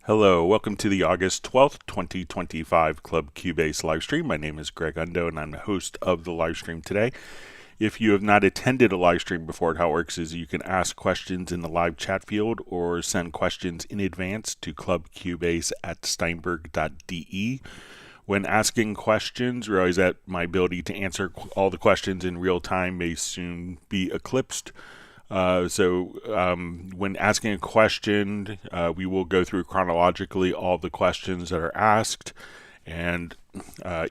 Hello, welcome to the August 12th, 2025 Club Cubase livestream. My name is Greg Undo and I'm the host of the livestream today. If you have not attended a livestream before, how it works is you can ask questions in the live chat field or send questions in advance to clubcubase@steinberg.de. When asking questions, realize that my ability to answer all the questions in real time may soon be eclipsed. When asking a question, we will go through chronologically all the questions that are asked and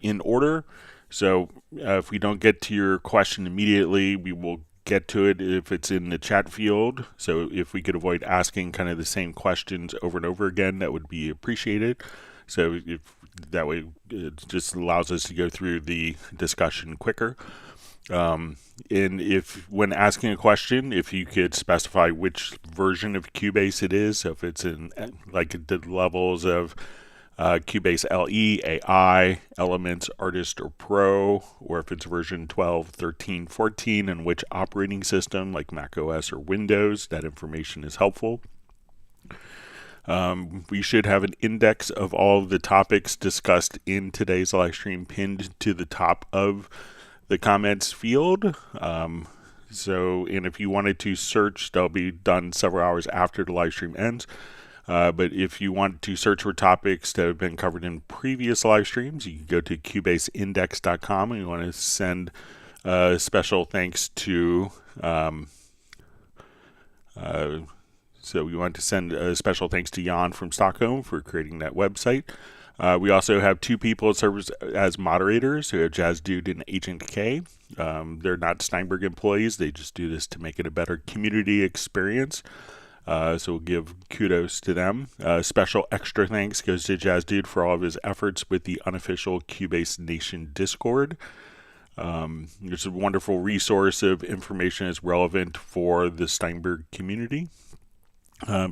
in order. So if we don't get to your question immediately, we will get to it if it's in the chat field. So if we could avoid asking kind of the same questions over and over again, that would be appreciated. So if that way, it just allows us to go through the discussion quicker. And if when asking a question, if you could specify which version of Cubase it is, so if it's in like the levels of Cubase LE, AI, Elements, Artist, or Pro, or if it's version 12, 13, 14, and which operating system like Mac OS or Windows, that information is helpful. We should have an index of all of the topics discussed in today's live stream pinned to the top of the comments field. And if you wanted to search, that'll be done several hours after the live stream ends. But if you want to search for topics that have been covered in previous live streams, you can go to cubaseindex.com and you want to send special thanks to we want to send a special thanks to Jan from Stockholm for creating that website. We also have two people that serve as moderators who are Jazz Dude and Agent K. They're not Steinberg employees. They just do this to make it a better community experience. So we'll give kudos to them. Special extra thanks goes to Jazz Dude for all of his efforts with the unofficial Cubase Nation Discord. It's a wonderful resource of information that's relevant for the Steinberg community.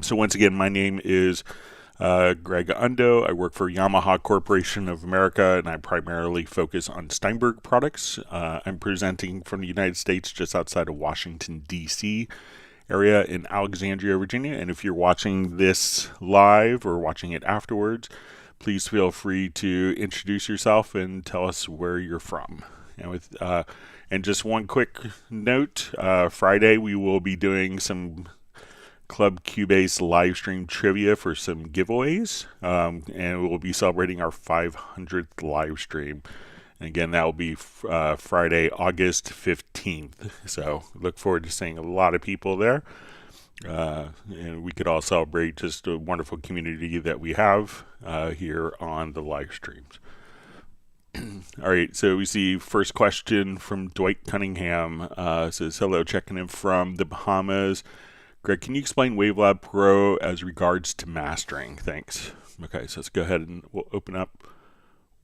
So once again, my name is Greg Undo. I work for Yamaha Corporation of America, and I primarily focus on Steinberg products. I'm presenting from the United States just outside of Washington, D.C. area in Alexandria, Virginia. And if you're watching this live or watching it afterwards, please feel free to introduce yourself and tell us where you're from. And just one quick note, Friday we will be doing some Club Cubase live stream trivia for some giveaways, and we'll be celebrating our 500th live stream. And again, that will be Friday, August 15th. So look forward to seeing a lot of people there, and we could all celebrate just a wonderful community that we have here on the live streams. All right, so we see first question from Dwight Cunningham. Says, hello, checking in from the Bahamas. Greg, can you explain WaveLab Pro as regards to mastering? Thanks. Okay, so let's go ahead and we'll open up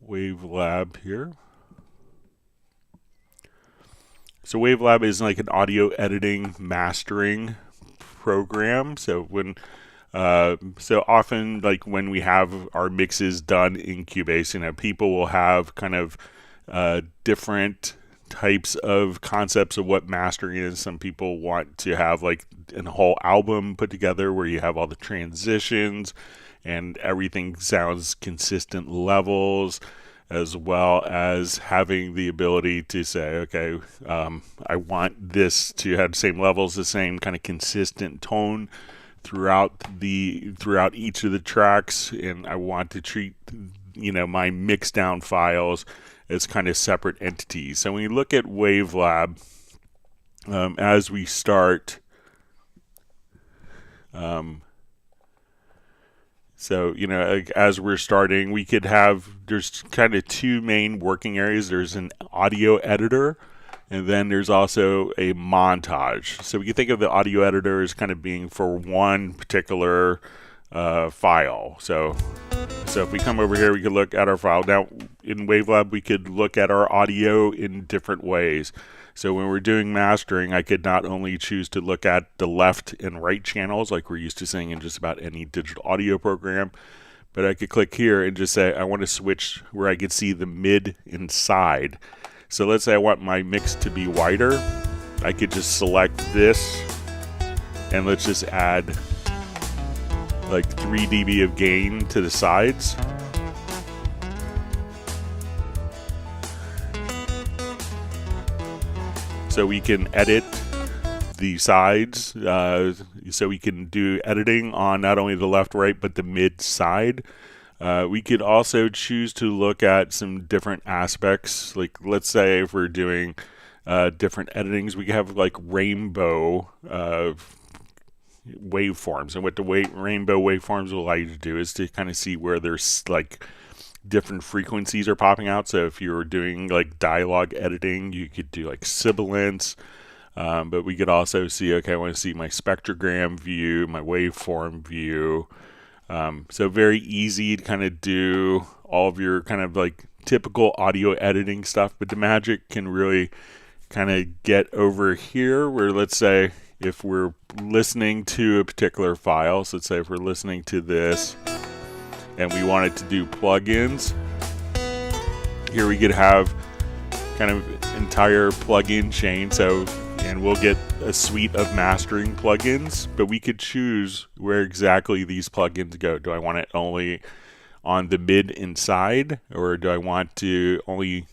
WaveLab here. So WaveLab is like an audio editing mastering program. So often, like when we have our mixes done in Cubase, people will have kind of different types of concepts of what mastering is. Some people want to have like a whole album put together where you have all the transitions and everything sounds consistent levels, as well as having the ability to say, okay, I want this to have the same levels, the same kind of consistent tone throughout each of the tracks, and I want to treat my mix down files as kind of separate entities. So when you look at WaveLab, as we start, as we're starting, we could have, there's kind of two main working areas. There's an audio editor, and then there's also a montage. So we can think of the audio editor as kind of being for one particular file. So if we come over here, we could look at our file. Now, in WaveLab, we could look at our audio in different ways. So when we're doing mastering, I could not only choose to look at the left and right channels like we're used to seeing in just about any digital audio program, but I could click here and just say I want to switch where I could see the mid and side. So let's say I want my mix to be wider. I could just select this, and let's just add like 3 dB of gain to the sides. So we can edit the sides, so we can do editing on not only the left, right, but the mid side. We could also choose to look at some different aspects. Like, let's say if we're doing different editings, we have like rainbow waveforms. And what the rainbow waveforms will allow you to do is to kind of see where there's like different frequencies are popping out. So if you're doing like dialogue editing, you could do like sibilance. But we could also see, okay, I want to see my spectrogram view, my waveform view. So very easy to kind of do all of your kind of like typical audio editing stuff, but the magic can really kind of get over here where, let's say if we're listening to a particular file, so let's say if we're listening to this and we wanted to do plugins, here we could have kind of entire plugin chain. And we'll get a suite of mastering plugins, but we could choose where exactly these plugins go. Do I want it only on the mid and side, or do I want to only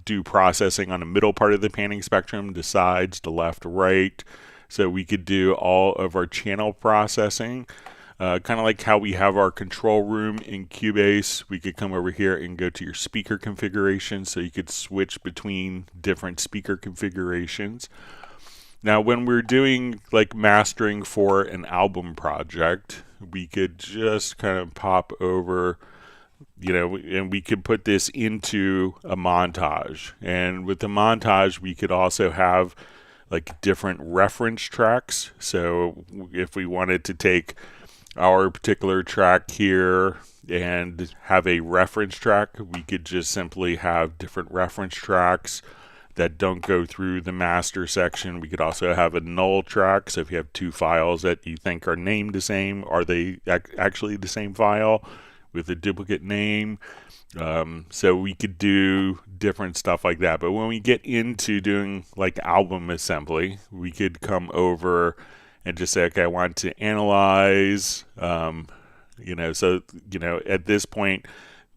do processing on the middle part of the panning spectrum, the sides, the left, right? So we could do all of our channel processing, kind of like how we have our control room in Cubase. We could come over here and go to your speaker configuration, so you could switch between different speaker configurations. Now, when we're doing like mastering for an album project, we could just kind of pop over, and we could put this into a montage. And with the montage, we could also have like different reference tracks. So if we wanted to take our particular track here and have a reference track, we could just simply have different reference tracks that don't go through the master section. We could also have a null track. So if you have two files that you think are named the same, are they actually the same file with a duplicate name? So we could do different stuff like that. But when we get into doing like album assembly, we could come over and just say, okay, I want to analyze, at this point,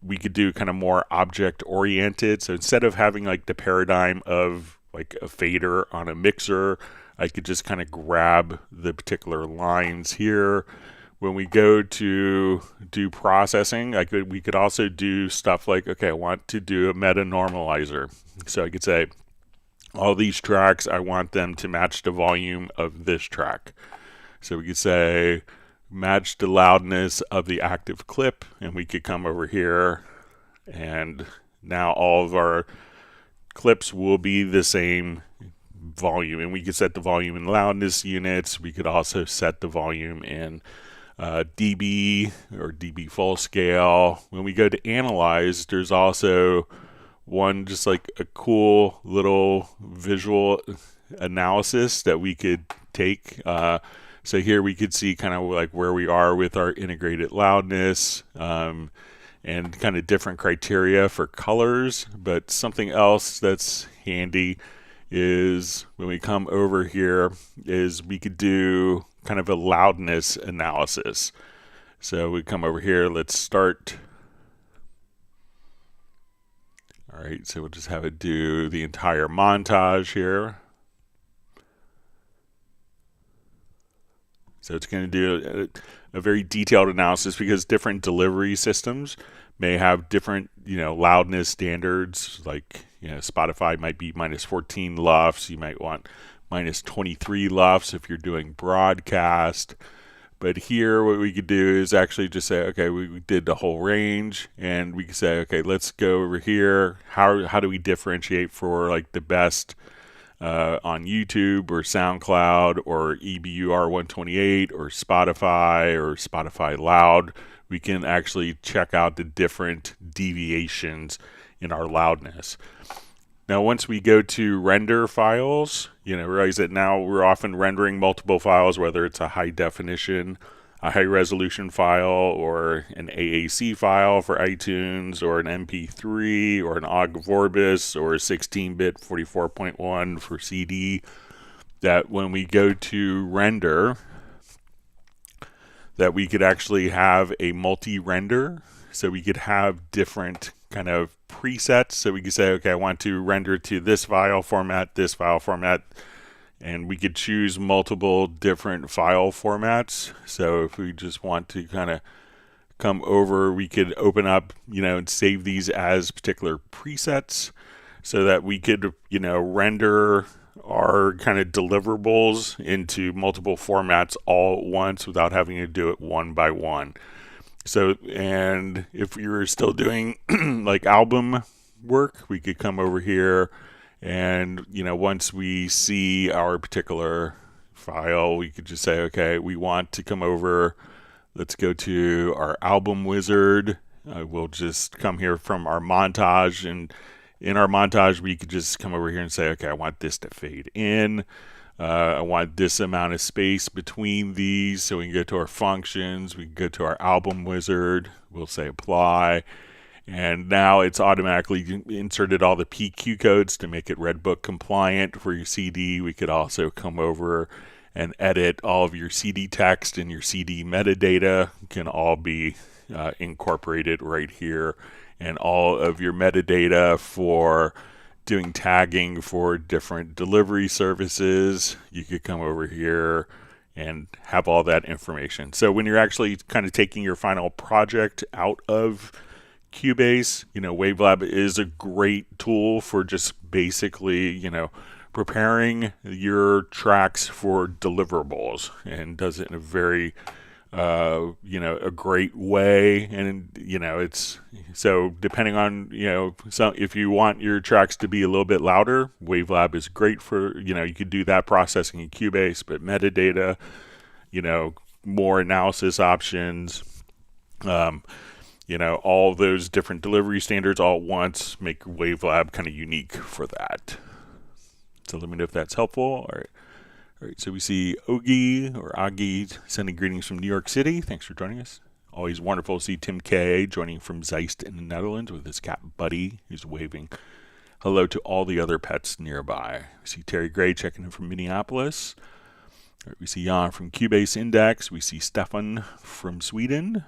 we could do kind of more object oriented. So instead of having like the paradigm of like a fader on a mixer, I could just kind of grab the particular lines here. When we go to do processing, we could also do stuff like, okay, I want to do a meta normalizer. So I could say all these tracks, I want them to match the volume of this track. So we could say match the loudness of the active clip, and we could come over here, and now all of our clips will be the same volume, and we could set the volume in loudness units. We could also set the volume in dB or dB full scale. When we go to analyze, there's also one just like a cool little visual analysis that we could take. So here we could see kind of like where we are with our integrated loudness, and kind of different criteria for colors. But something else that's handy is when we come over here is we could do kind of a loudness analysis. So we come over here, let's start. All right, so we'll just have it do the entire montage here. So it's going to do a very detailed analysis because different delivery systems may have different, loudness standards. Like, Spotify might be minus 14 LUFS. You might want minus 23 LUFS if you're doing broadcast. But here what we could do is actually just say, okay, we did the whole range, and we can say, okay, let's go over here. How do we differentiate for like the best on YouTube or SoundCloud or EBUR 128 or Spotify Loud? We can actually check out the different deviations in our loudness. Now, once we go to render files, realize that now we're often rendering multiple files, whether it's a high definition, a high resolution file, or an AAC file for iTunes, or an MP3, or an OGG Vorbis, or a 16-bit 44.1 for CD, that when we go to render, that we could actually have a multi-render. So we could have different kind of presets. So we could say, okay, I want to render to this file format, and we could choose multiple different file formats. So if we just want to kind of come over, we could open up, and save these as particular presets so that we could, render our kind of deliverables into multiple formats all at once without having to do it one by one. So, and if we were still doing like album work, we could come over here and, once we see our particular file, we could just say, okay, we want to come over. Let's go to our album wizard. We'll just come here from our montage, and in our montage, we could just come over here and say, okay, I want this to fade in. I want this amount of space between these. So we can go to our functions. We can go to our album wizard. We'll say apply. And now it's automatically inserted all the PQ codes to make it Redbook compliant for your CD. We could also come over and edit all of your CD text, and your CD metadata can all be incorporated right here. And all of your metadata for doing tagging for different delivery services, you could come over here and have all that information. So when you're actually kind of taking your final project out of Cubase, WaveLab is a great tool for just basically, preparing your tracks for deliverables, and does it in a very a great way. And it's so depending on so if you want your tracks to be a little bit louder, WaveLab is great for you could do that processing in Cubase, but metadata, more analysis options, all those different delivery standards all at once make WaveLab kind of unique for that. So let me know if that's helpful. All right, so we see Augie sending greetings from New York City. Thanks for joining us. Always wonderful to see Tim K joining from Zeist in the Netherlands with his cat Buddy, who's waving hello to all the other pets nearby. We see Terry Gray checking in from Minneapolis. All right, we see Jan from Cubase Index. We see Stefan from Sweden.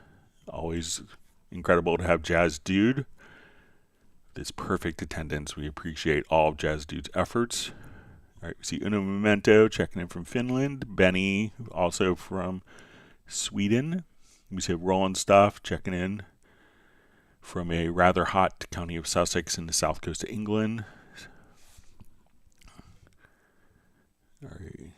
Always incredible to have Jazz Dude. This perfect attendance. We appreciate all of Jazz Dude's efforts. All right, we see Uno Memento checking in from Finland. Benny, also from Sweden. We see Roland Stuff checking in from a rather hot county of Sussex in the south coast of England. All right.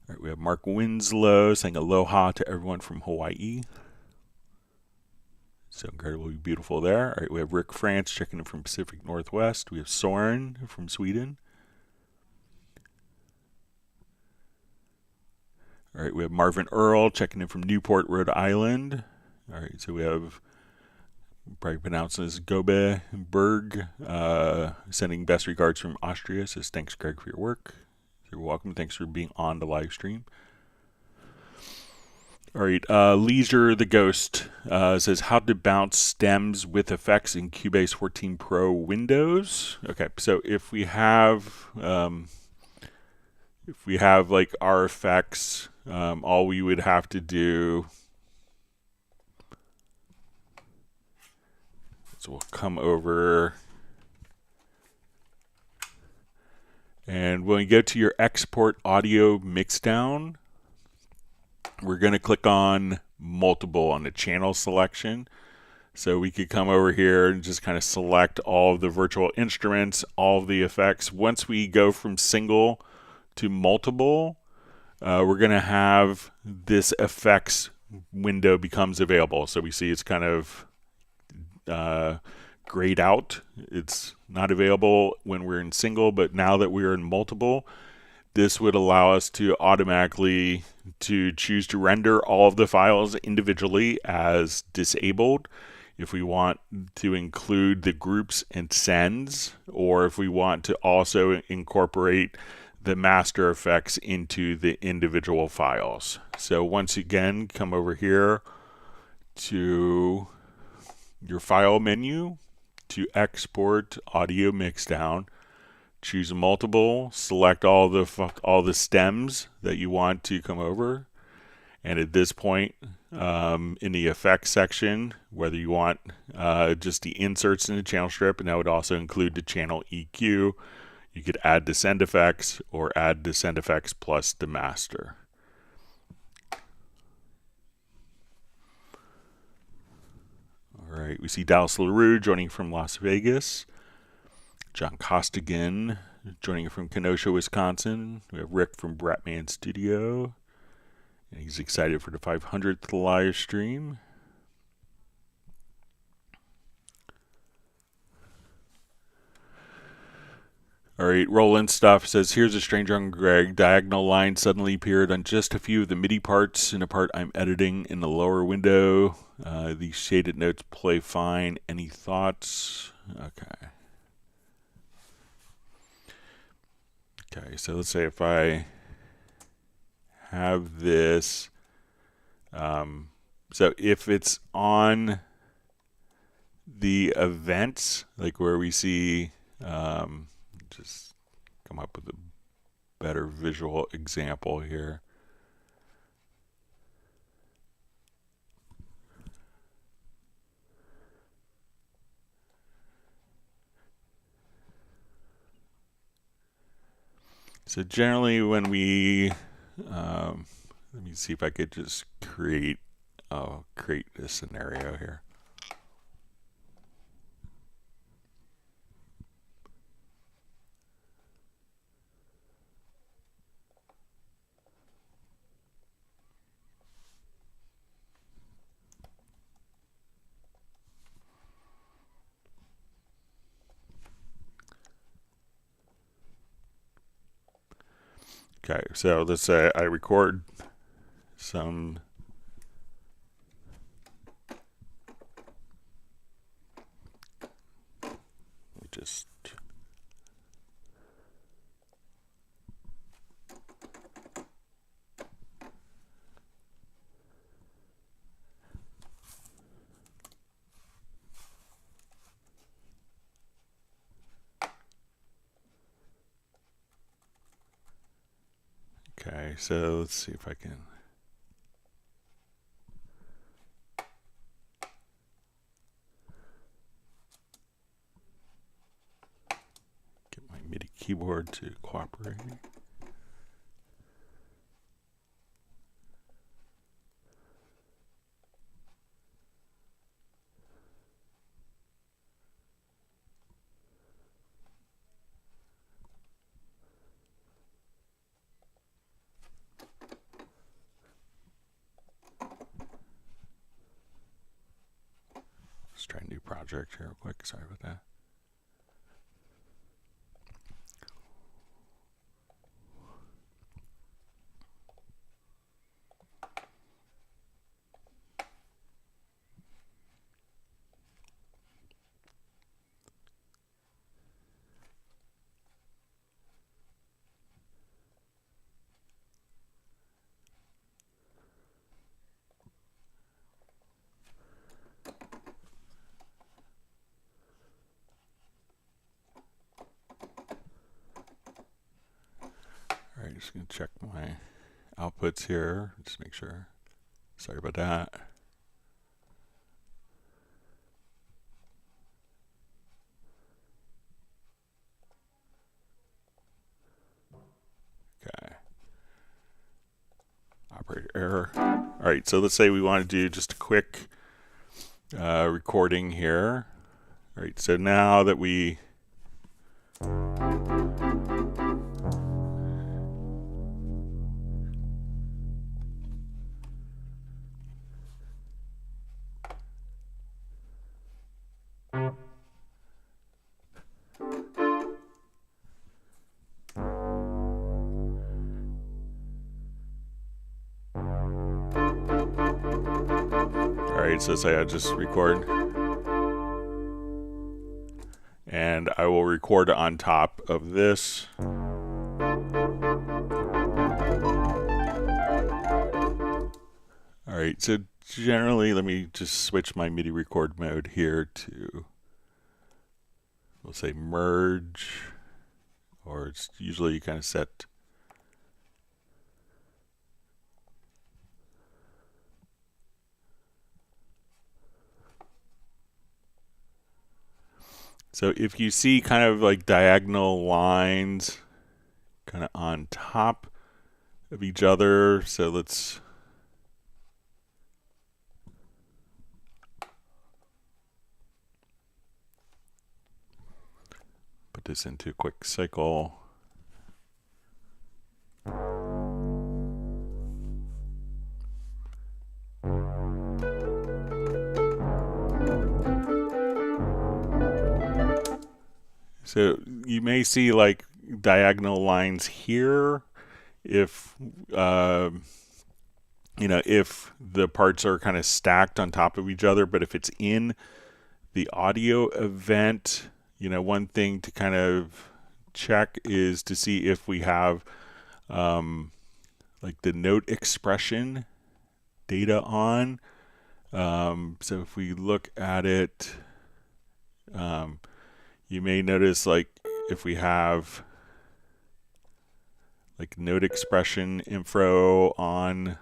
All right, we have Mark Winslow saying aloha to everyone from Hawaii. So incredibly beautiful there. All right, we have Rick France checking in from Pacific Northwest. We have Soren from Sweden. All right, we have Marvin Earl checking in from Newport, Rhode Island. All right, so we have, probably pronounced this Gobe Berg, sending best regards from Austria. Says, thanks, Greg, for your work. You're welcome. Thanks for being on the live stream. All right, Leisure the Ghost says, how to bounce stems with effects in Cubase 14 Pro Windows. Okay, so if we have like our effects, all we would have to do, so we'll come over, and when you go to your export audio mixdown, we're going to click on multiple on the channel selection. So we could come over here and just kind of select all of the virtual instruments, all of the effects. Once we go from single to multiple, we're going to have this effects window becomes available. So we see it's kind of grayed out. It's not available when we're in single, but now that we're in multiple, this would allow us to automatically choose to render all of the files individually as disabled if we want to include the groups and sends, or if we want to also incorporate the master effects into the individual files. So once again, come over here to your file menu to export audio mixdown. choose multiple, select all the stems that you want to come over, and at this point in the effects section, whether you want just the inserts in the channel strip, and that would also include the channel EQ, you could add descend effects or add descend effects plus the master. All right, we see Dallas LaRue joining from Las Vegas. John Costigan joining from Kenosha, Wisconsin. We have Rick from Bratman Studio. And he's excited for the 500th live stream. All right, Roland Stuff says, here's a strange on Greg. Diagonal line suddenly appeared on just a few of the MIDI parts in a part I'm editing in the lower window. These shaded notes play fine. Any thoughts? Okay. Okay, so let's say if I have this, so if it's on the events, like where we see, just come up with a better visual example here. So generally when we, let me see if I could just create a scenario here. Okay, so let's say I record some just okay, so let's see if I can get my MIDI keyboard to cooperate. Let's try a new project here real quick. Sorry about that. Just gonna check my outputs here, just make sure. Sorry about that. Okay. Operator error. All right, so let's say we want to do just a quick recording here. All right, so now that we so say I just record, and I will record on top of this. All right, so generally, let me just switch my MIDI record mode here to, we'll say merge or it's usually kind of set. So if you see kind of like diagonal lines kind of on top of each other, so let's put this into a quick cycle. So you may see like diagonal lines here if you know, if the parts are kind of stacked on top of each other. But if it's in the audio event, you know, one thing to kind of check is to see if we have like the note expression data on. So if we look at it, you may notice like if we have like note expression info on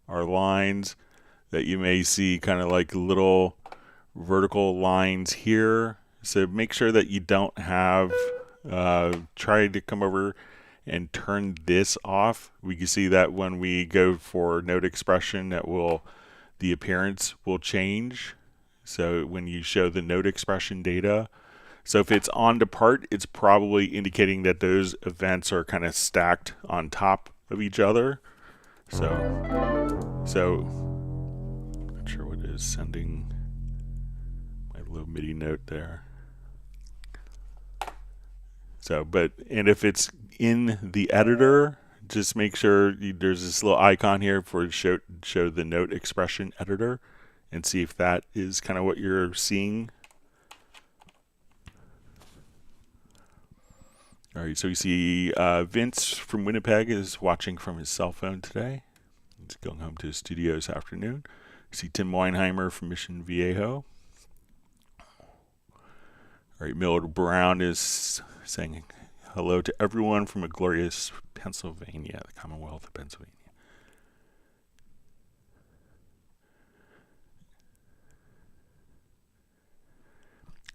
our lines, that you may see kind of like little vertical lines here. So make sure that you don't have, try to come over and turn this off. We can see that when we go for note expression, that the appearance will change. So when you show the note expression data, so if it's on to part, it's probably indicating that those events are kind of stacked on top of each other. So not sure what is sending my low MIDI note there. So, and if it's in the editor, just make sure there's this little icon here for show the note expression editor, and see if that is kind of what you're seeing. All right, so you see Vince from Winnipeg is watching from his cell phone today. He's going home to his studio this afternoon. You see Tim Weinheimer from Mission Viejo. All right, Millard Brown is saying hello to everyone from a glorious Pennsylvania, the Commonwealth of Pennsylvania.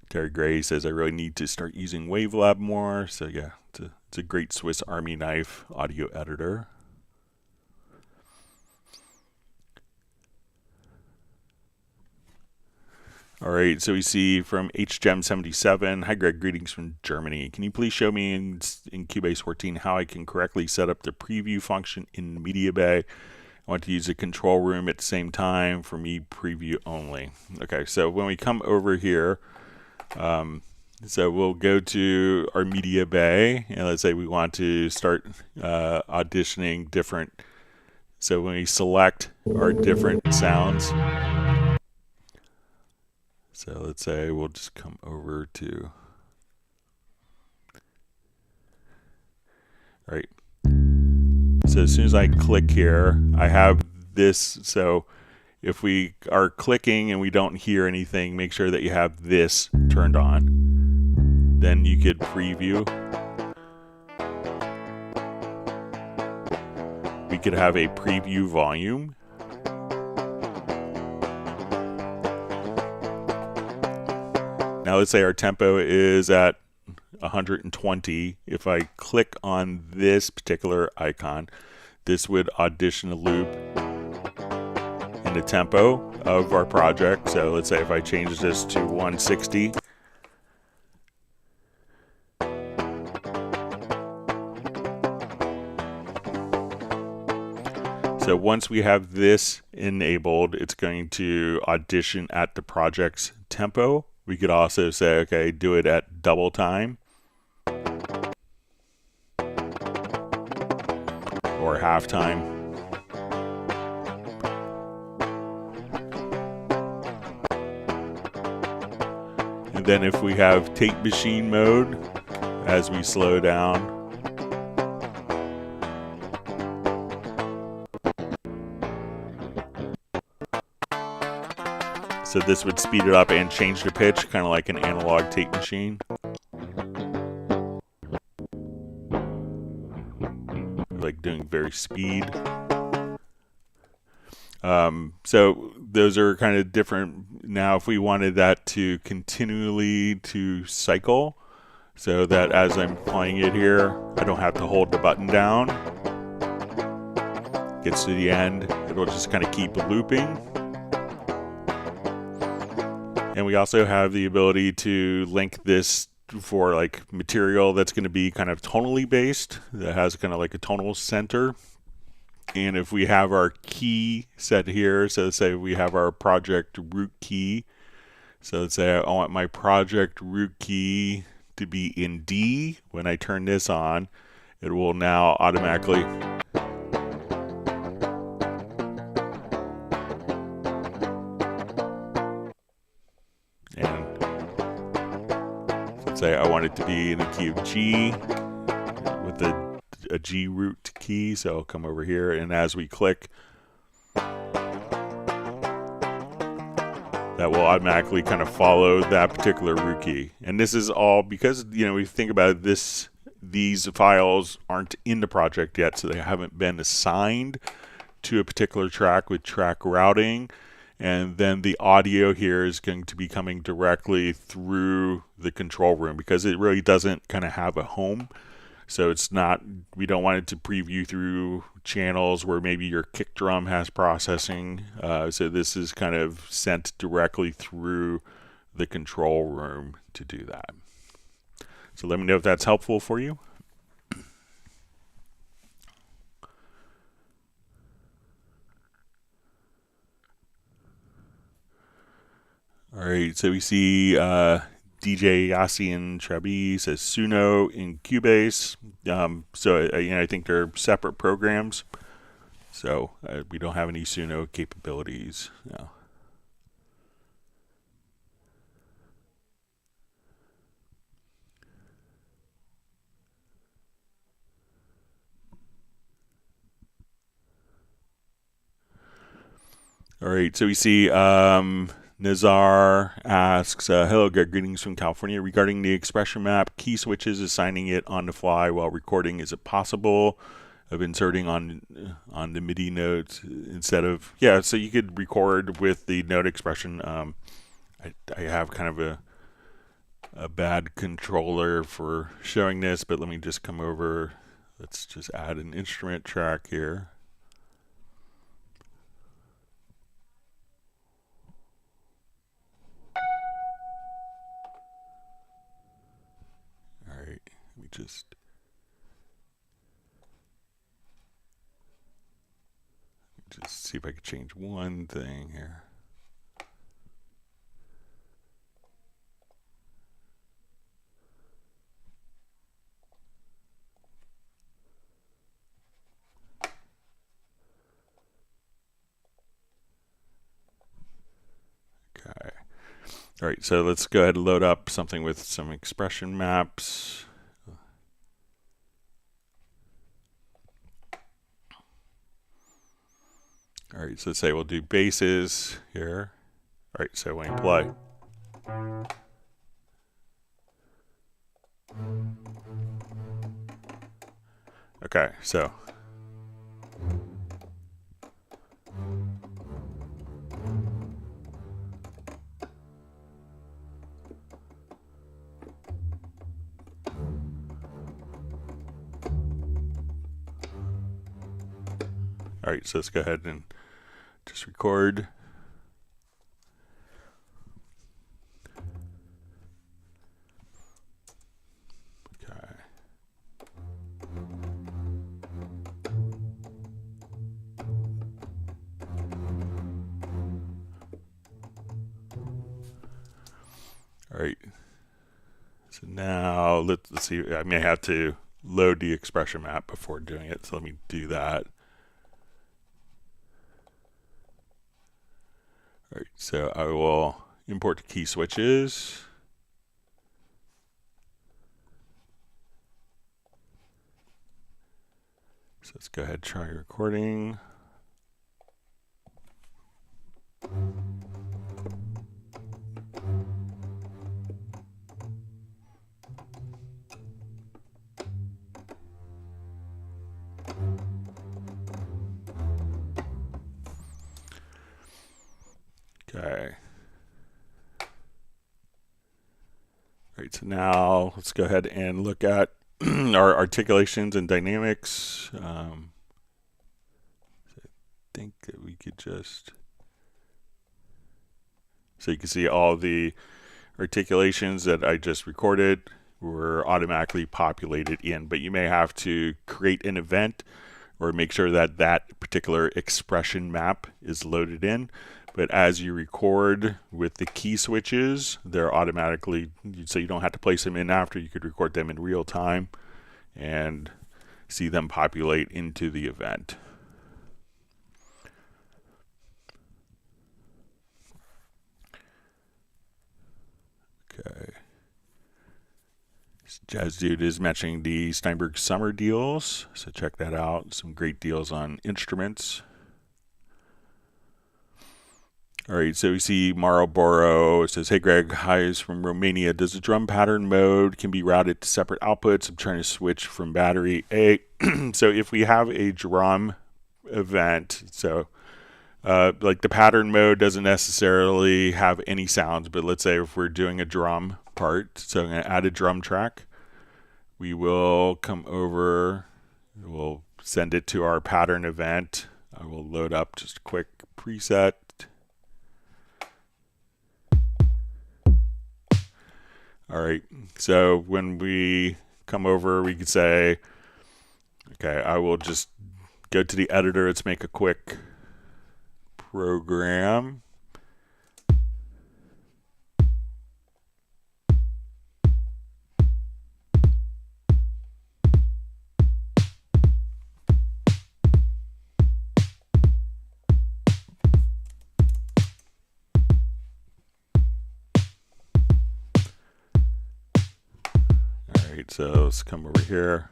Terry Gray says, I really need to start using WaveLab more. So yeah, it's a great Swiss Army knife audio editor. All right, so we see from HGem77, hi Greg, greetings from Germany. Can you please show me in Cubase 14 how I can correctly set up the preview function in MediaBay? I want to use a control room at the same time, for me preview only. Okay, so when we come over here, so we'll go to our MediaBay, and let's say we want to start auditioning different. So when we select our different sounds, so let's say we'll just come over to, all right. So as soon as I click here, I have this. So if we are clicking and we don't hear anything, make sure that you have this turned on. Then you could preview. We could have a preview volume. Now let's say our tempo is at 120. If I click on this particular icon, this would audition a loop in the tempo of our project. So let's say if I change this to 160. So once we have this enabled, it's going to audition at the project's tempo. We could also say, okay, do it at double time or half time. And then if we have tape machine mode, as we slow down, so this would speed it up and change the pitch, kind of like an analog tape machine. like doing very speed. So those are kind of different. Now, if we wanted that to continually to cycle, so that as I'm playing it here, I don't have to hold the button down. Gets to the end, it'll just kind of keep looping. And we also have the ability to link this for like material that's going to be kind of tonally based, that has kind of like a tonal center. And if we have our key set here, so let's say we have our project root key. So let's say I want my project root key to be in D. When I turn this on, it will now automatically say I want it to be in the key of G with a G root key, so I'll come over here, and as we click, that will automatically kind of follow that particular root key. And this is all because, you know, we think about it, these files aren't in the project yet, so they haven't been assigned to a particular track with track routing. And then the audio here is going to be coming directly through the control room because it really doesn't kind of have a home. So it's not, we don't want it to preview through channels where maybe your kick drum has processing. So this is kind of sent directly through the control room to do that. So let me know if that's helpful for you. All right, so we see DJ Yassian Trabi says Suno in Cubase. I think they're separate programs. So we don't have any Suno capabilities. No. All right, so we see Nazar asks, hello, Greg, greetings from California. Regarding the expression map, key switches, assigning it on the fly while recording, is it possible of inserting on the MIDI notes instead of, yeah, so you could record with the note expression. I have kind of a bad controller for showing this, but let me just come over. Let's just add an instrument track here. Just see if I could change one thing here. Okay. All right, so let's go ahead and load up something with some expression maps. All right, so let's say we'll do basses here. All right, so when you play. Okay, so. All right, so let's go ahead and just record. Okay. All right. So now let's see. I may have to load the expression map before doing it. So let me do that. All right, so I will import the key switches. So let's go ahead and try recording. Okay. All right, so now let's go ahead and look at our articulations and dynamics. I think that we could just, so you can see all the articulations that I just recorded were automatically populated in, but you may have to create an event or make sure that that particular expression map is loaded in. But as you record with the key switches, they're automatically, so you don't have to place them in after. You could record them in real time and see them populate into the event. Okay. Jazz Dude is mentioning the Steinberg summer deals, so check that out. Some great deals on instruments. All right, so we see Marlboro. It says, hey Greg, hi, is from Romania. Does the drum pattern mode can be routed to separate outputs? I'm trying to switch from battery A. So if we have a drum event, so like the pattern mode doesn't necessarily have any sounds, but let's say if we're doing a drum part, so I'm going to add a drum track. We will come over, we'll send it to our pattern event. I will load up just a quick preset. All right, so when we come over, we could say, okay, I will just go to the editor. Let's make a quick program. So let's come over here.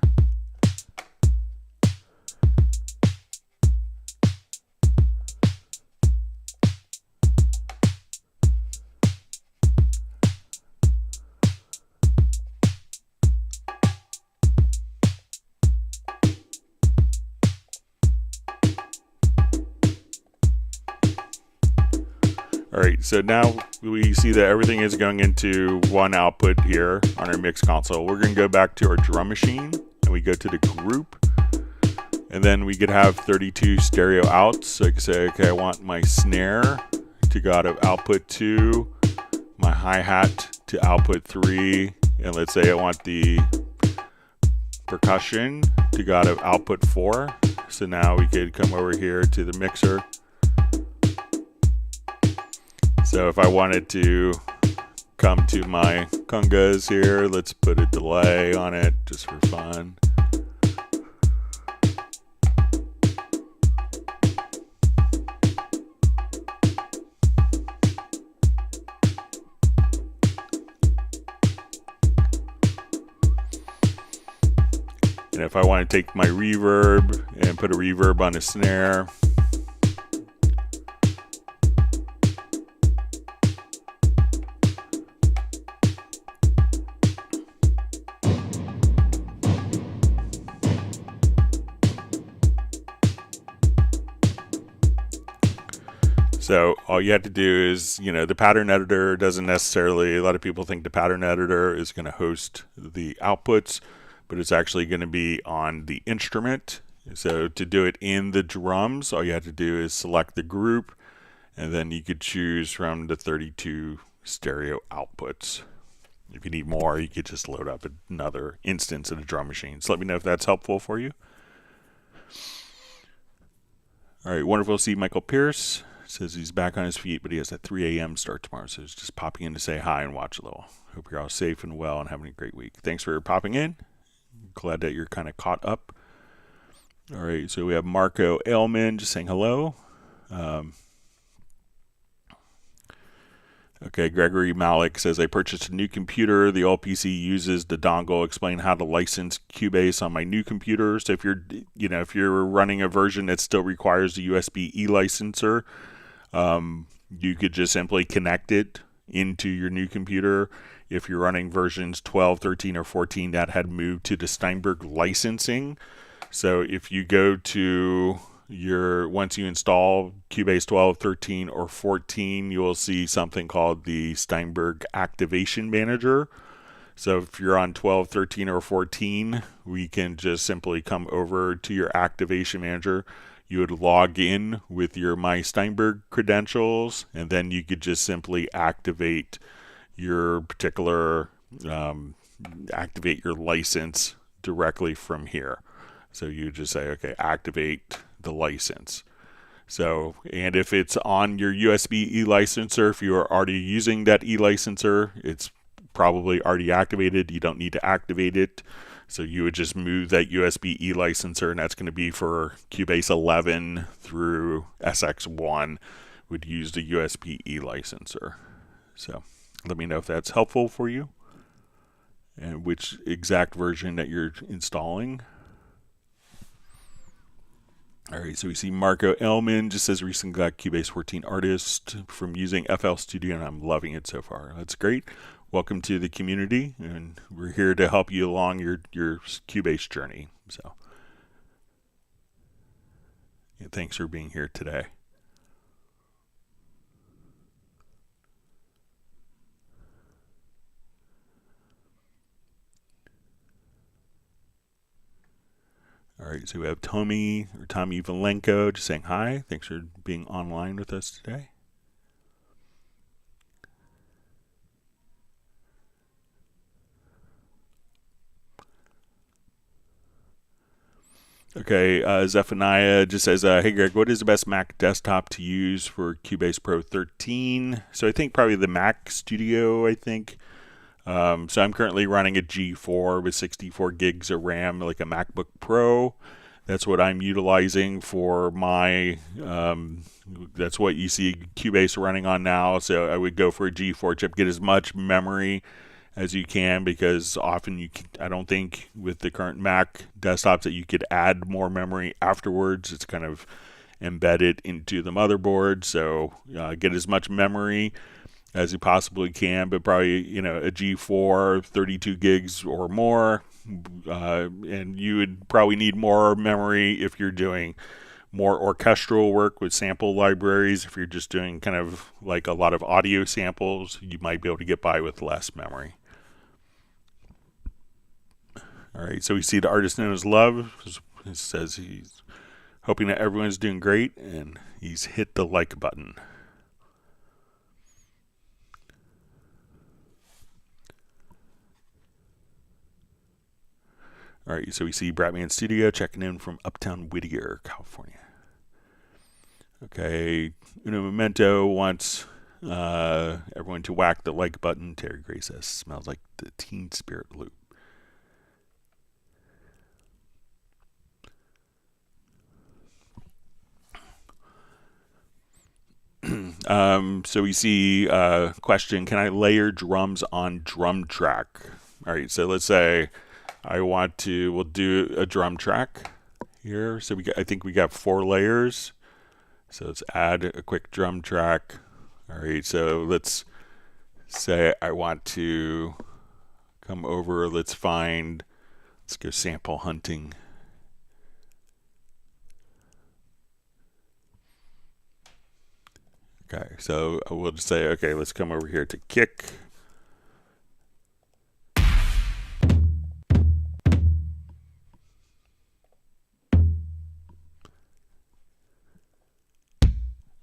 All right, so now we see that everything is going into one output here on our mix console. We're going to go back to our drum machine, and we go to the group, and then we could have 32 stereo outs. So I can say, okay, I want my snare to go out of output 2, my hi-hat to output 3, and let's say I want the percussion to go out of output 4. So now we could come over here to the mixer. So if I wanted to come to my congas here, let's put a delay on it just for fun. And if I want to take my reverb and put a reverb on a snare, so all you have to do is, the pattern editor doesn't necessarily, a lot of people think the pattern editor is going to host the outputs, but it's actually going to be on the instrument. So to do it in the drums, all you have to do is select the group, and then you could choose from the 32 stereo outputs. If you need more, you could just load up another instance of the drum machine. So let me know if that's helpful for you. All right, wonderful to see Michael Pierce. Says he's back on his feet, but he has a 3 a.m. start tomorrow. So he's just popping in to say hi and watch a little. Hope you're all safe and well and having a great week. Thanks for popping in. Glad that you're kind of caught up. All right, so we have Marco Ailman just saying hello. Okay, Gregory Malik says, I purchased a new computer. The old PC uses the dongle. Explain how to license Cubase on my new computer. So if you're, if you're running a version that still requires the USB e-licenser, you could just simply connect it into your new computer. If you're running versions 12, 13, or 14, that had moved to the Steinberg licensing. So if you go to once you install Cubase 12, 13, or 14, you will see something called the Steinberg Activation Manager. So if you're on 12, 13, or 14, we can just simply come over to your Activation Manager. You would log in with your My Steinberg credentials, and then you could just simply activate your particular, activate your license directly from here. So you just say, okay, activate the license. So, and if it's on your USB e-licenser, if you are already using that e-licenser, it's probably already activated. You don't need to activate it. So you would just move that USB e-licenser, and that's going to be for Cubase 11 through SX1 would use the USB e-licenser. So let me know if that's helpful for you and which exact version that you're installing. All right, so we see Marco Elman just says recently got Cubase 14 Artist from using FL Studio, and I'm loving it so far. That's great. Welcome to the community, and we're here to help you along your Cubase journey. So, yeah, thanks for being here today. All right, so we have Tommy Valenko just saying hi. Thanks for being online with us today. Okay, Zephaniah just says, hey Greg, what is the best Mac desktop to use for Cubase Pro 13? So I think probably the Mac Studio, I think. So I'm currently running a G4 with 64 gigs of RAM, like a MacBook Pro. That's what I'm utilizing for my, that's what you see Cubase running on now. So I would go for a G4 chip, get as much memory as you can, because often I don't think with the current Mac desktops that you could add more memory afterwards. It's kind of embedded into the motherboard. So get as much memory as you possibly can, but probably, a G4, 32 gigs or more. And you would probably need more memory if you're doing more orchestral work with sample libraries. If you're just doing kind of like a lot of audio samples, you might be able to get by with less memory. All right, so we see the artist known as Love. It says he's hoping that everyone's doing great, and he's hit the like button. All right, so we see Bratman Studio checking in from Uptown Whittier, California. Okay, Uno Memento wants everyone to whack the like button. Terry Gray says, smells like the Teen Spirit loop. So we see question, can I layer drums on drum track? All right, so let's say we'll do a drum track here. So I think we got 4 layers. So let's add a quick drum track. All right, so let's say I want to come over, let's go sample hunting. Okay, so we'll just say, okay, let's come over here to kick.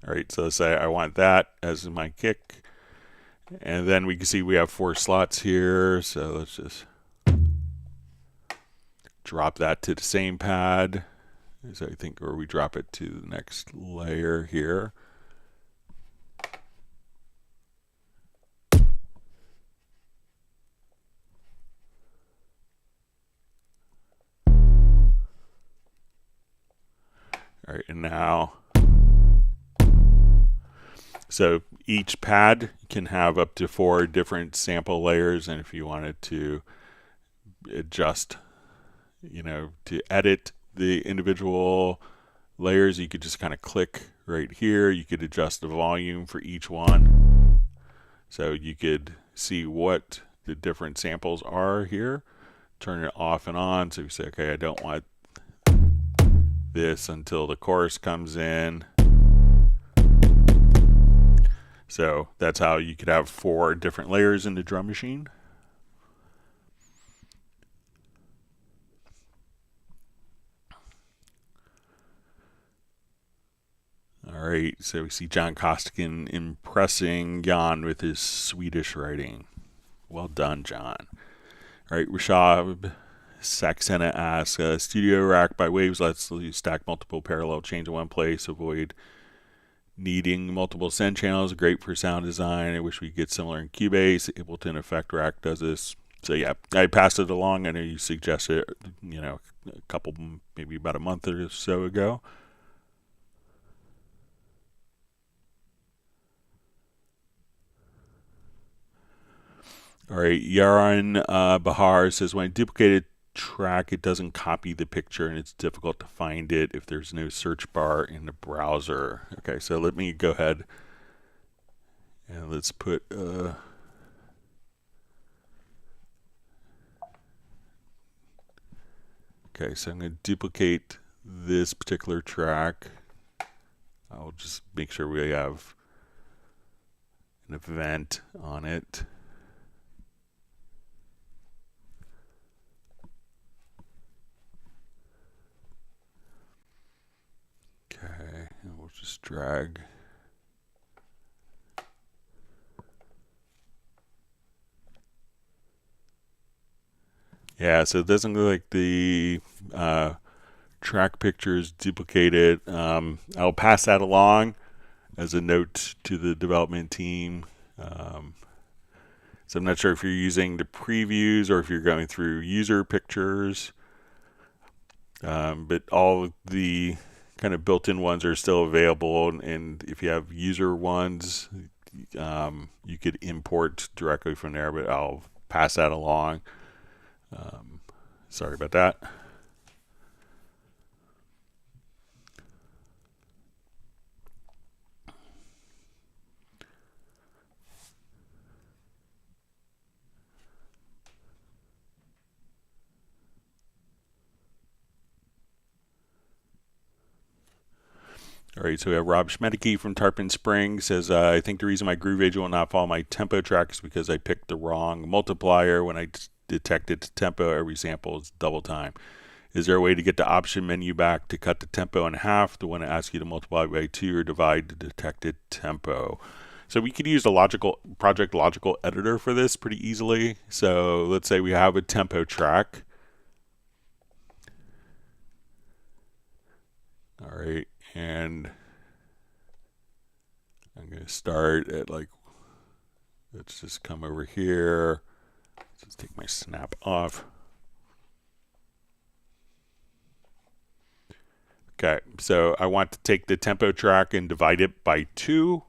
All right, so let's say I want that as my kick. And then we can see we have 4 slots here. So let's just drop that to the same pad. So I think, or we drop it to the next layer here. All right, and now, so each pad can have up to 4 different sample layers, and if you wanted to adjust, to edit the individual layers, you could just kind of click right here. You could adjust the volume for each one. So you could see what the different samples are here. Turn it off and on. So you say, okay, I don't want this until the chorus comes in. So that's how you could have 4 different layers in the drum machine. All right, so we see John Costigan impressing Jan with his Swedish writing. Well done, John. All right, Rashab Saxena asks, Studio Rack by Waves lets you stack multiple parallel chains in one place, avoid needing multiple send channels. Great for sound design. I wish we could get similar in Cubase. Ableton Effect Rack does this. So yeah, I passed it along. I know you suggested it, you know, a couple, maybe about a month or so ago. All right, Yaron Bahar says, when I duplicate a track, it doesn't copy the picture and it's difficult to find it if there's no search bar in the browser. Okay, so let me go ahead and let's put okay, so I'm going to duplicate this particular track. I'll just make sure we have an event on it. Okay, and we'll just drag. Yeah, so it doesn't look like the track picture is duplicated. I'll pass that along as a note to the development team. So I'm not sure if you're using the previews or if you're going through user pictures. But all the kind of built-in ones are still available, and if you have user ones, you could import directly from there, but I'll pass that along. Sorry about that. All right, so we have Rob Schmedeke from Tarpon Springs says, I think the reason my groove agent will not follow my tempo track is because I picked the wrong multiplier. When I detected tempo, every sample is double time. Is there a way to get the option menu back to cut the tempo in half? The one that asks you to multiply by 2 or divide the detected tempo. So we could use the project logical editor for this pretty easily. So let's say we have a tempo track. All right, and I'm going to start at like, let's just come over here. Let's just take my snap off. Okay, so I want to take the tempo track and divide it by 2.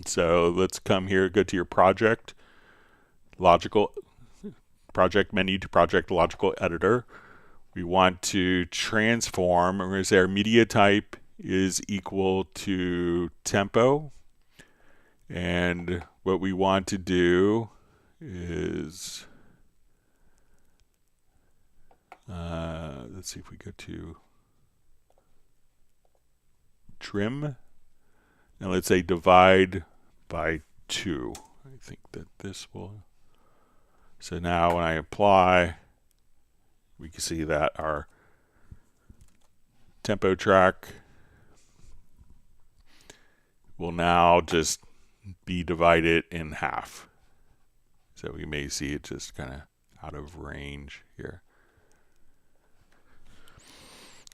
So let's come here, go to your project menu to project logical editor. We want to transform. We're going to say our media type is equal to tempo. And what we want to do is, let's see if we go to trim. And let's say divide by 2. I think that this will. So now when I apply, we can see that our tempo track will now just be divided in half. So we may see it just kind of out of range here.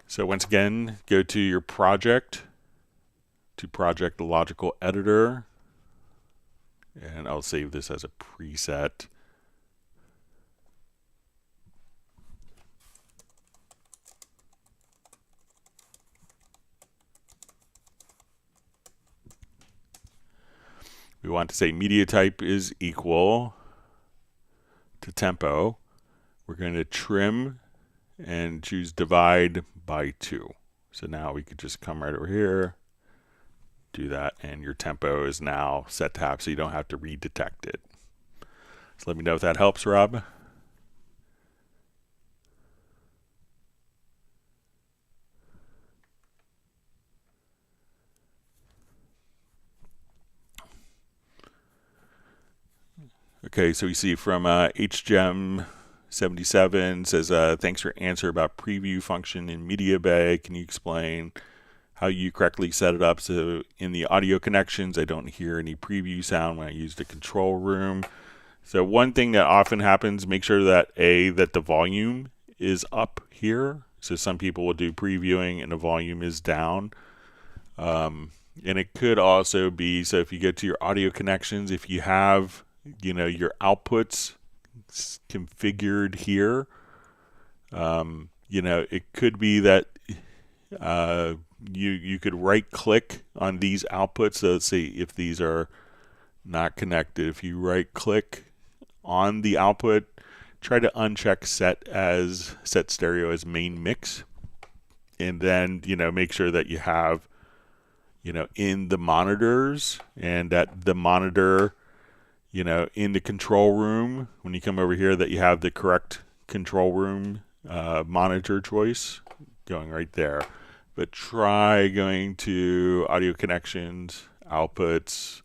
So once again, go to your project, to project logical editor, and I'll save this as a preset. We want to say media type is equal to tempo. We're going to trim and choose divide by 2. So now we could just come right over here, do that, and your tempo is now set to half, so you don't have to redetect it. So let me know if that helps, Rob. Okay, so we see from HGEM77 says, thanks for answer about preview function in MediaBay. Can you explain how you correctly set it up so in the audio connections I don't hear any preview sound when I use the control room? So one thing that often happens, make sure that that the volume is up here. So some people will do previewing and the volume is down. And it could also be, so if you get to your audio connections, if you have, your outputs configured here, it could be that you could right click on these outputs. So let's see if these are not connected. If you right click on the output, try to uncheck set stereo as main mix, and then make sure that you have in the monitors, and that the monitor in the control room, when you come over here, that you have the correct control room monitor choice going right there. But try going to audio connections, outputs,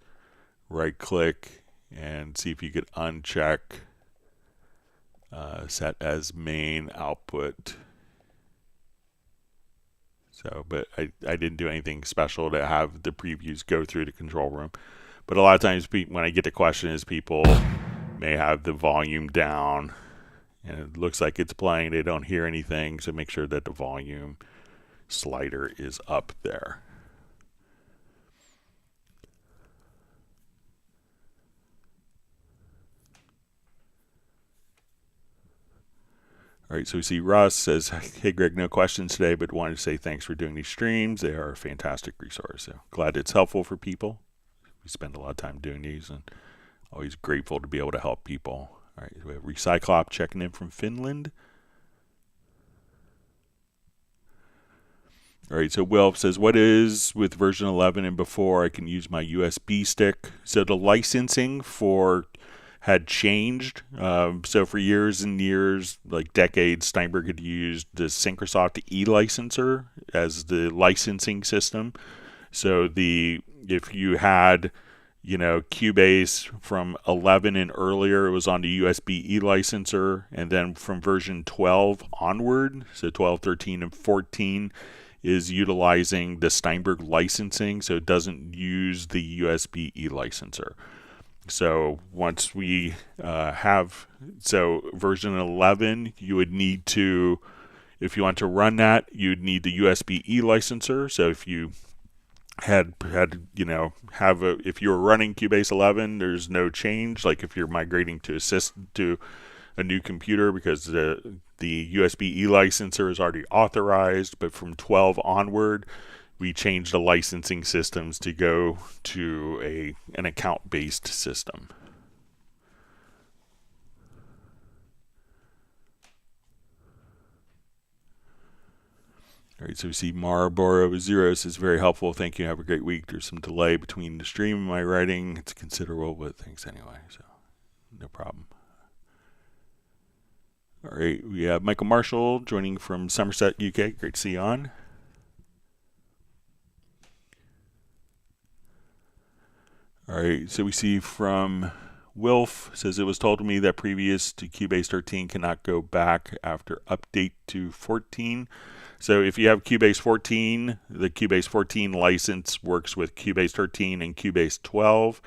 right click, and see if you could uncheck set as main output. So, but I didn't do anything special to have the previews go through the control room. But a lot of times when I get the question is people may have the volume down and it looks like it's playing, they don't hear anything, so make sure that the volume slider is up there. All right, so we see Russ says, hey Greg, no questions today, but wanted to say thanks for doing these streams. They are a fantastic resource. So glad it's helpful for people. We spend a lot of time doing these and always grateful to be able to help people. All right, we have Recyclop checking in from Finland. All right, so Wilf says, what is with version 11 and before I can use my USB stick? So the licensing had changed. So for years and years, like decades, Steinberg had used the Synchrosoft E-licenser as the licensing system. So if you had, Cubase from 11 and earlier, it was on the USB E-licenser, and then from version 12 onward, so 12, 13, and 14, is utilizing the Steinberg licensing, so it doesn't use the USB E-licenser. So once we version 11, you would need to, if you want to run that, you'd need the USB E-licenser. So if you if you were running Cubase 11, there's no change. Like if you're migrating to a new computer, because the USB E-licenser is already authorized, but from 12 onward, we changed the licensing systems to go to an account-based system. All right, so we see Marlboro Zero says, very helpful. Thank you. Have a great week. There's some delay between the stream and my writing. It's considerable, but thanks anyway. So no problem. All right, we have Michael Marshall joining from Somerset, UK. Great to see you on. All right, so we see from Wilf, says it was told to me that previous to Cubase 13 cannot go back after update to 14. So if you have Cubase 14, the Cubase 14 license works with Cubase 13 and Cubase 12.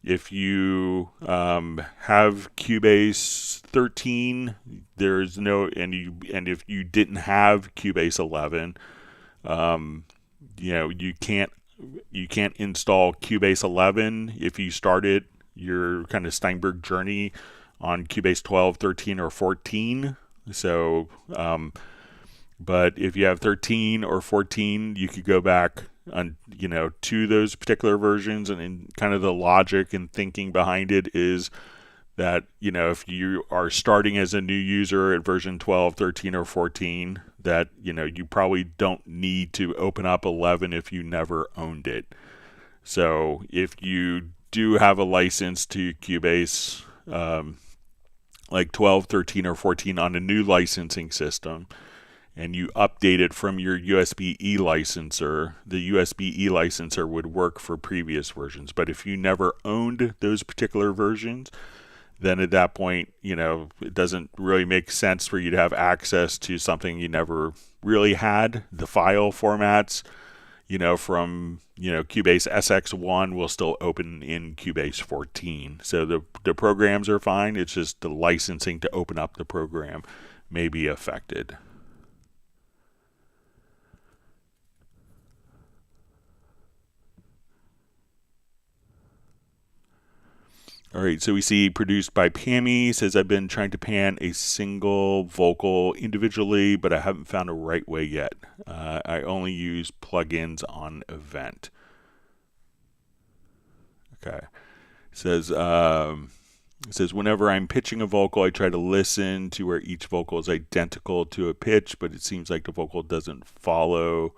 If you have Cubase 13, there's no, and if you didn't have Cubase 11, you can't install Cubase 11 if you started your kind of Steinberg journey on Cubase 12, 13, or 14. So, but if you have 13 or 14, you could go back on, to those particular versions, and kind of the logic and thinking behind it is that, if you are starting as a new user at version 12, 13, or 14, that, you probably don't need to open up 11 if you never owned it. So if you do have a license to Cubase, like 12, 13, or 14 on a new licensing system, and you update it from your USB E-licenser, the USB E-licenser would work for previous versions. But if you never owned those particular versions, then at that point, it doesn't really make sense for you to have access to something you never really had. The file formats, from, Cubase SX1 will still open in Cubase 14. So the programs are fine. It's just the licensing to open up the program may be affected. All right, so we see produced by Pammy. Says, I've been trying to pan a single vocal individually, but I haven't found a right way yet. I only use plugins on Event. Okay. It says, whenever I'm pitching a vocal, I try to listen to where each vocal is identical to a pitch, but it seems like the vocal doesn't follow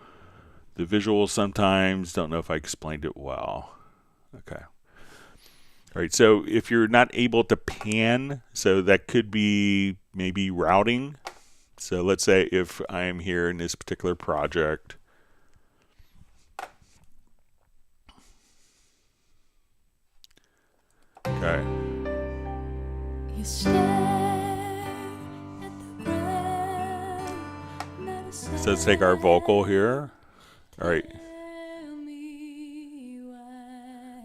the visual sometimes. Don't know if I explained it well. Okay. All right, so if you're not able to pan, so that could be maybe routing. So let's say if I'm here in this particular project. Okay. So let's take our vocal here. All right.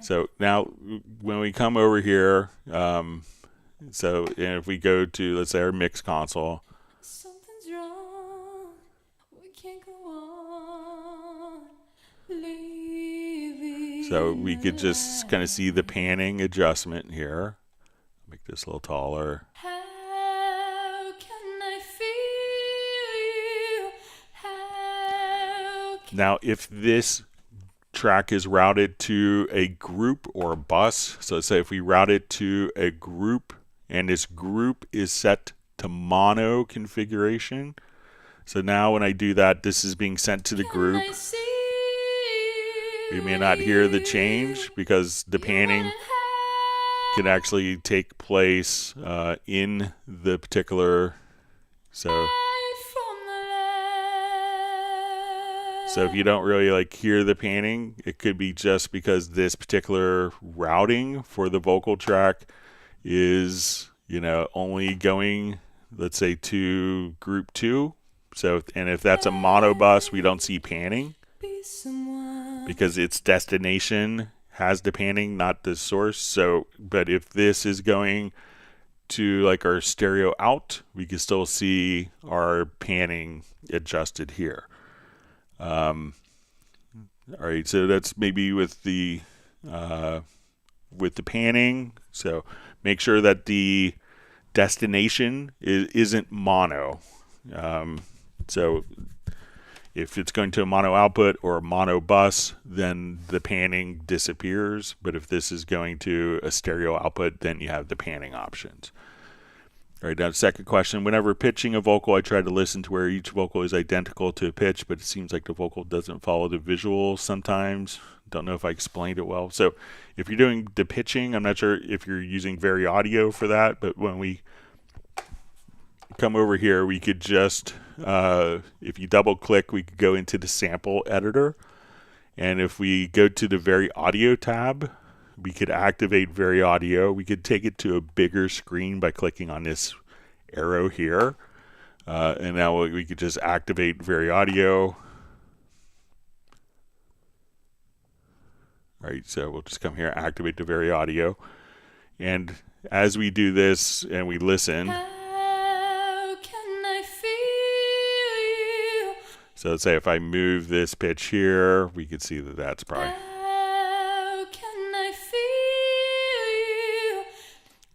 So now when we come over here, and if we go to, let's say, our mix console. Something's wrong. We can't go on. So we could just kind of see the panning adjustment here. Make this a little taller. How can I feel you? Now, if this track is routed to a group or a bus, so let's say if we route it to a group and this group is set to mono configuration, so now when I do that, this is being sent to the group. You may not hear the change because the panning can actually take place in the particular. So if you don't really hear the panning, it could be just because this particular routing for the vocal track is, only going, let's say, to group 2. So, and if that's a mono bus, we don't see panning because its destination has the panning, not the source. So, but if this is going to our stereo out, we can still see our panning adjusted here. All right, so that's maybe with the panning. So make sure that the destination isn't mono. So if it's going to a mono output or a mono bus, then the panning disappears. But if this is going to a stereo output, then you have the panning options. All right, now the second question. Whenever pitching a vocal, I try to listen to where each vocal is identical to a pitch, but it seems like the vocal doesn't follow the visual sometimes. Don't know if I explained it well. So if you're doing the pitching, I'm not sure if you're using VariAudio for that, but when we come over here, we could just, if you double click, we could go into the sample editor. And if we go to the VariAudio tab, we could activate VariAudio. We could take it to a bigger screen by clicking on this arrow here. And now we could just activate VariAudio. All right, so we'll just come here, activate the VariAudio. And as we do this and we listen, so let's say if I move this pitch here, we can see that that's probably.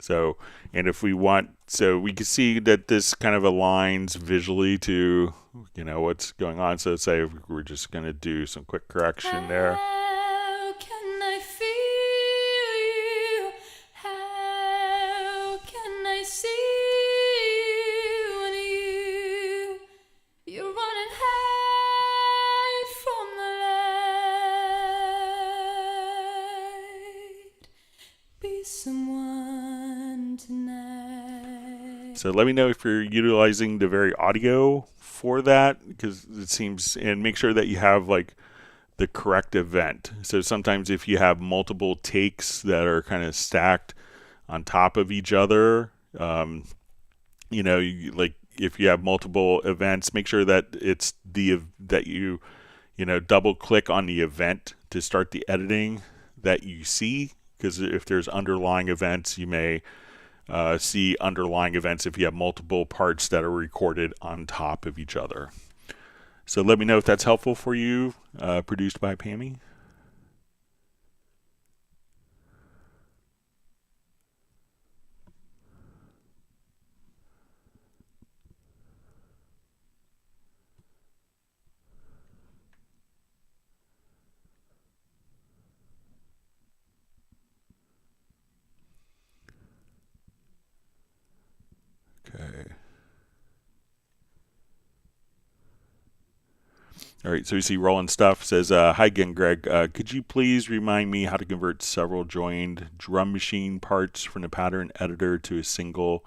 So, and if we want, so we can see that this kind of aligns visually to, what's going on. So let's say we're just going to do some quick correction there. How can I feel you? How can I see you when you're running high from the light? Be someone tonight. So let me know if you're utilizing the VariAudio for that, because it seems, and make sure that you have the correct event. So sometimes if you have multiple takes that are kind of stacked on top of each other. You know, like if you have multiple events, make sure that it's that you know, double click on the event to start the editing that you see, because if there's underlying events, you may see underlying events if you have multiple parts that are recorded on top of each other. So let me know if that's helpful for you. Produced by Pammy. Okay. All right, so we see Roland Stuff says, hi again, Greg. Could you please remind me how to convert several joined drum machine parts from the pattern editor to a single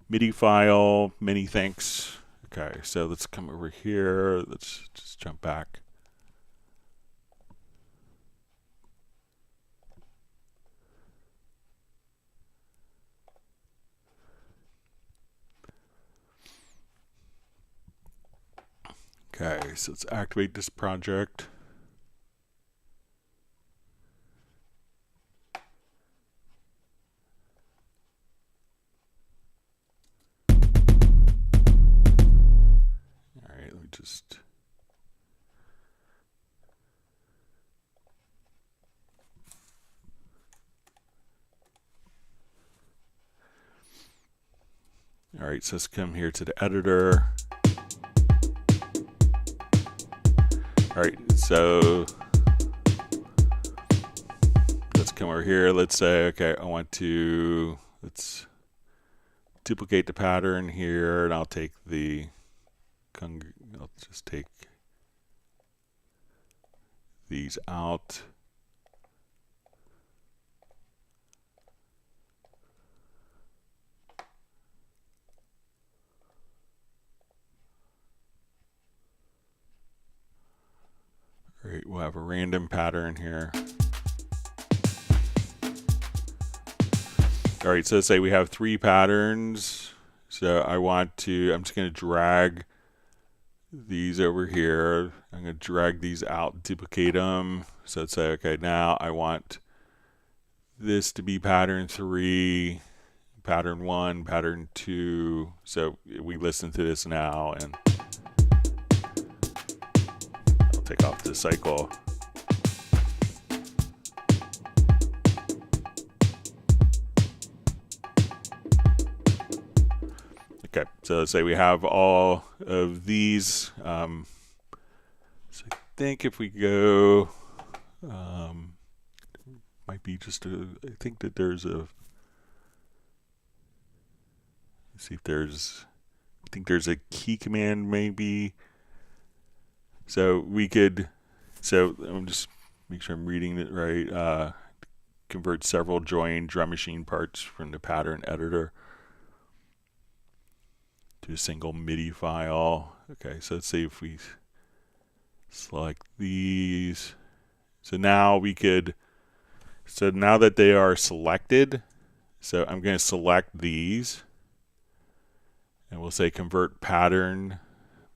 MIDI file? Many thanks. Okay, so let's come over here. Let's just jump back. Okay, so let's activate this project. All right, let me just... All right, so let's come here to the editor. All right, so let's come over here. Let's say, okay, let's duplicate the pattern here, and I'll just take these out. All right, we'll have a random pattern here. All right, so let's say we have 3 patterns. So I'm just going to drag these over here. I'm going to drag these out, duplicate them. So let's say, okay, now I want this to be pattern 3, pattern 1, pattern 2. So we listen to this now, and I'll take off the cycle. Okay, so let's say we have all of these. So I think if we go, might be just I think that there's a, let's see if there's, I think there's a key command maybe. So we could, so I'm just make sure I'm reading it right. Convert several joined drum machine parts from the pattern editor to a single MIDI file. Okay, so let's see if we select these. So now we could, so now that they are selected, so I'm going to select these, and we'll say convert pattern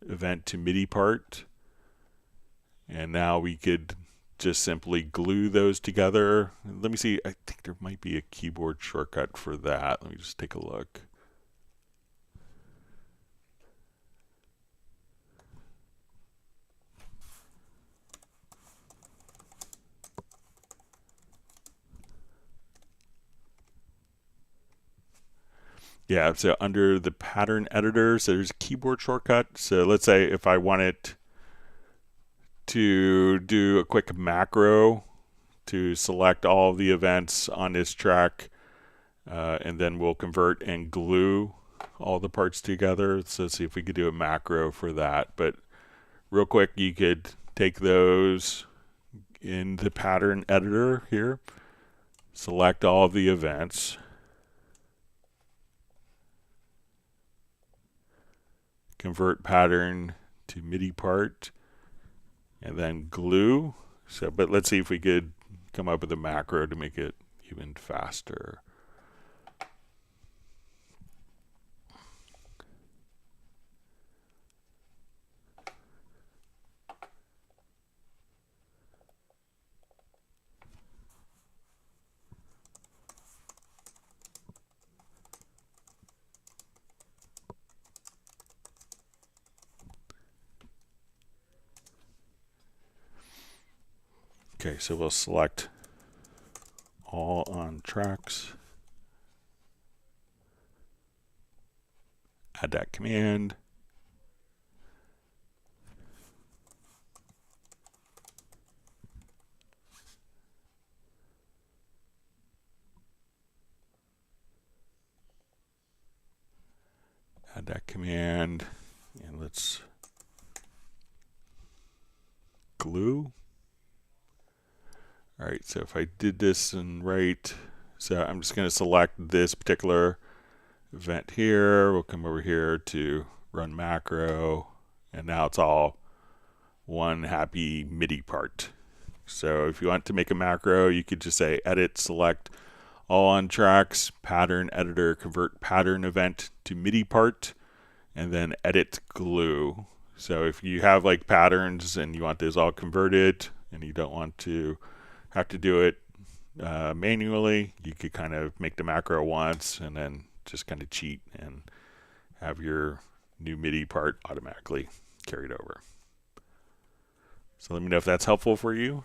event to MIDI part. And now we could just simply glue those together. Let me see, I think there might be a keyboard shortcut for that. Let me just take a look. Yeah, so under the pattern editor, so there's a keyboard shortcut. So let's say if I wanted to do a quick macro to select all of the events on this track, and then we'll convert and glue all the parts together. So let's see if we could do a macro for that. But real quick, you could take those in the pattern editor here, select all of the events, convert pattern to MIDI part, and then glue. So, but let's see if we could come up with a macro to make it even faster. Okay, so we'll select all on tracks, add that command. Add that command, and let's glue. All right, so if I did this and right, so I'm just going to select this particular event here. We'll come over here to run macro, and now it's all one happy MIDI part. So if you want to make a macro, you could just say edit, select all on tracks, pattern editor, convert pattern event to MIDI part, and then edit glue. So if you have like patterns and you want those all converted and you don't want to have to do it manually, you could kind of make the macro once and then just kind of cheat and have your new MIDI part automatically carried over. So let me know if that's helpful for you.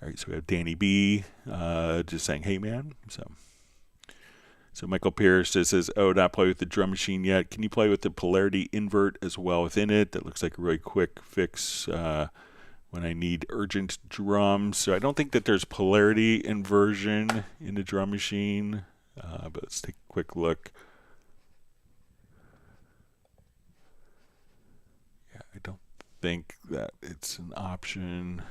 All right, so we have Danny B just saying, hey man. So Michael Pierce just says, oh, not play with the drum machine yet. Can you play with the polarity invert as well within it? That looks like a really quick fix when I need urgent drums. So I don't think that there's polarity inversion in the drum machine, but let's take a quick look. Yeah, I don't think that it's an option.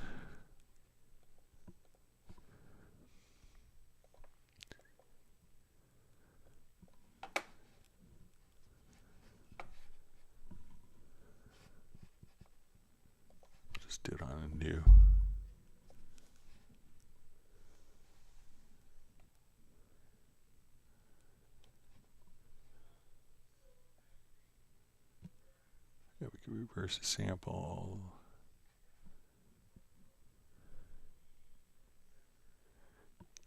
Just do it on a new. Yeah, we can reverse the sample.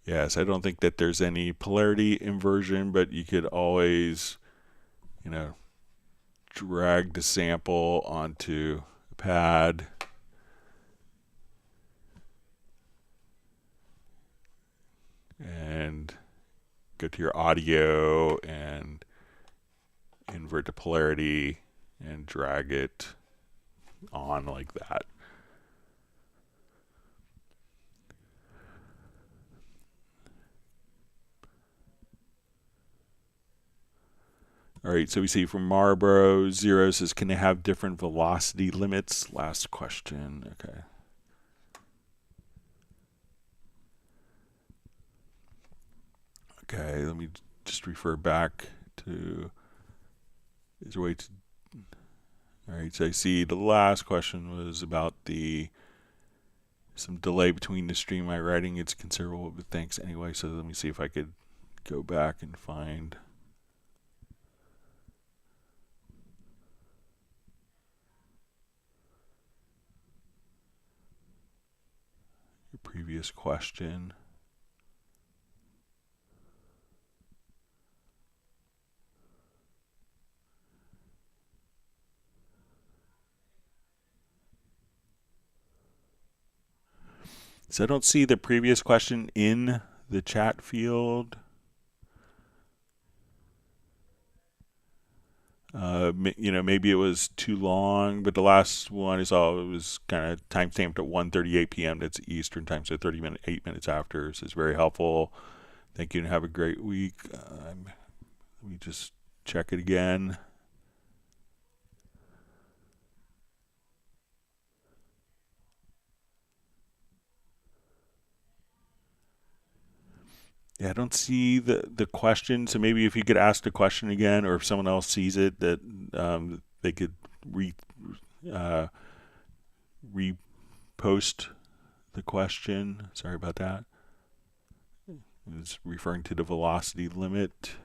Yes, I don't think that there's any polarity inversion, but you could always, drag the sample onto a pad. And go to your audio and invert the polarity and drag it on like that. All right, so we see from Marlboro, Zero says, can they have different velocity limits? Last question, okay. Okay, let me just refer back to, is there a way to, all right, so I see the last question was about some delay between the stream my writing. It's considerable, but thanks anyway. So let me see if I could go back and find your previous question. So I don't see the previous question in the chat field. Maybe it was too long, but the last one I saw, it was kind of timestamped at 1:38 p.m. That's Eastern time, so 8 minutes after. So it's very helpful. Thank you and have a great week. Let me just check it again. Yeah, I don't see the question. So maybe if you could ask the question again, or if someone else sees it, that they could repost the question. Sorry about that. It's referring to the velocity limit.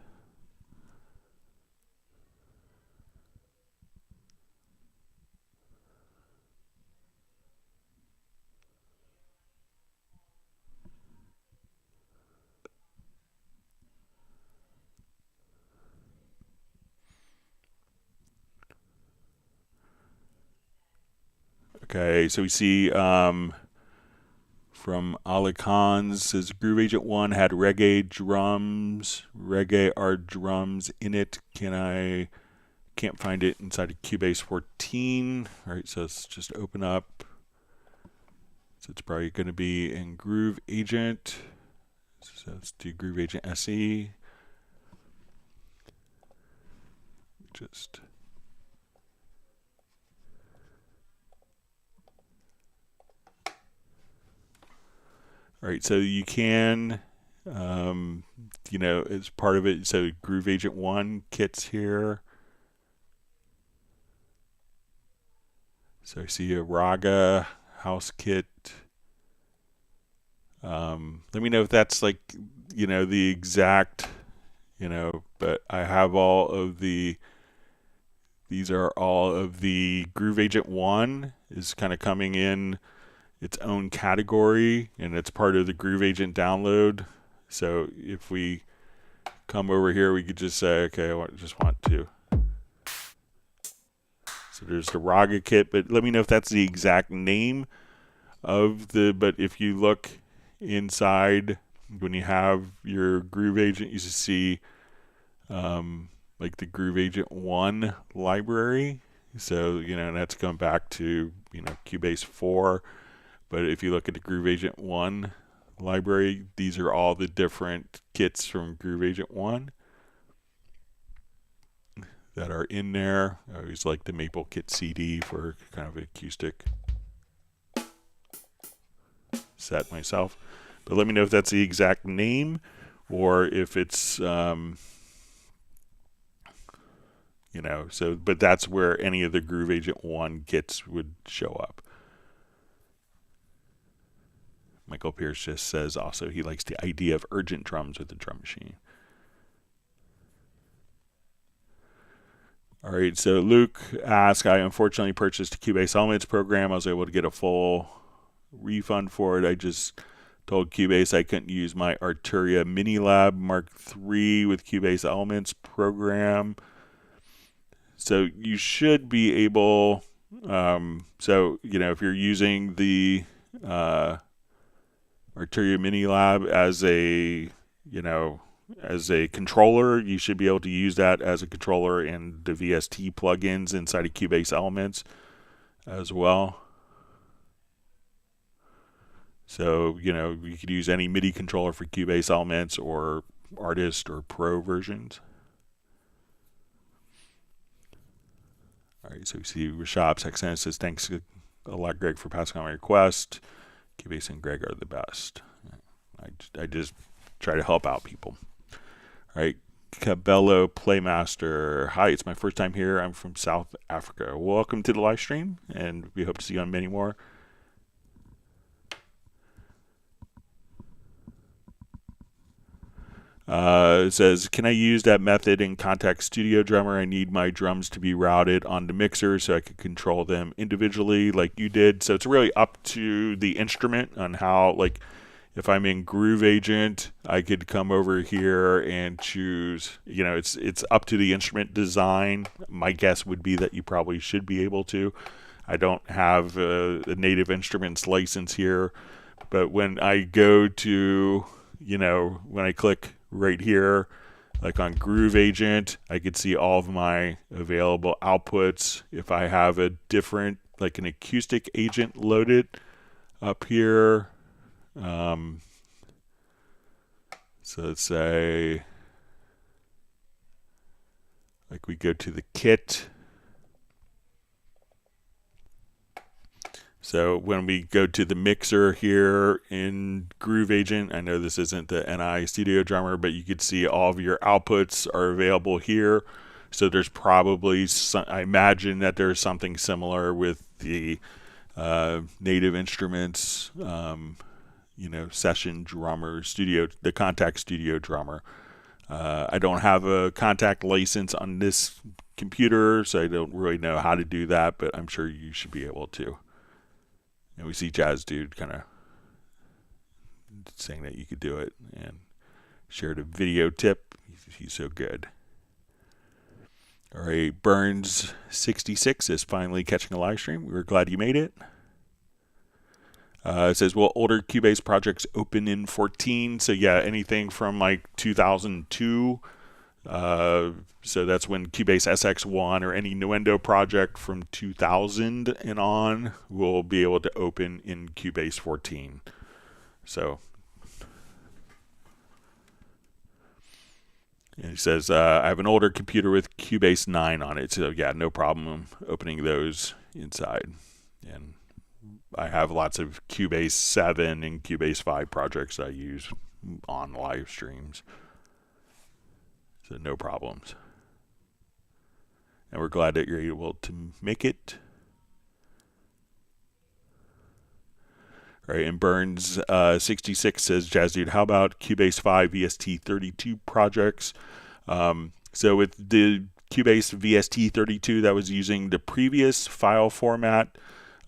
Okay, so we see from Ali Khan's says Groove Agent 1 had reggae drums. Reggae are drums in it. Can't find it inside of Cubase 14. All right, so let's just open up. So it's probably going to be in Groove Agent. So let's do Groove Agent SE. Just all right, so you can, you know, as part of it, so Groove Agent 1 kits here. So I see a Raga house kit. Let me know if that's like, you know, the exact, you know, but I have all of the, these are all of the Groove Agent 1 is kind of coming in its own category, and it's part of the Groove Agent download. So if we come over here, we could just say, okay, I just want to. So there's the Raga kit, but let me know if that's the exact name of the, but if you look inside, when you have your Groove Agent, you see like the Groove Agent 1 library. So, you know, that's going back to, you know, Cubase 4. But if you look at the Groove Agent 1 library, these are all the different kits from Groove Agent 1 that are in there. I always like the Maple Kit CD for kind of acoustic set myself. But let me know if that's the exact name or if it's, you know, so, but that's where any of the Groove Agent 1 kits would show up. Michael Pierce just says also he likes the idea of urgent drums with the drum machine. All right, so Luke asked, I unfortunately purchased a Cubase Elements program. I was able to get a full refund for it. I just told Cubase I couldn't use my Arturia MiniLab Mark III with Cubase Elements program. So you should be able, so, you know, if you're using the Arturia MiniLab as a, you know, as a controller, you should be able to use that as a controller in the VST plugins inside of Cubase Elements as well. So, you know, you could use any MIDI controller for Cubase Elements or Artist or Pro versions. All right, so we see Rashab Saxena says, thanks a lot, Greg, for passing on my request. Cubase and Greg are the best. I just try to help out people. All right, Cabello Playmaster. Hi, it's my first time here. I'm from South Africa. Welcome to the live stream, and we hope to see you on many more. It says, can I use that method in Contact Studio Drummer? I need my drums to be routed on the mixer so I can control them individually like you did. So it's really up to the instrument on how, like, if I'm in Groove Agent, I could come over here and choose, you know, it's up to the instrument design. My guess would be that you probably should be able to. I don't have a Native Instruments license here, but when I go to, you know, when I click right here, like on Groove Agent, I could see all of my available outputs. If I have a different, like an acoustic agent loaded up here, so let's say, like we go to the kit. So when we go to the mixer here in Groove Agent, I know this isn't the NI Studio Drummer, but you could see all of your outputs are available here. So there's probably, I imagine that there's something similar with the Native Instruments, you know, session drummer, the Contact Studio Drummer. I don't have a Contact license on this computer, so I don't really know how to do that, but I'm sure you should be able to. And we see Jazz Dude kind of saying that you could do it and shared a video tip. He's so good. All right, Burns66 is finally catching a live stream. We're glad you made it. It says, will older Cubase projects open in 14? So yeah, anything from like 2002. So that's when Cubase SX1 or any Nuendo project from 2000 and on will be able to open in Cubase 14. So, and he says, I have an older computer with Cubase 9 on it. So yeah, no problem opening those inside. And I have lots of Cubase 7 and Cubase 5 projects I use on live streams. So no problems. And we're glad that you're able to make it. All right, and Burns 66 says, Jazz Dude, how about Cubase 5 VST32 projects? So with the Cubase VST32, that was using the previous file format.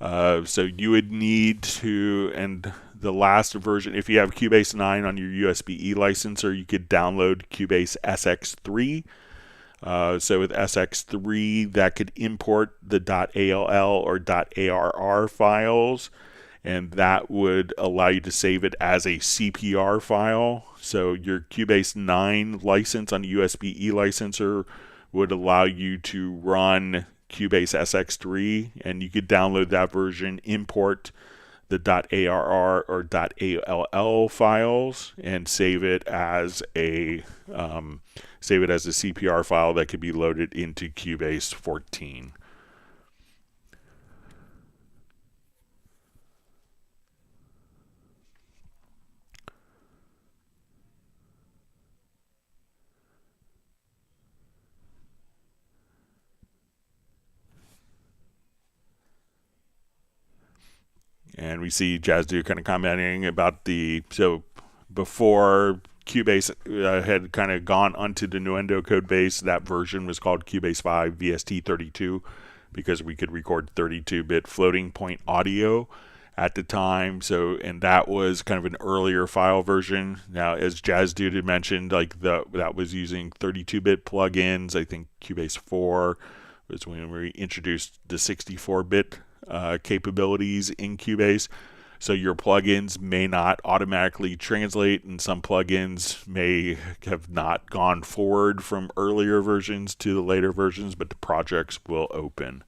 So you would need to, and the last version, if you have Cubase 9 on your USB-E licenser, you could download Cubase SX3. So with SX3, that could import the .all or .arr files, and that would allow you to save it as a CPR file. So your Cubase 9 license on a USB-E licenser would allow you to run Cubase SX3, and you could download that version, import the .arr or .all files, and save it as a CPR file that could be loaded into Cubase 14. And we see Jazz Dude kind of commenting about so before Cubase had kind of gone onto the Nuendo code base, that version was called Cubase 5 VST32 because we could record 32-bit floating point audio at the time. So, and that was kind of an earlier file version. Now, as Jazz Dude had mentioned, like that was using 32-bit plugins. I think Cubase 4 was when we introduced the 64-bit capabilities in Cubase. So your plugins may not automatically translate, and some plugins may have not gone forward from earlier versions to the later versions, but the projects will open.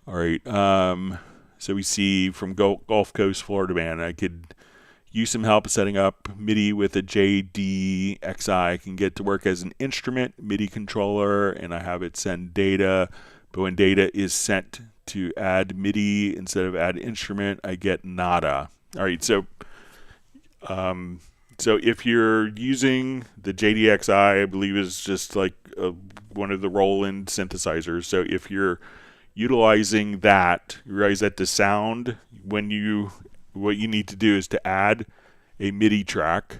All right, so we see from Gulf Coast, Florida Man, I could use some help setting up MIDI with a JDXI. I can get to work as an instrument MIDI controller, and I have it send data, but when data is sent to add MIDI instead of add instrument, I get nada. All right, so if you're using the JDXI, I believe is just like one of the Roland synthesizers. So if you're utilizing that, you realize that the sound, what you need to do is to add a MIDI track.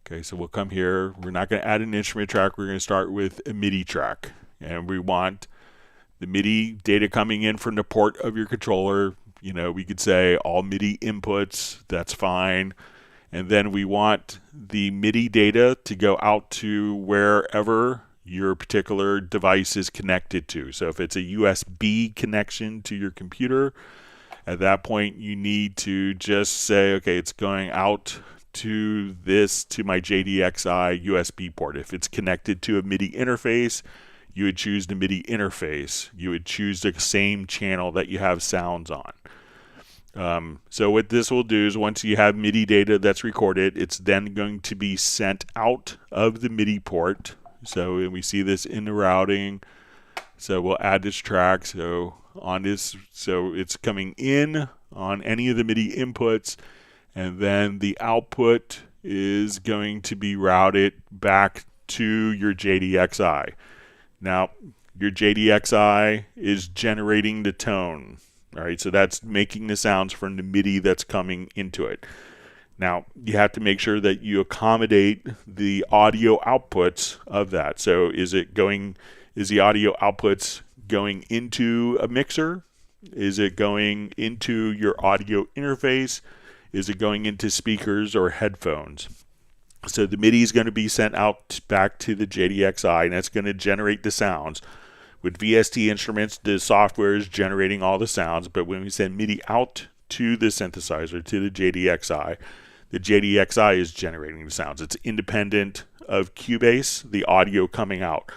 Okay, so we'll come here. We're not going to add an instrument track. We're going to start with a MIDI track. And we want the MIDI data coming in from the port of your controller. You know, we could say all MIDI inputs, that's fine. And then we want the MIDI data to go out to wherever your particular device is connected to. So if it's a USB connection to your computer, at that point you need to just say, okay, it's going out to my JDXI USB port. If it's connected to a MIDI interface, you would choose the MIDI interface. You would choose the same channel that you have sounds on. So what this will do is once you have MIDI data that's recorded, it's then going to be sent out of the MIDI port. So we see this in the routing. So we'll add this track. So it's coming in on any of the MIDI inputs, and then the output is going to be routed back to your JDXI. Now, your JDXI is generating the tone. All right, so that's making the sounds from the MIDI that's coming into it. Now, you have to make sure that you accommodate the audio outputs of that. So is it Is the audio outputs going into a mixer? Is it going into your audio interface? Is it going into speakers or headphones? So the MIDI is going to be sent out back to the JDXI, and that's going to generate the sounds. With VST instruments, the software is generating all the sounds, but when we send MIDI out to the synthesizer, to the JDXI is generating the sounds. It's independent of Cubase, the audio coming out.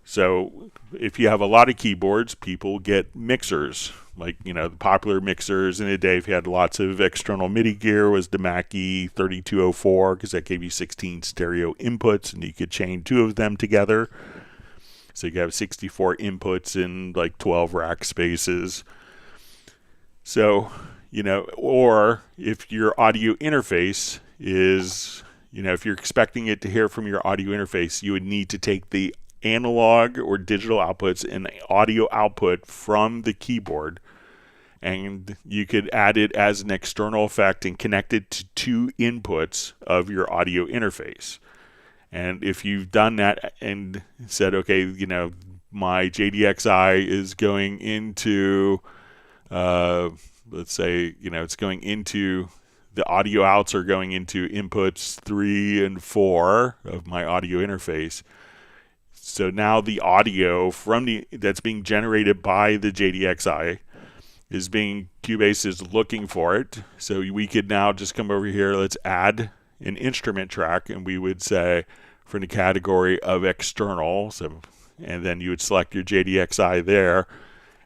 So if you have a lot of keyboards, people get mixers. Like, the popular mixers in the day, if you had lots of external MIDI gear, was the Mackie 3204, because that gave you 16 stereo inputs, and you could chain 2 of them together. So you have 64 inputs in like 12 rack spaces. So, or if your audio interface is, if you're expecting it to hear from your audio interface, you would need to take the analog or digital outputs and audio output from the keyboard, and you could add it as an external effect and connect it to 2 inputs of your audio interface. And if you've done that and said, okay, my JDXI is going into, let's say, it's going into, the audio outs are going into inputs 3 and 4 of my audio interface. So now the audio that's being generated by the JDXI Cubase is looking for it. So we could now just come over here, let's add an instrument track, and we would say for the category of external, and then you would select your JDXI there,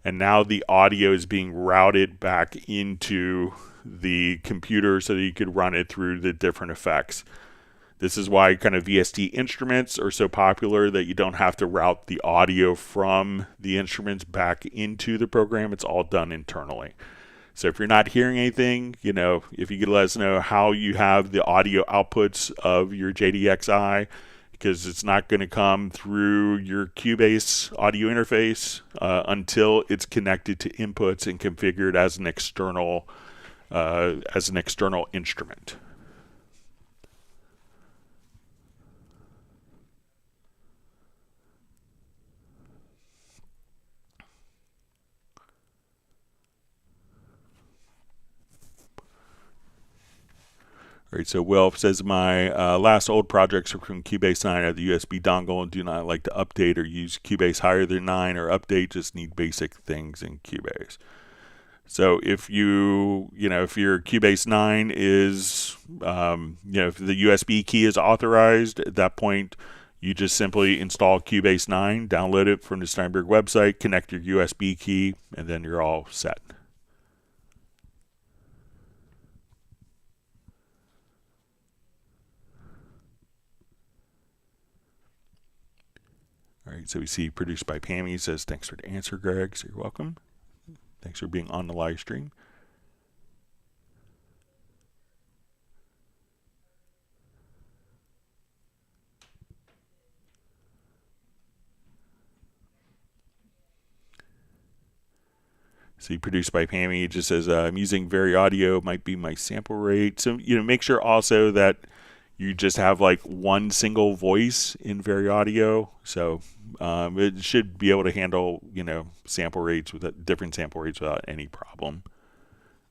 and now the audio is being routed back into the computer so that you could run it through the different effects. This is why kind of VST instruments are so popular, that you don't have to route the audio from the instruments back into the program. It's all done internally. So if you're not hearing anything, if you could let us know how you have the audio outputs of your JDXI, because it's not going to come through your Cubase audio interface until it's connected to inputs and configured as an external instrument. All right, so Will says, my last old projects are from Cubase 9. I have the USB dongle and do not like to update or use Cubase higher than 9 or update, just need basic things in Cubase. So if if your Cubase 9 is, if the USB key is authorized, at that point, you just simply install Cubase 9, download it from the Steinberg website, connect your USB key, and then you're all set. All right, so we see produced by Pammy says, thanks for the answer, Greg. So you're welcome. Thanks for being on the live stream. See, produced by Pammy, it just says, I'm using VariAudio, might be my sample rate. So, make sure also that you just have like one single voice in VariAudio. So it should be able to handle, sample rates with different sample rates without any problem,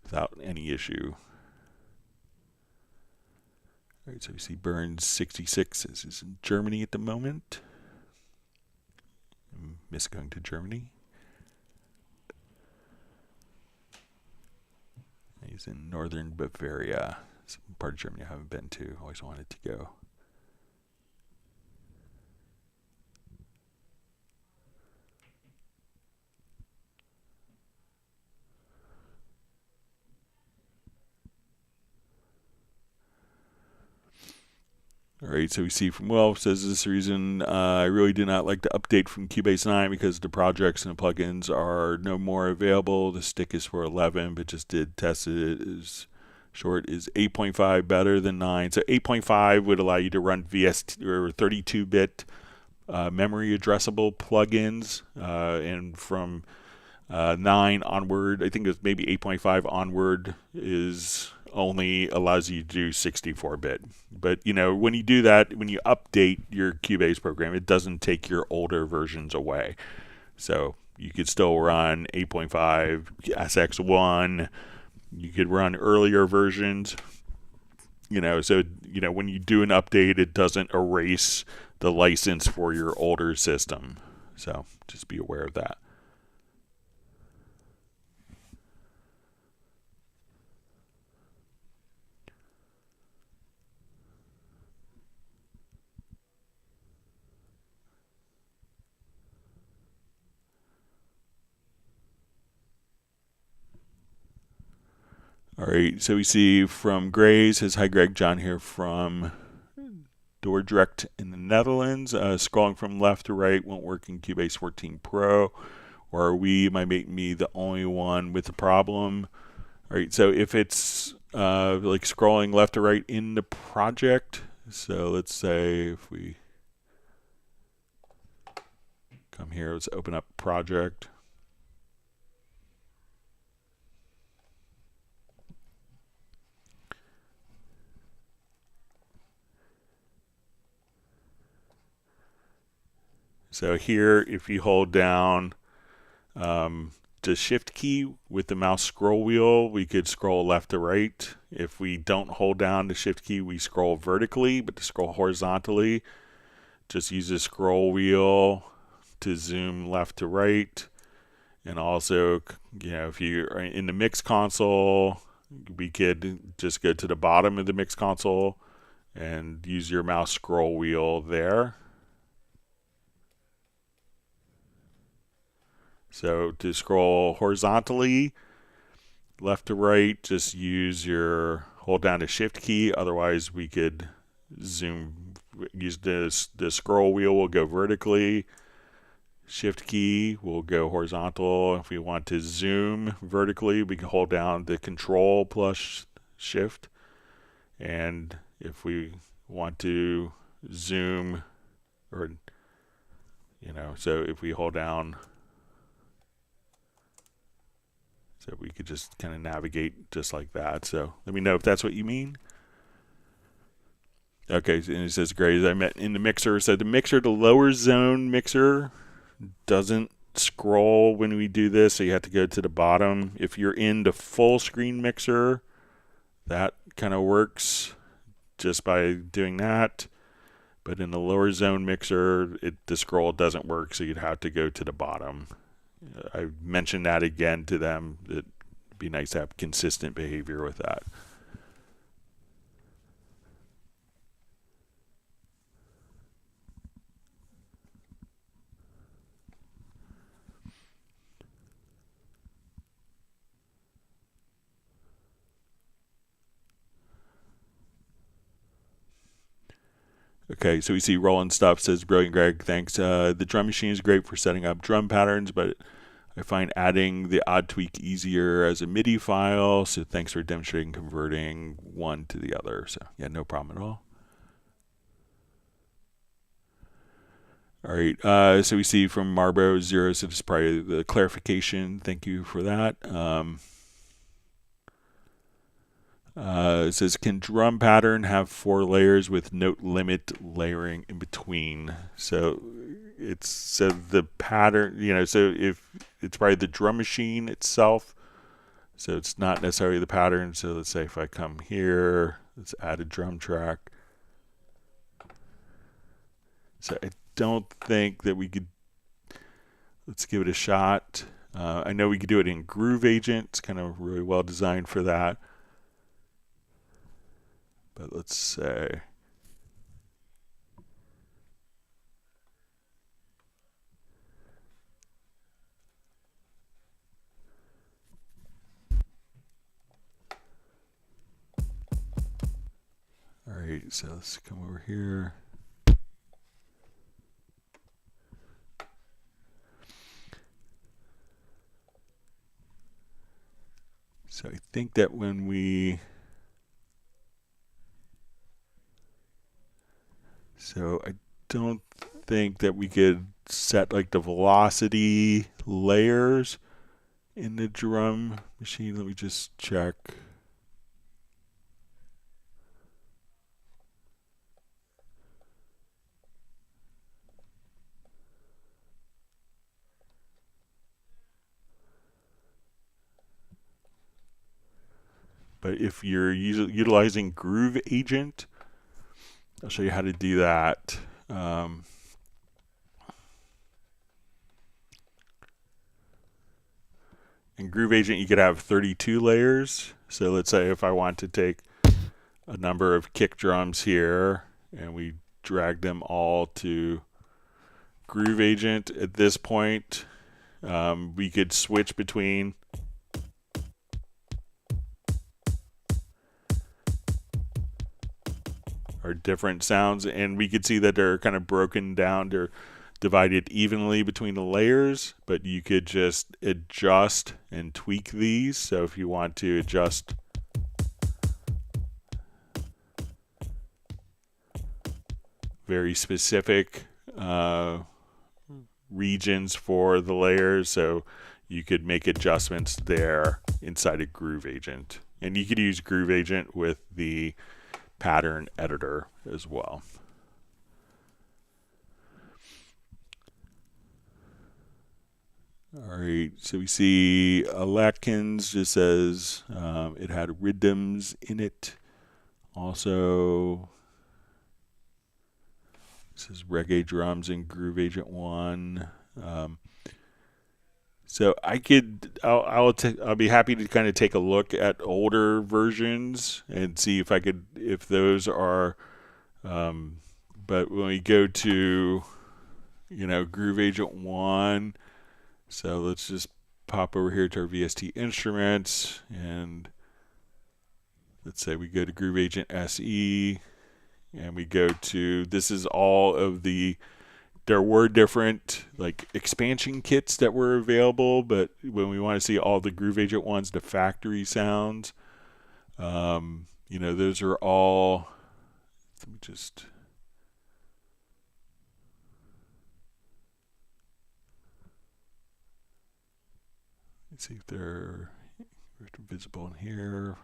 without any issue. All right, so we see Burns 66 is in Germany at the moment. I miss going to Germany. He's in northern Bavaria. It's a part of Germany I haven't been to. Always wanted to go. All right, so we see from Will says this reason I really do not like to update from Cubase 9 because the projects and the plugins are no more available. The stick is for 11, but just did test it. Is short is 8.5 better than 9. So 8.5 would allow you to run VST or 32-bit memory addressable plugins, and from 9 onward, I think it's maybe 8.5 onward is only allows you to do 64-bit. But when you do that, when you update your Cubase program, it doesn't take your older versions away. So you could still run 8.5, SX1. You could run earlier versions. So when you do an update, it doesn't erase the license for your older system. So just be aware of that. All right, so we see from Gray says, "Hi Greg, John here from Dordrecht in the Netherlands. Scrolling from left to right won't work in Cubase 14 Pro, or might make me the only one with the problem." All right, so if it's like scrolling left to right in the project, so let's say if we come here, let's open up project. So here, if you hold down the shift key with the mouse scroll wheel, we could scroll left to right. If we don't hold down the shift key, we scroll vertically, but to scroll horizontally, just use the scroll wheel to zoom left to right. And also, if you're in the mix console, we could just go to the bottom of the mix console and use your mouse scroll wheel there. So to scroll horizontally, left to right, just hold down the shift key. Otherwise, we could use the scroll wheel will go vertically. Shift key will go horizontal. If we want to zoom vertically, we can hold down the Control plus Shift. And if we want to zoom, so if we hold down, so we could just kind of navigate just like that. So let me know if that's what you mean. Okay, and it says, "Great, I met in the mixer." So the lower zone mixer doesn't scroll when we do this, so you have to go to the bottom. If you're in the full screen mixer, that kind of works just by doing that. But in the lower zone mixer, the scroll doesn't work, so you'd have to go to the bottom. I mentioned that again to them. It'd be nice to have consistent behavior with that. Okay, so we see Roland Stuff says, "Brilliant, Greg. Thanks. The drum machine is great for setting up drum patterns, but I find adding the odd tweak easier as a MIDI file. So thanks for demonstrating converting one to the other." So yeah, no problem at all. All right, so we see from Marbo 0, so this is probably the clarification. Thank you for that. It says, "Can drum pattern have 4 layers with note limit layering in between?" So the pattern, so if it's probably the drum machine itself, so it's not necessarily the pattern. So let's say if I come here, let's add a drum track. So I don't think that we could, let's give it a shot. I know we could do it in Groove Agent. It's kind of really well designed for that. But let's say, all right, so let's come over here. So I think that when we, so I don't think that we could set like the velocity layers in the drum machine. Let me just check. But if you're utilizing Groove Agent, I'll show you how to do that. In Groove Agent, you could have 32 layers. So let's say if I want to take a number of kick drums here and we drag them all to Groove Agent, at this point, we could switch between our different sounds, and we could see that they're kind of broken down. They're divided evenly between the layers, but you could just adjust and tweak these. So if you want to adjust very specific regions for the layers, so you could make adjustments there inside of Groove Agent. And you could use Groove Agent with the pattern editor as well. All right, so we see Alatkins just says it had rhythms in it. Also, this is reggae drums in Groove Agent 1. So I'll be happy to kind of take a look at older versions and see if those are. But when we go to, Groove Agent 1, so let's just pop over here to our VST instruments, and let's say we go to Groove Agent SE, and we go to, this is all of there were different like expansion kits that were available, but when we want to see all the Groove Agent ones, the factory sounds, those are all, let me just, let's see if they're visible in here.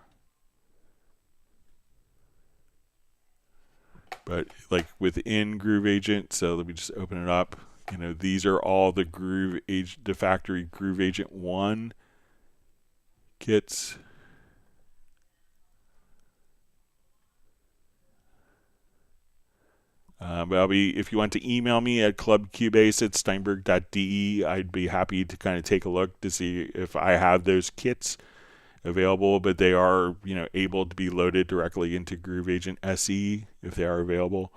But like within Groove Agent, so let me just open it up. These are all the factory Groove Agent 1 kits. But if you want to email me at clubcubase@steinberg.de, I'd be happy to kind of take a look to see if I have those kits available, but they are able to be loaded directly into Groove Agent SE if they are available.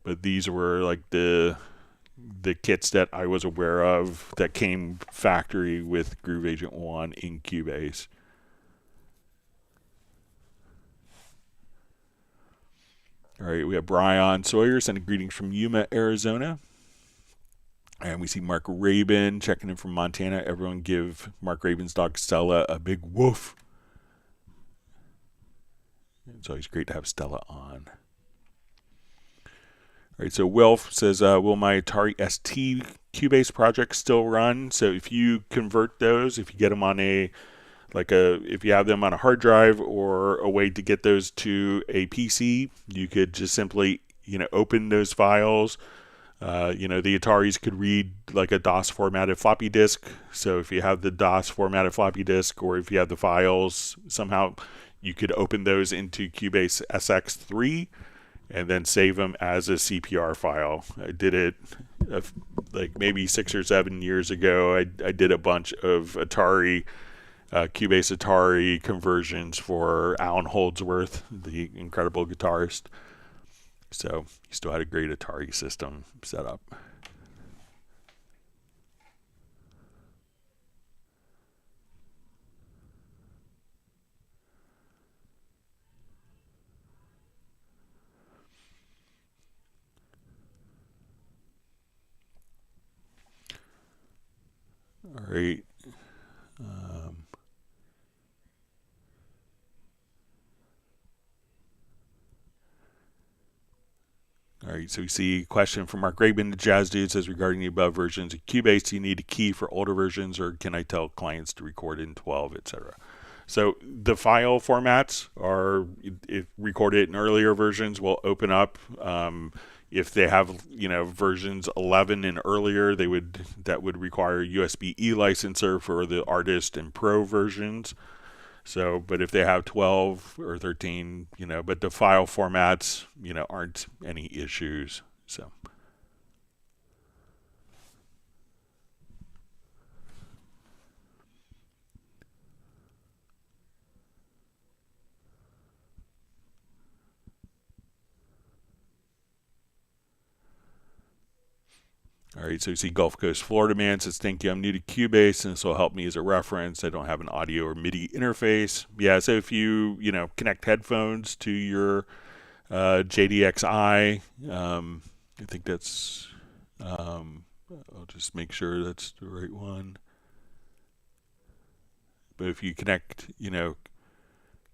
But these were like the kits that I was aware of that came factory with Groove Agent 1 in Cubase. All right, we have Brian Sawyer sending greetings from Yuma, Arizona. And we see Mark Rabin checking in from Montana. Everyone give Mark Rabin's dog Stella a big woof. It's always great to have Stella on. All right, so Wilf says, will my Atari ST Cubase project still run? So if you convert those, if you get them on if you have them on a hard drive or a way to get those to a PC, you could just simply, open those files. The Ataris could read like a DOS formatted floppy disk. So if you have the DOS formatted floppy disk, or if you have the files somehow, you could open those into Cubase SX3 and then save them as a CPR file. I did it like maybe 6 or 7 years ago. I did a bunch of Cubase Atari conversions for Alan Holdsworth, the incredible guitarist. So he still had a great Atari system set up. All right. All right, so we see a question from Mark Rabin. The Jazz Dude says, regarding the above versions of Cubase, do you need a key for older versions, or can I tell clients to record in 12, etc.? So the file formats are, if recorded in earlier versions, will open up. If they have, versions 11 and earlier, that would require USB E licenser for the artist and pro versions. So, but if they have 12 or 13, but the file formats, aren't any issues. So. All right, so you see Gulf Coast, Florida man says, thank you, I'm new to Cubase, and this will help me as a reference. I don't have an audio or MIDI interface. Yeah, so if you, connect headphones to your JDXI, I think that's, I'll just make sure that's the right one. But if you connect,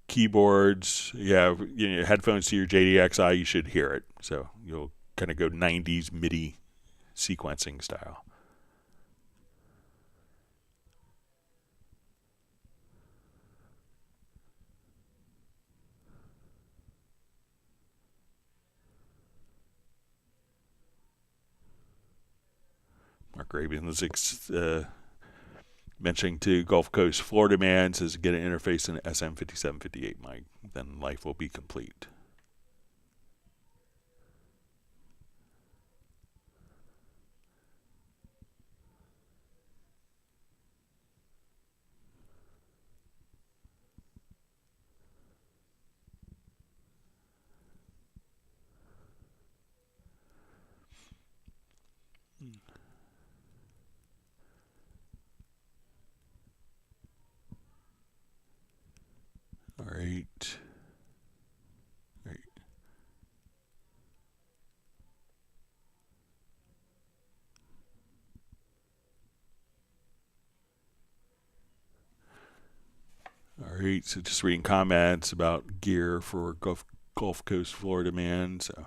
keyboards, headphones to your JDXI, you should hear it. So you'll kind of go 90s MIDI sequencing style. Mark Rabian was mentioning to Gulf Coast, Florida man says, get an interface in an SM5758 mic, then life will be complete. All right. All right, so just reading comments about gear for Gulf Coast, Florida man. So.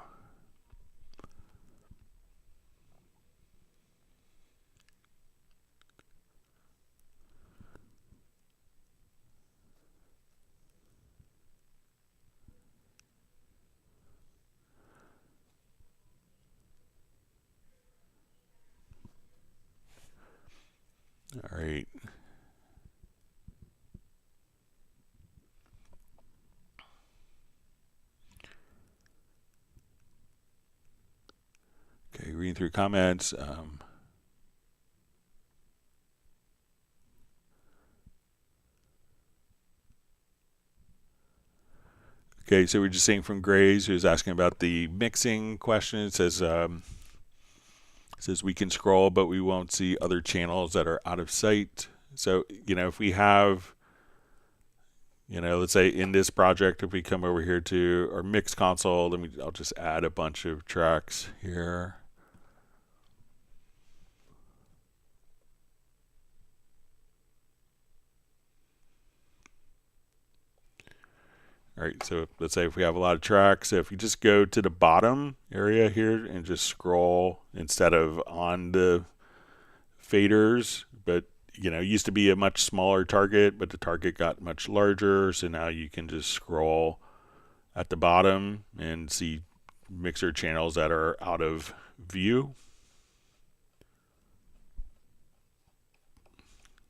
All right. Okay, reading through comments. Okay, so we're just seeing from Grays, who's asking about the mixing question. It says we can scroll, but we won't see other channels that are out of sight. So, if we have, let's say in this project, if we come over here to our mix console, I'll just add a bunch of tracks here. All right, so let's say if we have a lot of tracks, so if you just go to the bottom area here and just scroll instead of on the faders, but it used to be a much smaller target, but the target got much larger, so now you can just scroll at the bottom and see mixer channels that are out of view.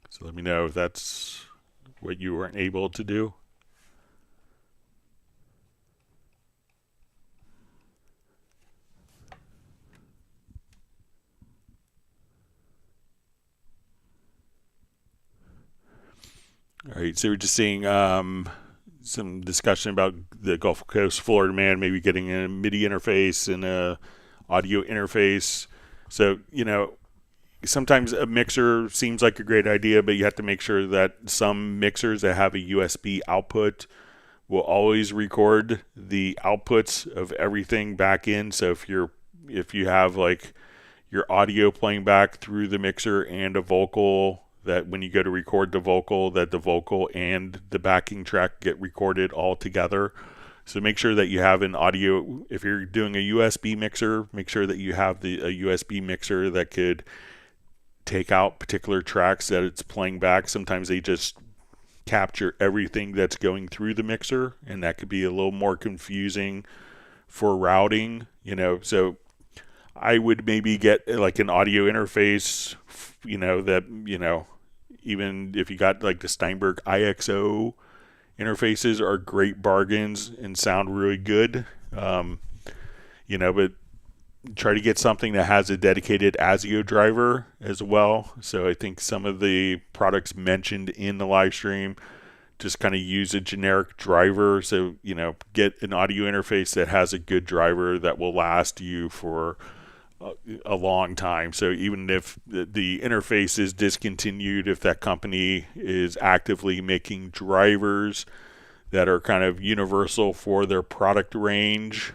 So let me know if that's what you weren't able to do. All right, so we're just seeing some discussion about the Gulf Coast, Florida man maybe getting a MIDI interface and a audio interface. So, sometimes a mixer seems like a great idea, but you have to make sure that some mixers that have a USB output will always record the outputs of everything back in. So if you have like your audio playing back through the mixer and a vocal, that when you go to record the vocal, that the vocal and the backing track get recorded all together. So make sure that you have an audio. If you're doing a USB mixer, make sure that you have a USB mixer that could take out particular tracks that it's playing back. Sometimes they just capture everything that's going through the mixer, and that could be a little more confusing for routing, So I would maybe get like an audio interface, that, even if you got like the Steinberg IXO interfaces are great bargains and sound really good. But try to get something that has a dedicated ASIO driver as well. So I think some of the products mentioned in the live stream just kind of use a generic driver. So, get an audio interface that has a good driver that will last you for a long time. So even if the interface is discontinued, if that company is actively making drivers that are kind of universal for their product range,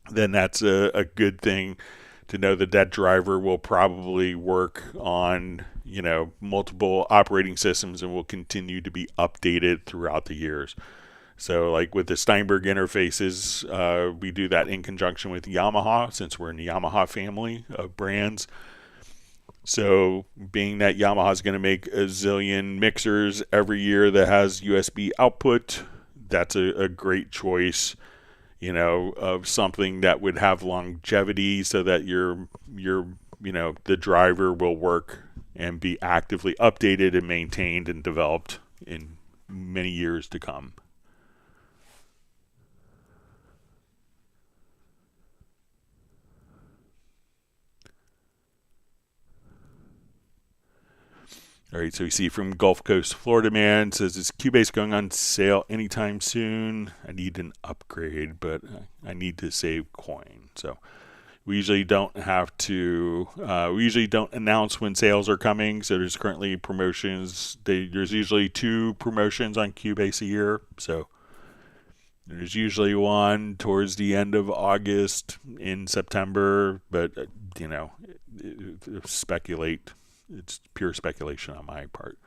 then that's a good thing to know that that driver will probably work on, multiple operating systems and will continue to be updated throughout the years. So like with the Steinberg interfaces, we do that in conjunction with Yamaha, since we're in the Yamaha family of brands. So being that Yamaha is going to make a zillion mixers every year that has USB output, that's a great choice, of something that would have longevity, so that the driver will work and be actively updated and maintained and developed in many years to come. All right, so we see from Gulf Coast, Florida man says, is Cubase going on sale anytime soon? I need an upgrade, but I need to save coin. So we usually don't announce when sales are coming. So there's currently promotions. There's usually 2 promotions on Cubase a year. So there's usually one towards the end of August, in September, but speculate. It's pure speculation on my part.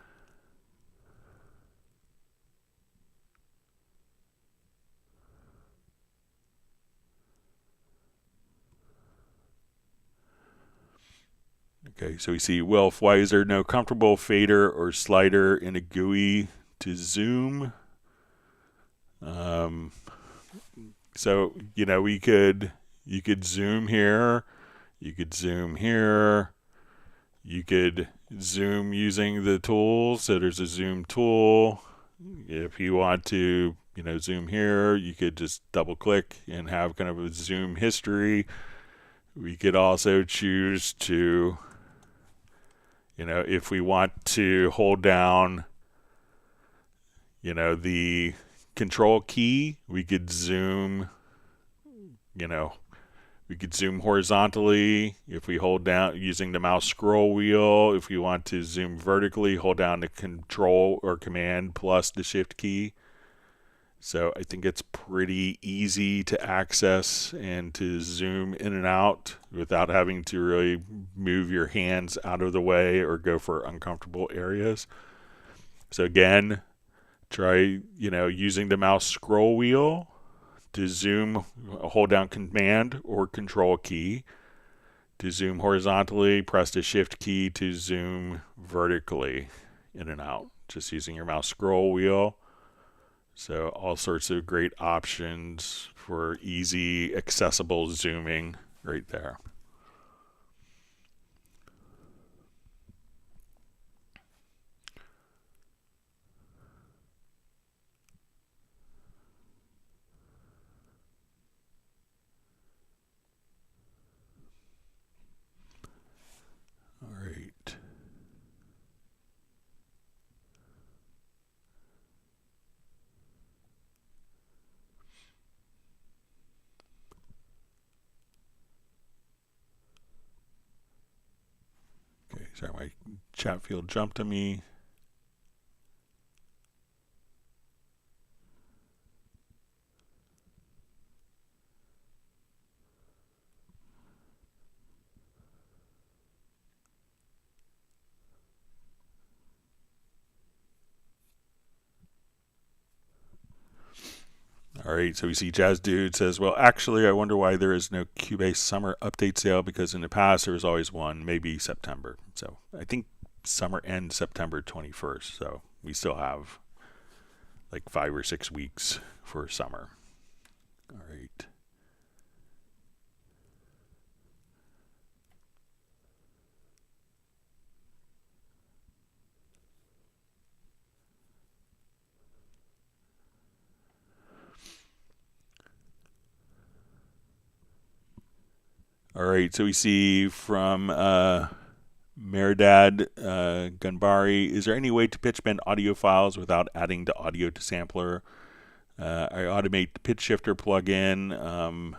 Okay, so we see, Wilf, why is there no comfortable fader or slider in a GUI to zoom? So, you could zoom here, you could zoom here, you could zoom using the tools. So there's a zoom tool. If you want to, zoom here, you could just double click and have kind of a zoom history. We could also choose to, if we want to hold down, the control key, we could zoom, we could zoom horizontally if we hold down using the mouse scroll wheel. If you want to zoom vertically, hold down the control or command plus the shift key. So I think it's pretty easy to access and to zoom in and out without having to really move your hands out of the way or go for uncomfortable areas. So again, try, using the mouse scroll wheel to zoom, hold down command or control key. To zoom horizontally, press the shift key to zoom vertically in and out, just using your mouse scroll wheel. So all sorts of great options for easy, accessible zooming right there. Sorry, my chat field jumped on me. All right, so we see Jazz Dude says, well, actually, I wonder why there is no Cubase summer update sale, because in the past there was always one, maybe September. So I think summer ends September 21st, so we still have like 5 or 6 weeks for summer. All right. All right, so we see from Meridad Gunbari, is there any way to pitch bend audio files without adding the audio to sampler? I automate the pitch shifter plugin.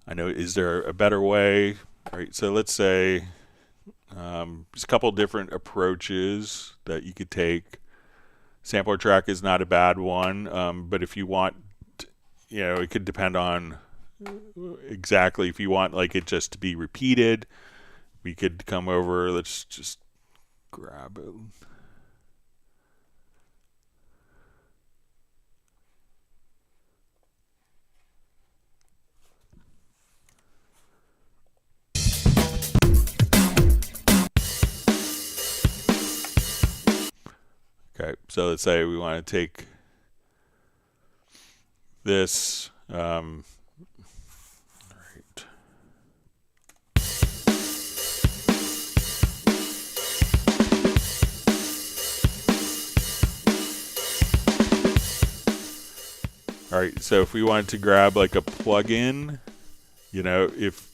I know, is there a better way? All right, so let's say there's a couple different approaches that you could take. Sampler track is not a bad one, but if you want, it could depend on exactly if you want like it just to be repeated. We could come over, let's just grab it. Okay, so let's say we want to take this, right. All right, so if we wanted to grab like a plugin, if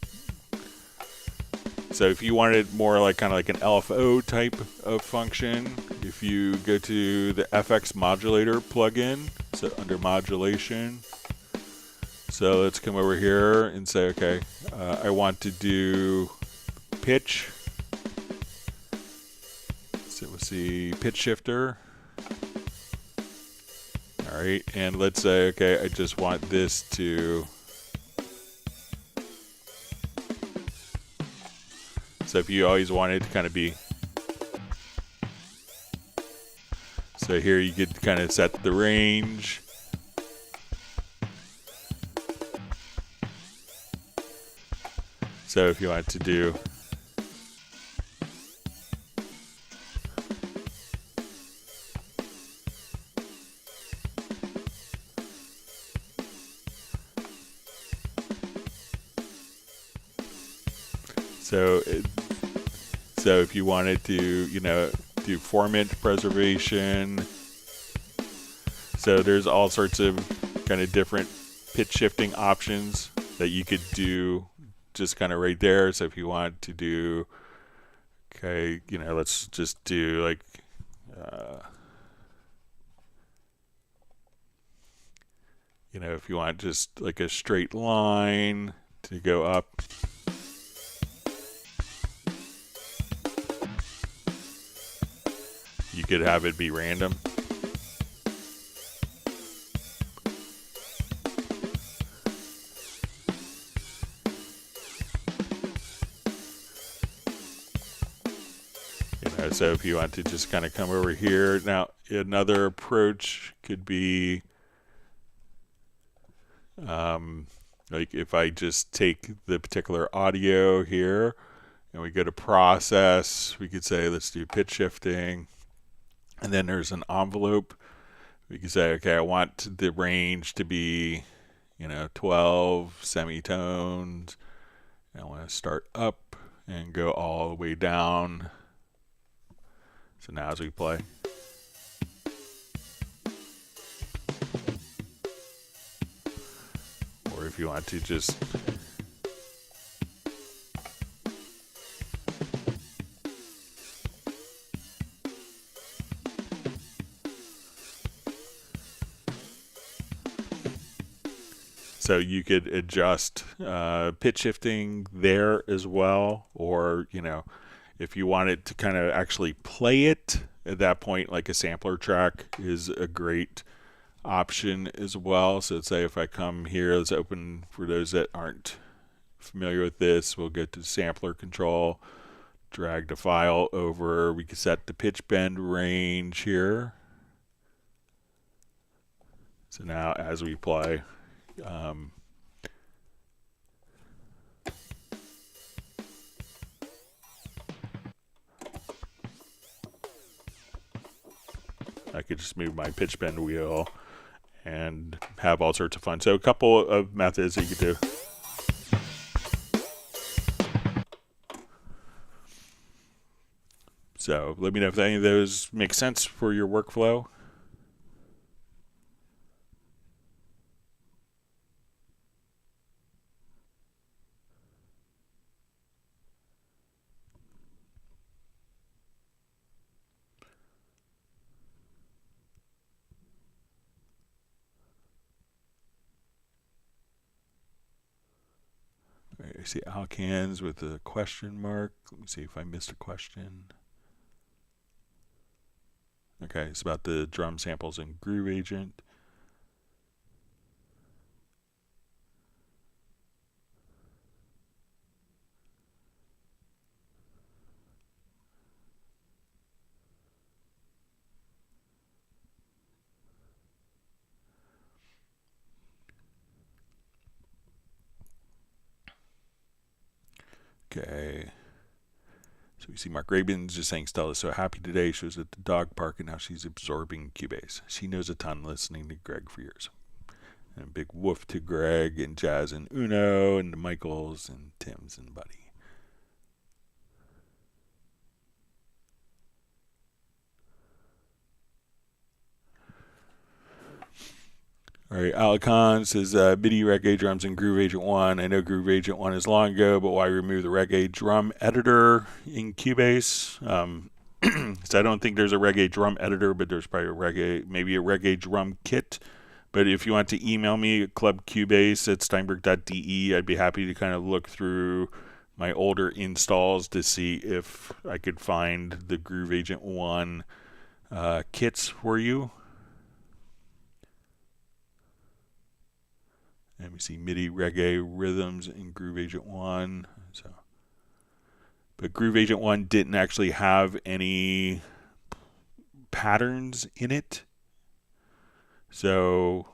you wanted more like kind of like an LFO type of function, if you go to the FX modulator plugin, so under modulation, so let's come over here and say, okay, I want to do pitch. So we'll see pitch shifter. All right, and let's say, okay, I just want this to. So if you always wanted to kind of be, so here you could kind of set the range. So if you want to do, so if you wanted to, do formant preservation, so there's all sorts of kind of different pitch shifting options that you could do just kind of right there. So if you want to do, okay, let's just do like, if you want just like a straight line to go up. You could have it be random. So if you want to just kind of come over here. Now, another approach could be like if I just take the particular audio here and we go to process, we could say, let's do pitch shifting. And then there's an envelope. We can say, okay, I want the range to be, 12 semitones. I want to start up and go all the way down. So now as we play. Or if you want to just so you could adjust pitch shifting there as well, or if you wanted to kind of actually play it at that point, like a sampler track is a great option as well. So let's say if I come here, let's open, for those that aren't familiar with this, we'll go to sampler control, drag the file over, we can set the pitch bend range here. So now as we play, I could just move my pitch bend wheel and have all sorts of fun. So a couple of methods that you could do. So let me know if any of those make sense for your workflow. I see Alcans with a question mark. Let me see if I missed a question. Okay, it's about the drum samples in Groove Agent. Okay. So we see Mark Rabin's just saying Stella's so happy today. She was at the dog park and now she's absorbing Cubase. She knows a ton listening to Greg for years. And a big woof to Greg and Jazz and Uno and the Michaels and Tim's and Buddy. All right, Alacon says MIDI reggae drums in Groove Agent 1. I know Groove Agent 1 is long ago, but why remove the reggae drum editor in Cubase? So I don't think there's a reggae drum editor, but there's probably maybe a reggae drum kit. But if you want to email me at clubcubase@steinberg.de, I'd be happy to kind of look through my older installs to see if I could find the Groove Agent 1 kits for you. And we see MIDI reggae rhythms in Groove Agent 1. But Groove Agent 1 didn't actually have any patterns in it. So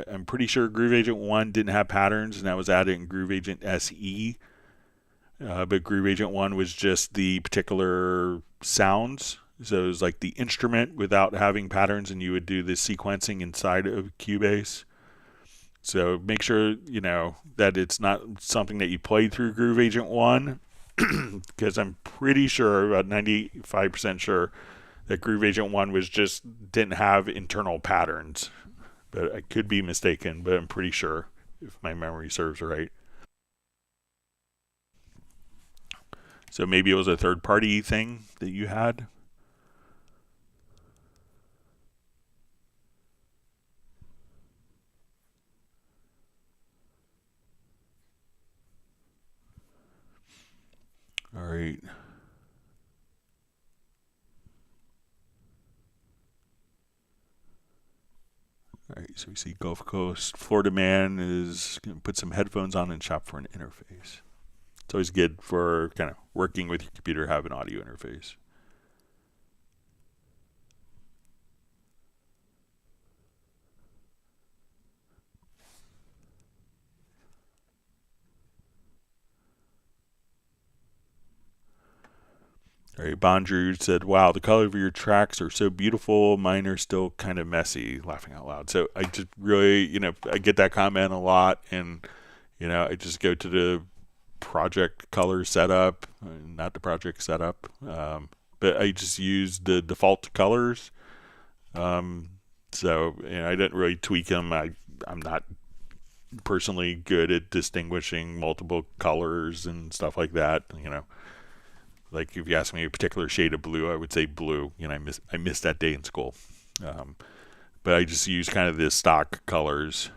I'm pretty sure Groove Agent 1 didn't have patterns, and that was added in Groove Agent SE. But Groove Agent 1 was just the particular sounds. So it was like the instrument without having patterns, and you would do the sequencing inside of Cubase. So make sure, you know, that it's not something that you played through Groove Agent 1, because I'm pretty sure, about 95% sure, that Groove Agent 1 didn't have internal patterns. But I could be mistaken, but I'm pretty sure, if my memory serves right. So maybe it was a third-party thing that you had. All right. All right, so we see Gulf Coast. Florida Man is going to put some headphones on and shop for an interface. It's always good for kind of working with your computer, have an audio interface. All right, Bondrew said, wow, the color of your tracks are so beautiful. Mine are still kind of messy, laughing out loud. So I just really, you know, I get that comment a lot. And, you know, I just go to the project color setup, not the project setup. But I just use the default colors. So, you know, I didn't really tweak them. I'm not personally good at distinguishing multiple colors and stuff like that, you know. Like if you ask me a particular shade of blue, I would say blue. You know, I missed that day in school. But I just use kind of the stock colors.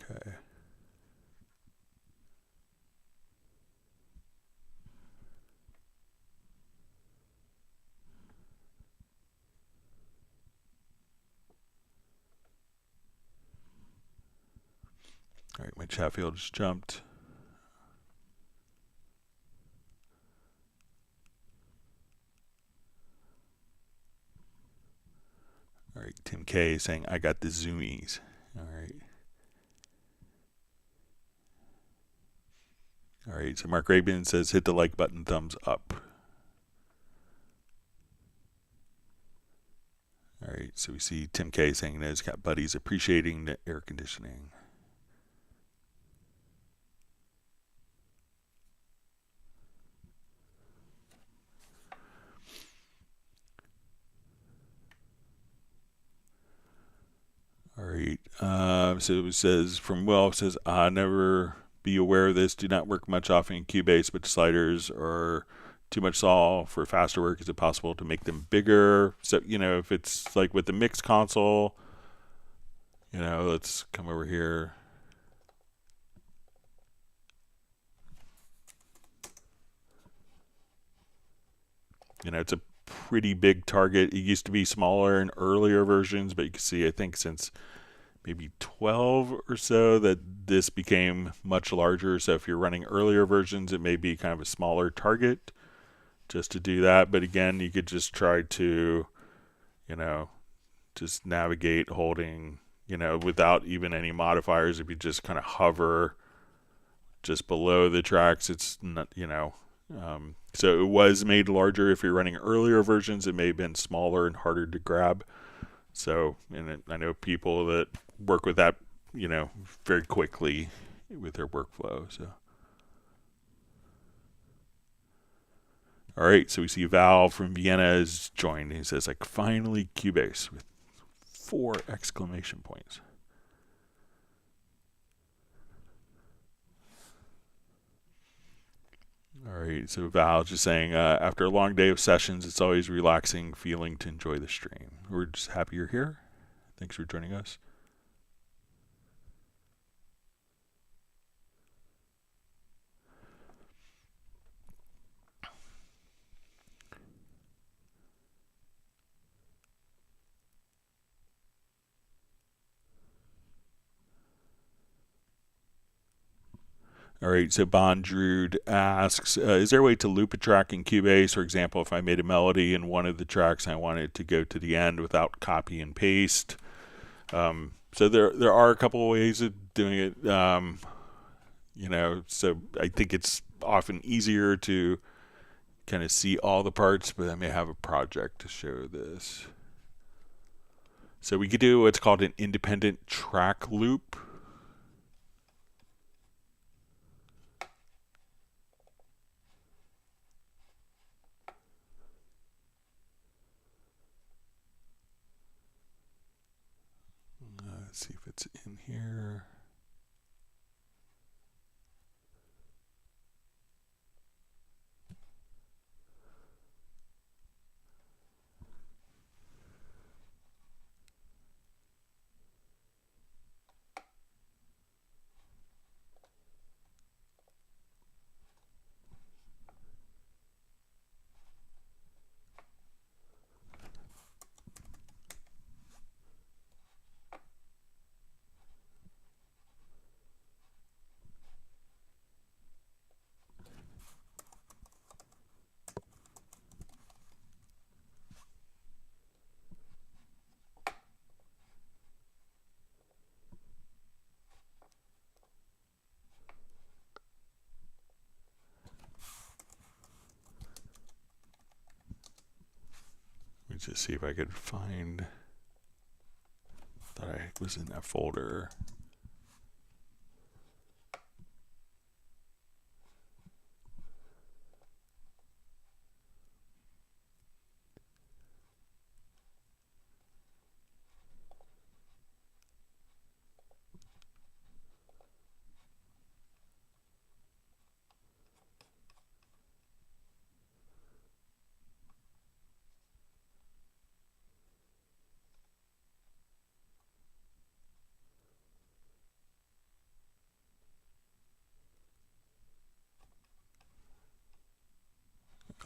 Okay. All right, my chat field just jumped. All right, Tim K is saying, I got the zoomies. All right. All right, so Mark Rabin says, hit the like button, thumbs up. All right, so we see Tim K saying that he's got buddies appreciating the air conditioning. All right, so it says from Will, it says, never be aware of this. Do not work much off in Cubase, but sliders are too much saw for faster work. Is it possible to make them bigger? So, if it's like with the mix console, let's come over here. It's a pretty big target. It used to be smaller in earlier versions, but you can see, I think since maybe 12 or so, that this became much larger. So if you're running earlier versions, it may be kind of a smaller target just to do that. But again, you could just try to, just navigate holding, without even any modifiers. If you just kind of hover just below the tracks, it's not, so it was made larger. If you're running earlier versions, it may have been smaller and harder to grab. So, and I know people that work with that, very quickly with their workflow. So, all right. So we see Val from Vienna is joined. He says, like, finally Cubase with 4 exclamation points. All right, so Val just saying, after a long day of sessions, it's always relaxing feeling to enjoy the stream. We're just happy you're here. Thanks for joining us. All right, so Bondrude asks, is there a way to loop a track in Cubase? For example, if I made a melody in one of the tracks and I wanted it to go to the end without copy and paste. So there are a couple of ways of doing it. So I think it's often easier to kind of see all the parts, but I may have a project to show this. So we could do what's called an independent track loop. Let's see if it's in here. Just see if I could find that I was in that folder.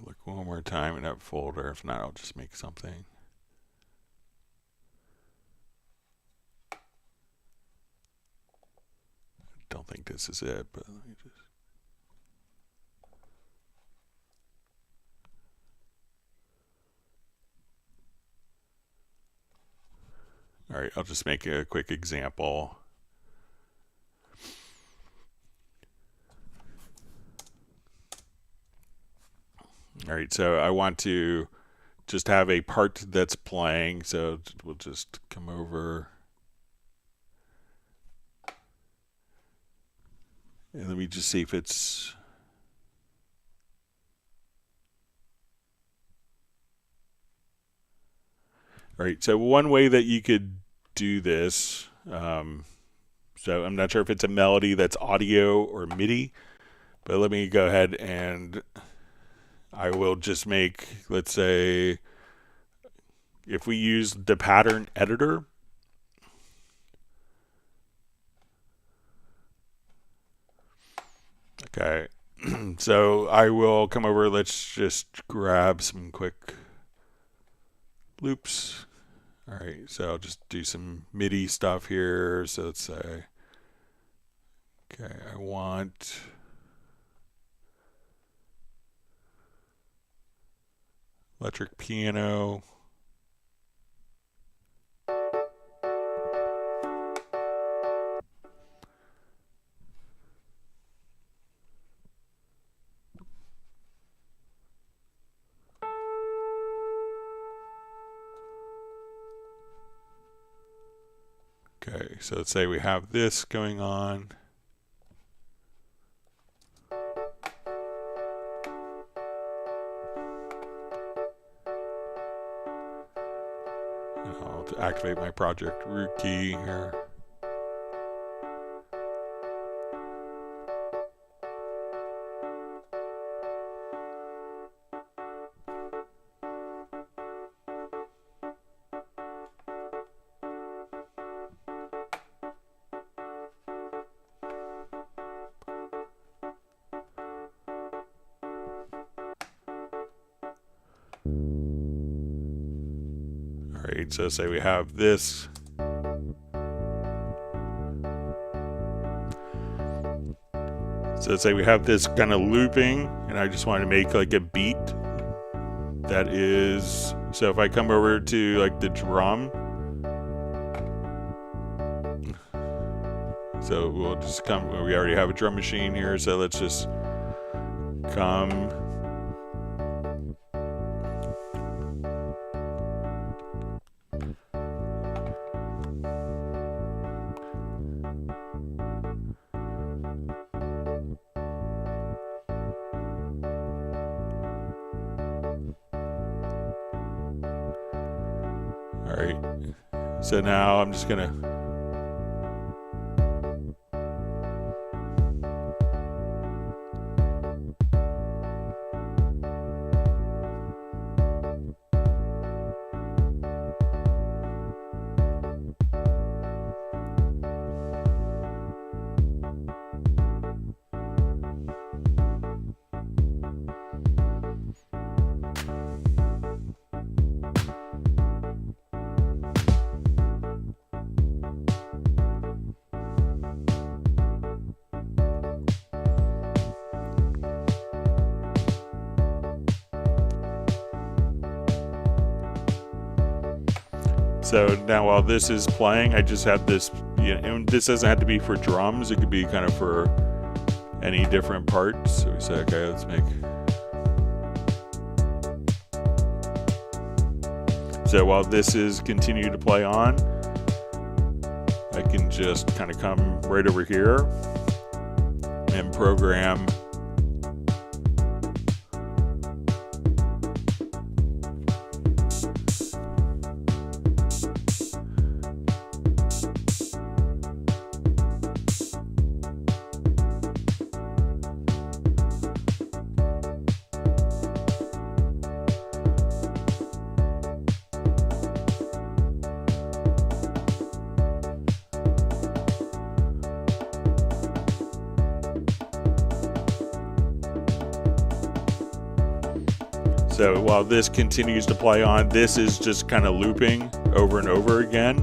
Look one more time in that folder. If not, I'll just make something. I don't think this is it, but let me just. All right, I'll just make a quick example. All right, so I want to just have a part that's playing, so we'll just come over. And let me just see if it's. All right, so one way that you could do this, So I'm not sure if it's a melody that's audio or MIDI, but let me go ahead and I will just make, let's say, if we use the pattern editor, okay, so I will come over, let's just grab some quick loops. All right, so I'll just do some MIDI stuff here. So let's say, okay, I want electric piano. Okay, so let's say we have this going on. And I'll activate my project root key here. Alright, so say we have this. So say we have this kind of looping, and I just want to make like a beat that is, so if I come over to like the drum, so we'll just come, we already have a drum machine here, so let's just come. All right, so now I'm just gonna, so now while this is playing, I just have this, you know, and this doesn't have to be for drums, it could be kind of for any different parts. So we say, okay, let's make, so while this is continue to play on, I can just kind of come right over here and program . So while this continues to play on, this is just kind of looping over and over again.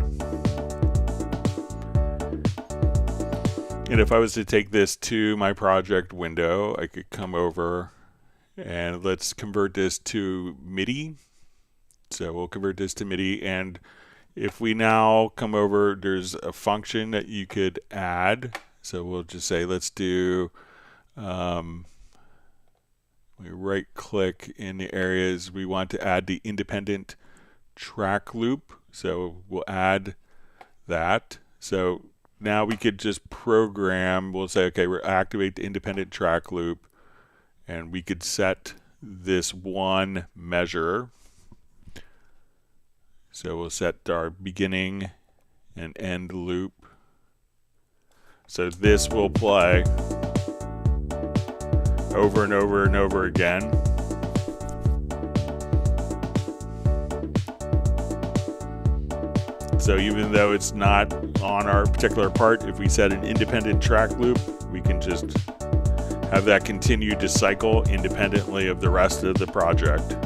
And if I was to take this to my project window, I could come over and let's convert this to MIDI. So we'll convert this to MIDI, and if we now come over, there's a function that you could add. So we'll just say, let's do, we right click in the areas we want to add the independent track loop. So we'll add that. So now we could just program, we'll say, okay, we'll activate the independent track loop, and we could set this one measure. So we'll set our beginning and end loop. So this will play over and over and over again. So even though it's not on our particular part, if we set an independent track loop, we can just have that continue to cycle independently of the rest of the project.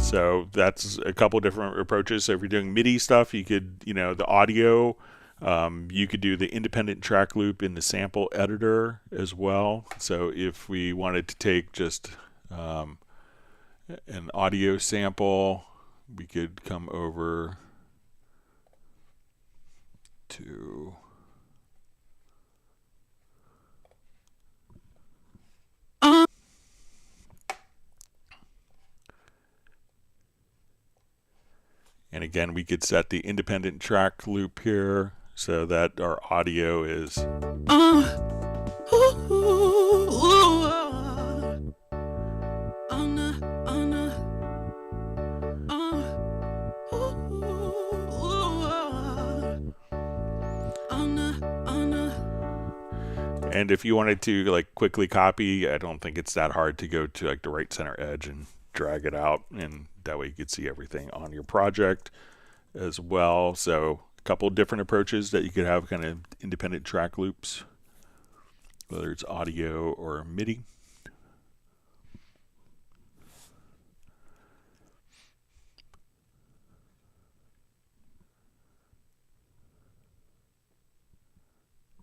So that's a couple different approaches. So if you're doing MIDI stuff, you could, the audio, you could do the independent track loop in the sample editor as well. So if we wanted to take just an audio sample, we could come over to and again, we could set the independent track loop here so that our audio is and if you wanted to like quickly copy, I don't think it's that hard to go to like the right center edge and drag it out, and that way you could see everything on your project as well. So a couple different approaches that you could have, kind of independent track loops, whether it's audio or MIDI.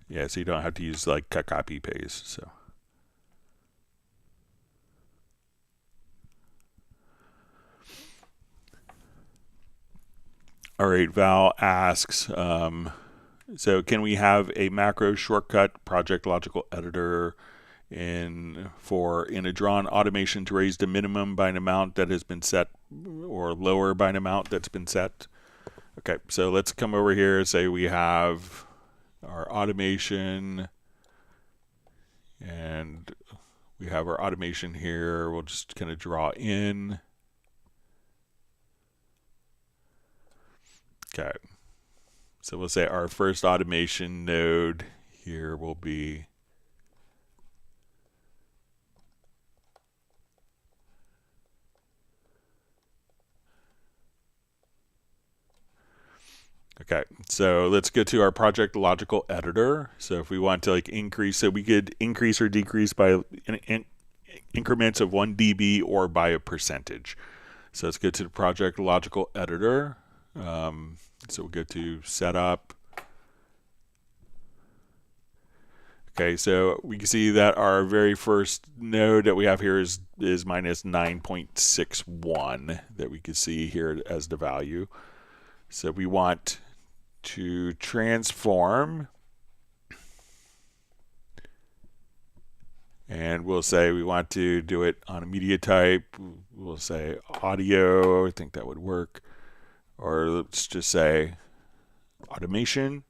Yeah, so you don't have to use like cut, copy, paste. So all right, Val asks, so can we have a macro shortcut project logical editor in a drawn automation to raise the minimum by an amount that has been set or lower by an amount that's been set? Okay, so let's come over here and say we have our automation and we have our automation here. We'll just kind of draw in. Okay, so we'll say our first automation node here will be okay, so let's go to our project logical editor. So if we want to like increase, so we could increase or decrease by increments of 1 dB or by a percentage. So let's go to the project logical editor. So we'll go to setup. Okay, so we can see that our very first node that we have here is minus 9.61 that we can see here as the value. So we want to transform, and we'll say we want to do it on a media type. We'll say audio, I think that would work. Or let's just say automation.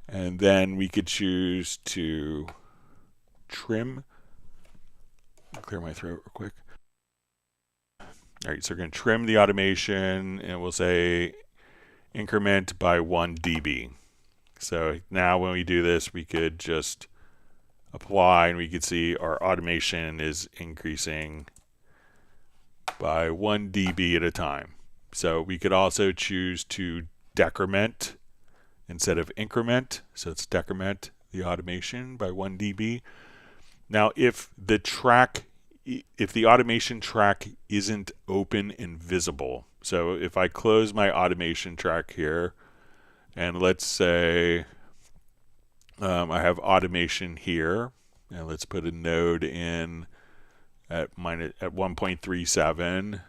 And then we could choose to trim. I'll clear my throat real quick. All right, so we're going to trim the automation, and we'll say increment by 1 dB. So now when we do this, we could just apply, and we could see our automation is increasing by 1 dB at a time. So we could also choose to decrement instead of increment. So let's decrement the automation by 1 dB. Now if the automation track isn't open and visible, so if I close my automation track here, and let's say I have automation here, and let's put a node in at 1.37.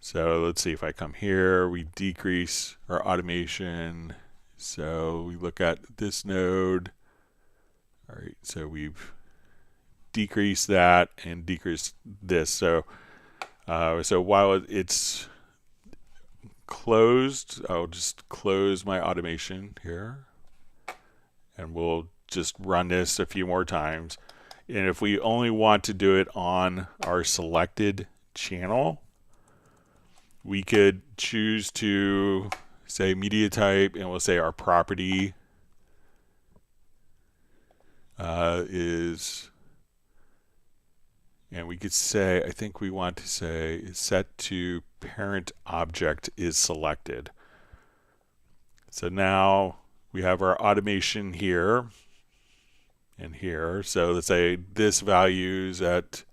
So let's see if I come here, we decrease our automation. So we look at this node. All right, so we've decreased that and decreased this. So so while it's closed, I'll just close my automation here, and we'll just run this a few more times. And if we only want to do it on our selected channel, we could choose to say media type, and we'll say our property is, and we could say, I think we want to say is set to parent object is selected. So now we have our automation here and here. So let's say this value's at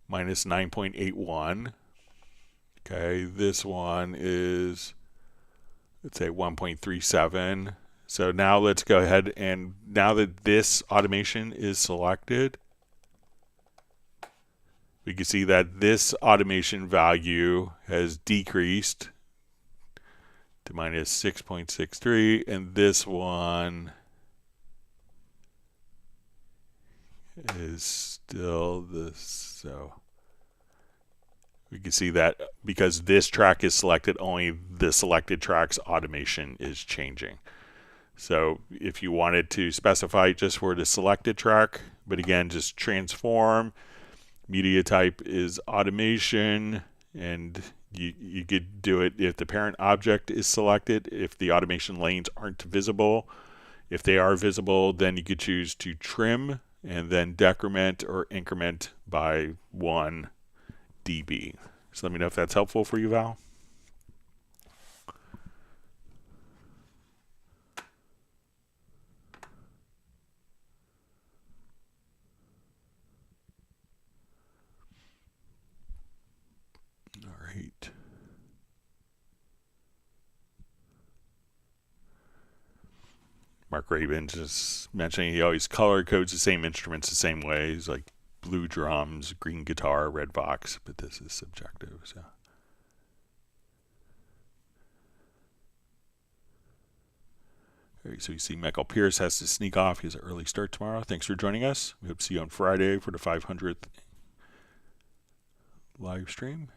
minus 9.81. Okay, this one is, let's say 1.37. So now let's go ahead, and now that this automation is selected, we can see that this automation value has decreased to minus 6.63, and this one is still this. So we can see that because this track is selected, only the selected track's automation is changing. So if you wanted to specify just for the selected track, but again, just transform, media type is automation, and you could do it if the parent object is selected, if the automation lanes aren't visible. If they are visible, then you could choose to trim and then decrement or increment by 1 dB. So let me know if that's helpful for you, Val. All right. Mark Rabin just mentioning he always color codes the same instruments the same ways, like blue drums, green guitar, red Vox, but this is subjective. So. All right, so you see Michael Pierce has to sneak off. He has an early start tomorrow. Thanks for joining us. We hope to see you on Friday for the 500th live stream.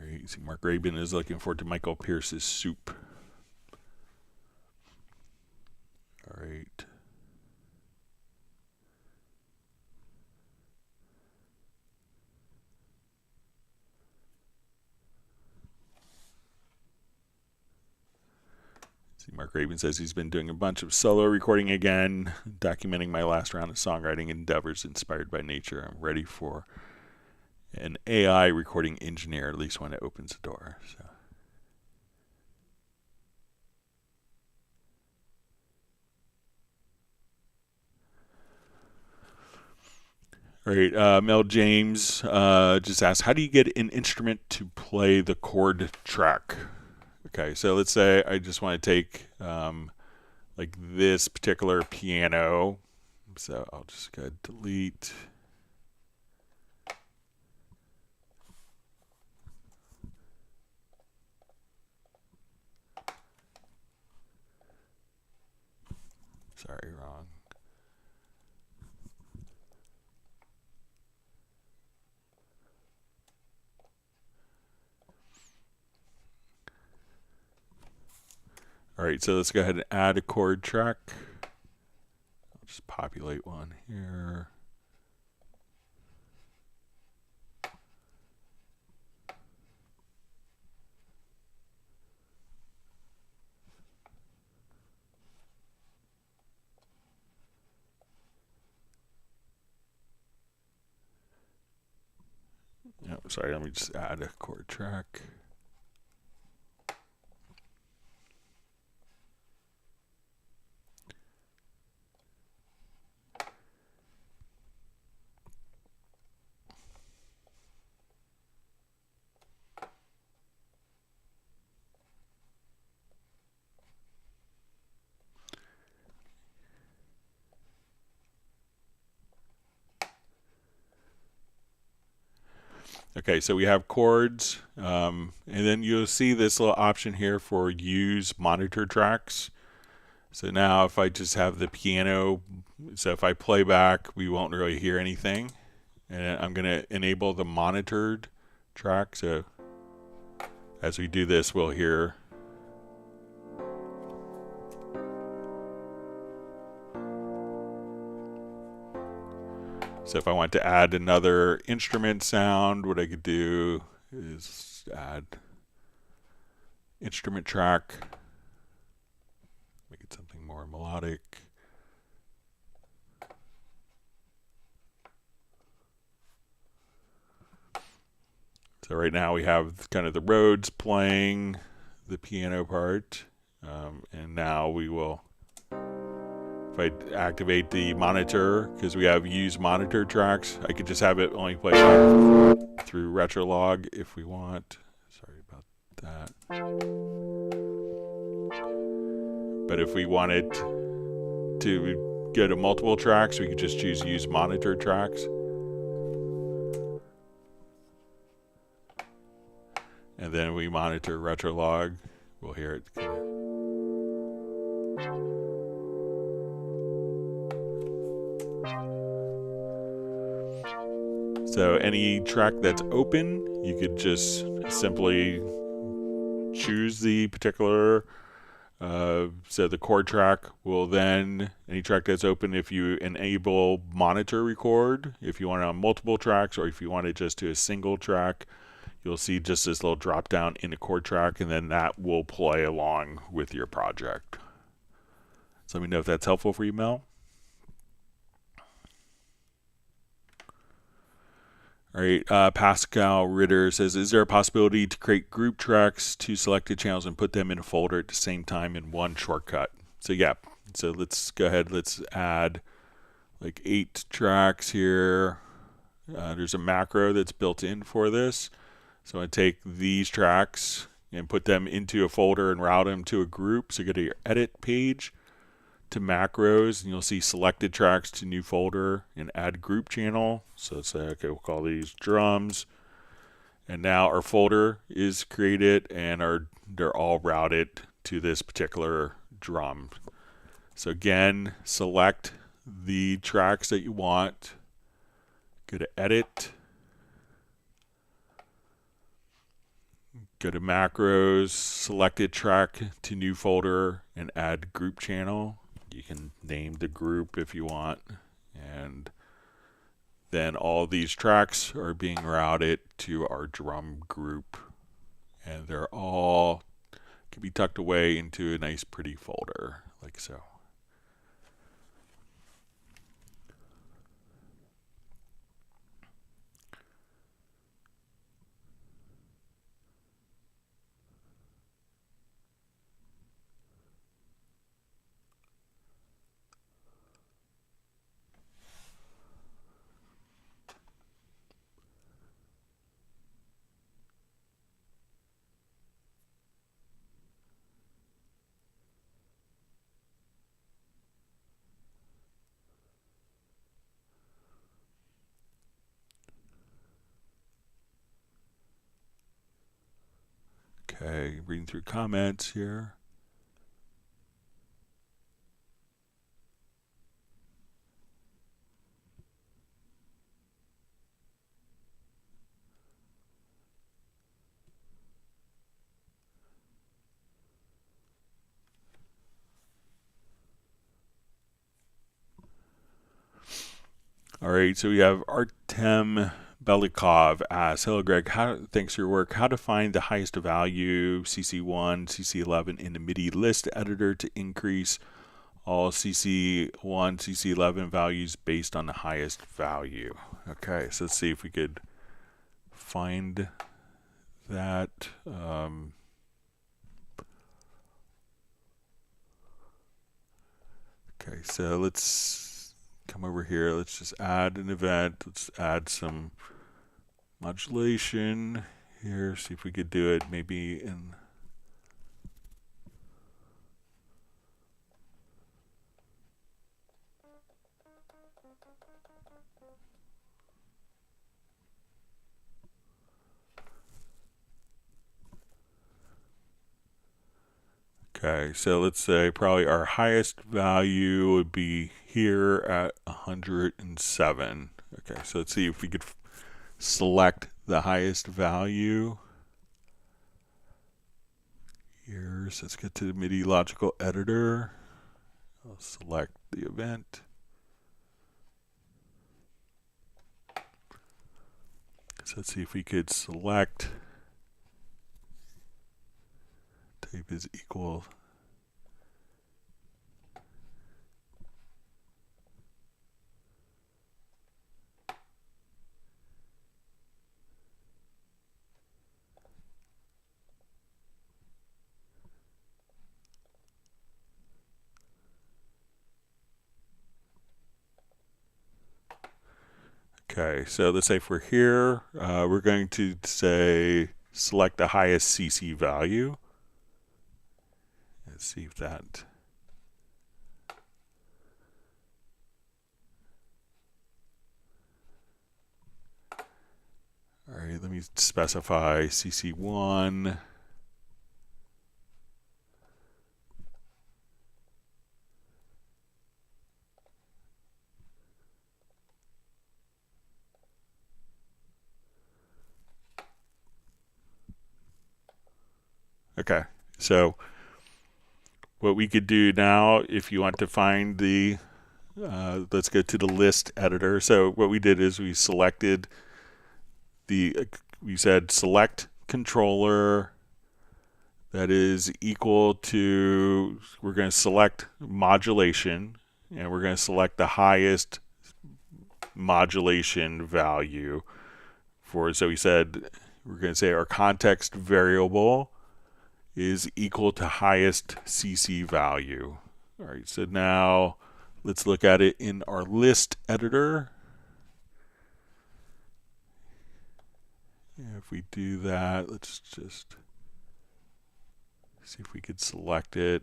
You see Mark Rabin is looking forward to Michael Pierce's soup. All right. See Mark Rabin says he's been doing a bunch of solo recording again, documenting my last round of songwriting endeavors inspired by nature. I'm ready for an AI recording engineer, at least when it opens the door. So. All right, Mel James just asked, how do you get an instrument to play the chord track? Okay, so let's say I just want to take like this particular piano. So I'll just go ahead and delete. Sorry, wrong. All right, so let's go ahead and add a chord track. I'll just populate one here. Oh, sorry, let me just add a chord track. Okay, so we have chords, and then you'll see this little option here for use monitor tracks. So now if I just have the piano, so if I play back, we won't really hear anything. And I'm going to enable the monitored track. So as we do this, we'll hear. So if I want to add another instrument sound, what I could do is add instrument track, make it something more melodic. So right now we have kind of the Rhodes playing the piano part, and now we will, if I activate the monitor, because we have use monitor tracks, I could just have it only play back through RetroLog if we want. Sorry about that. But if we wanted to go to multiple tracks, we could just choose use monitor tracks. And then we monitor RetroLog. We'll hear it. So any track that's open, you could just simply choose the particular, so the chord track will then, any track that's open, if you enable monitor record, if you want it on multiple tracks, or if you want it just to a single track, you'll see just this little drop down in the chord track, and then that will play along with your project. So let me know if that's helpful for you, Mel. All right, Pascal Ritter says, is there a possibility to create group tracks to selected channels and put them in a folder at the same time in one shortcut? So yeah, so let's go ahead, let's add like 8 tracks here. There's a macro that's built in for this. So I take these tracks and put them into a folder and route them to a group. So go to your edit page, to macros, and you'll see selected tracks to new folder and add group channel. So say, okay, we'll call these drums. And now our folder is created and they're all routed to this particular drum. So again, select the tracks that you want. Go to edit. Go to macros, selected track to new folder, and add group channel. You can name the group if you want. And then all these tracks are being routed to our drum group. And they're all, can be tucked away into a nice pretty folder, like so. Okay, reading through comments here. All right, so we have Artem Belikov asks, hello Greg, thanks for your work. How to find the highest value CC1, CC11 in the MIDI list editor to increase all CC1, CC11 values based on the highest value. Okay, so let's see if we could find that. Okay, so let's come over here. Let's just add an event. Let's add some modulation here. See if we could do it maybe in. Okay, so let's say probably our highest value would be here at 107. Okay, so let's see if we could select the highest value. Here, so let's get to the MIDI logical editor. I'll select the event. So let's see if we could select type is equal. Okay, so let's say if we're here, we're going to say select the highest CC value. Let's see if that. All right, let me specify CC1. Okay, so what we could do now, if you want to find the, let's go to the list editor. So what we did is we selected we said select controller that is equal to, we're going to select modulation, and we're going to select the highest modulation value for, so we said, we're going to say our context variable is equal to highest CC value. All right, so now let's look at it in our list editor. If we do that, let's just see if we could select it.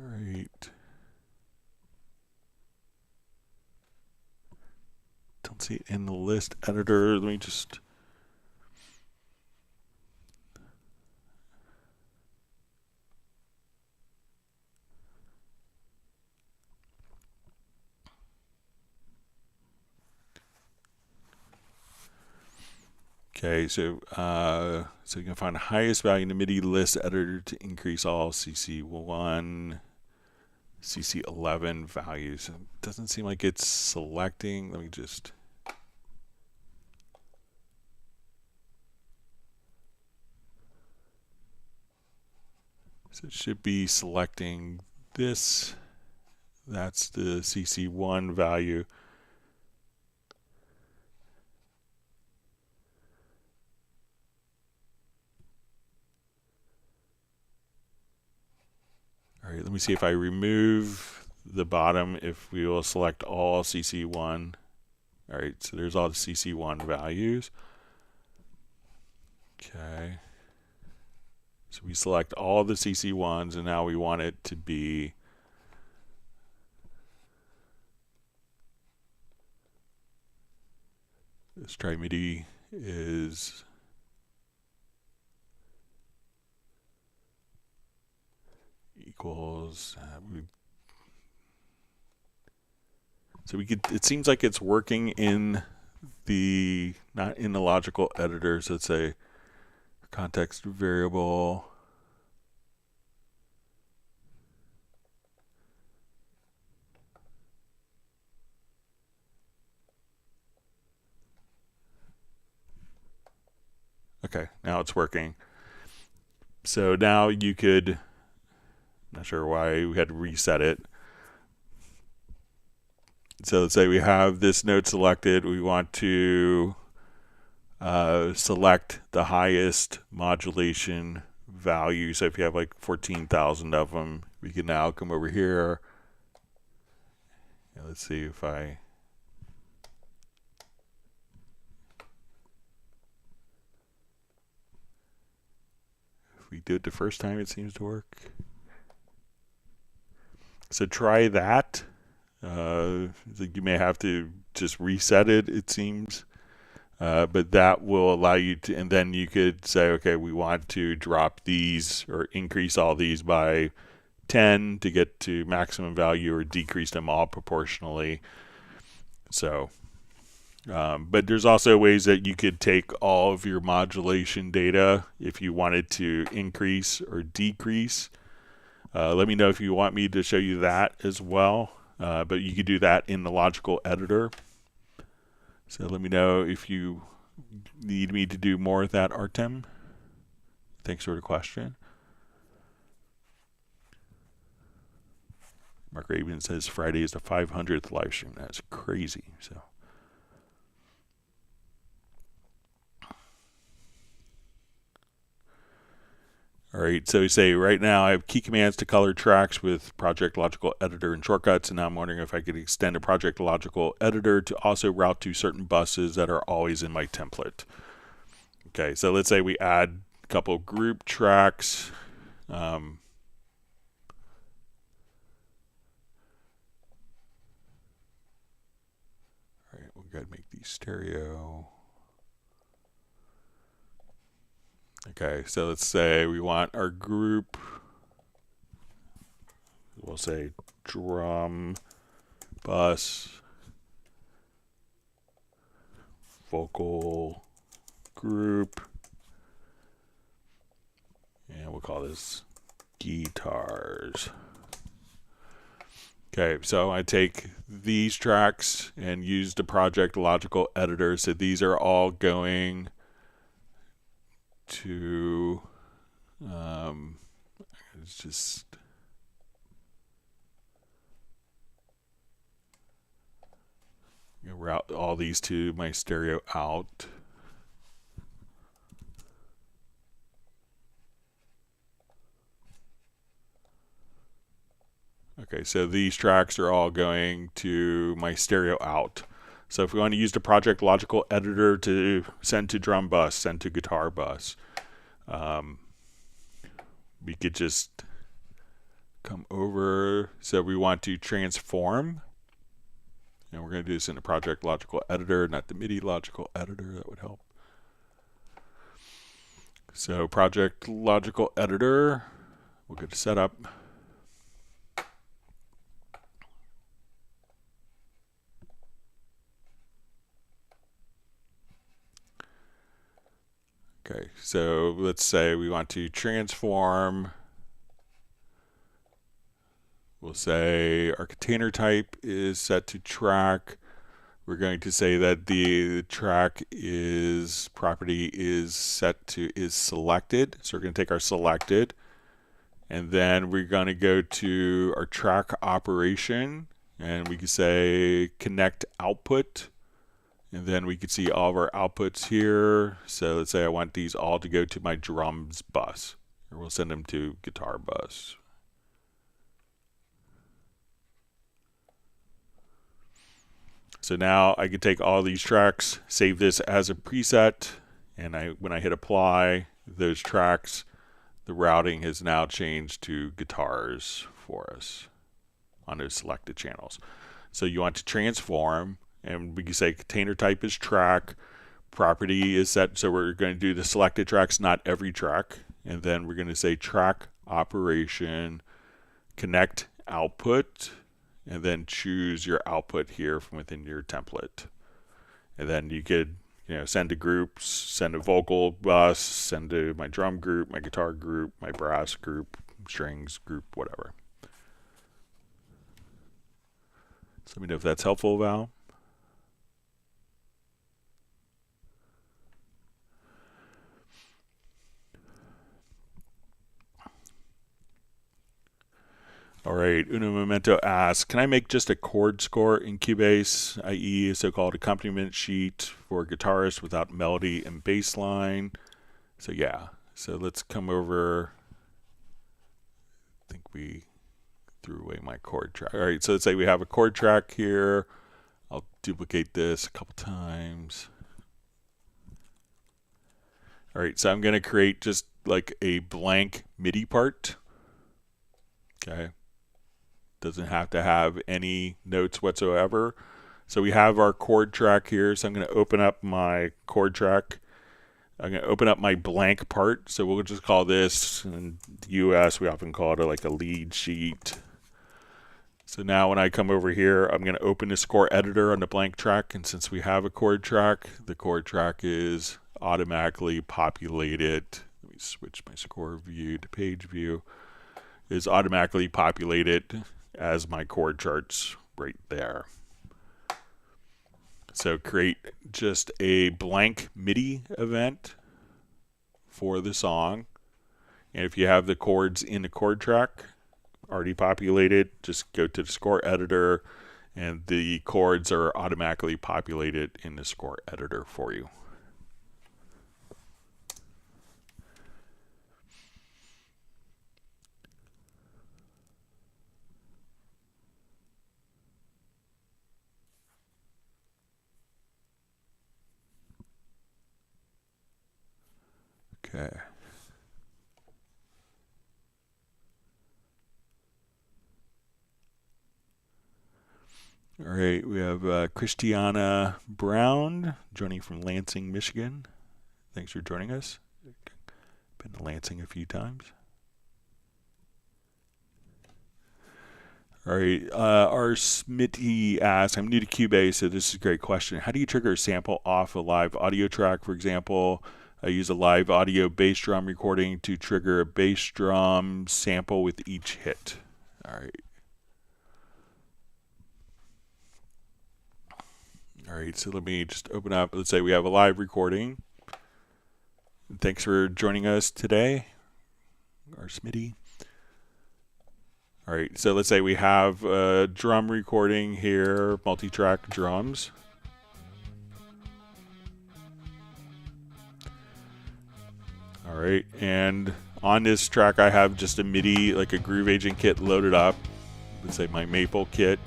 All right. Don't see it in the list editor. Let me just. Okay, so you can find the highest value in the MIDI list editor to increase all CC1, CC11 values. It doesn't seem like it's selecting. Let me just. So it should be selecting this. That's the CC1 value. All right, let me see if I remove the bottom, if we will select all CC1. All right, so there's all the CC1 values. Okay. So we select all the CC1s, and now we want it to be this try MIDI is equals so we could, it seems like it's working in the, not in the logical editor, so let's say context variable. Okay, now it's working. So now you could, I'm not sure why we had to reset it. So let's say we have this note selected. We want to select the highest modulation value. So if you have like 14,000 of them, we can now come over here. Let's see if we do it the first time, it seems to work. So try that. You may have to just reset it, it seems. But that will allow you to, and then you could say, okay, we want to drop these or increase all these by 10 to get to maximum value, or decrease them all proportionally. So, but there's also ways that you could take all of your modulation data if you wanted to increase or decrease. Let me know if you want me to show you that as well. But you could do that in the logical editor. So let me know if you need me to do more of that, Artem. Thanks for the question. Mark Raven says Friday is the 500th live stream. That's crazy. So. All right, so we say right now I have key commands to color tracks with Project Logical Editor and shortcuts, and now I'm wondering if I could extend a Project Logical Editor to also route to certain buses that are always in my template. Okay, so let's say we add a couple group tracks. All right, we've got to make these stereo. Okay, so let's say we want our group, we'll say drum, bus, vocal group, and we'll call this guitars. Okay, so I take these tracks and use the Project Logical Editor, so these are all going to it's just route all these to my stereo out. Okay, so these tracks are all going to my stereo out. So if we want to use the Project Logical Editor to send to drum bus, send to guitar bus, we could just come over. So we want to transform, and we're going to do this in the Project Logical Editor, not the MIDI Logical Editor. That would help. So Project Logical Editor, we'll go to Setup. Okay, so let's say we want to transform. We'll say our container type is set to track. We're going to say that the track is property is set to is selected. So we're going to take our selected, and then we're going to go to our track operation, and we can say connect output. And then we could see all of our outputs here. So let's say I want these all to go to my drums bus, or we'll send them to guitar bus. So now I can take all these tracks, save this as a preset, and when I hit apply, those tracks, the routing has now changed to guitars for us on those selected channels. So you want to transform, and we can say container type is track, property is set, so we're going to do the selected tracks, not every track, and then we're going to say track operation, connect output, and then choose your output here from within your template. And then you could, send to groups, send a vocal bus, send to my drum group, my guitar group, my brass group, strings group, whatever. So let me know if that's helpful, Val. All right, Uno Memento asks, can I make just a chord score in Cubase, i.e. a so-called accompaniment sheet for guitarists without melody and bass line? So yeah, So let's come over. I think we threw away my chord track. All right, so let's say we have a chord track here. I'll duplicate this a couple times. All right, so I'm going to create just like a blank MIDI part. Okay. Doesn't have to have any notes whatsoever. So we have our chord track here. So I'm going to open up my chord track. I'm going to open up my blank part. So we'll just call this, in the US, we often call it like a lead sheet. So now when I come over here, I'm going to open the score editor on the blank track. And since we have a chord track, the chord track is automatically populated. Let me switch my score view to page view. Is automatically populated as my chord charts right there. So create just a blank MIDI event for the song. And if you have the chords in the chord track already populated, just go to the score editor and the chords are automatically populated in the score editor for you. Okay. All right, we have Christiana Brown joining from Lansing, Michigan. Thanks for joining us. Been to Lansing a few times. All right, our Smitty asks, I'm new to Cubase, so this is a great question. How do you trigger a sample off a live audio track? For example, I use a live audio bass drum recording to trigger a bass drum sample with each hit. All right. All right, so let me just open up. Let's say we have a live recording. Thanks for joining us today, our Smitty. All right, so let's say we have a drum recording here, multi-track drums. All right, and on this track I have just a MIDI, like a Groove Agent kit loaded up. Let's say my Maple kit.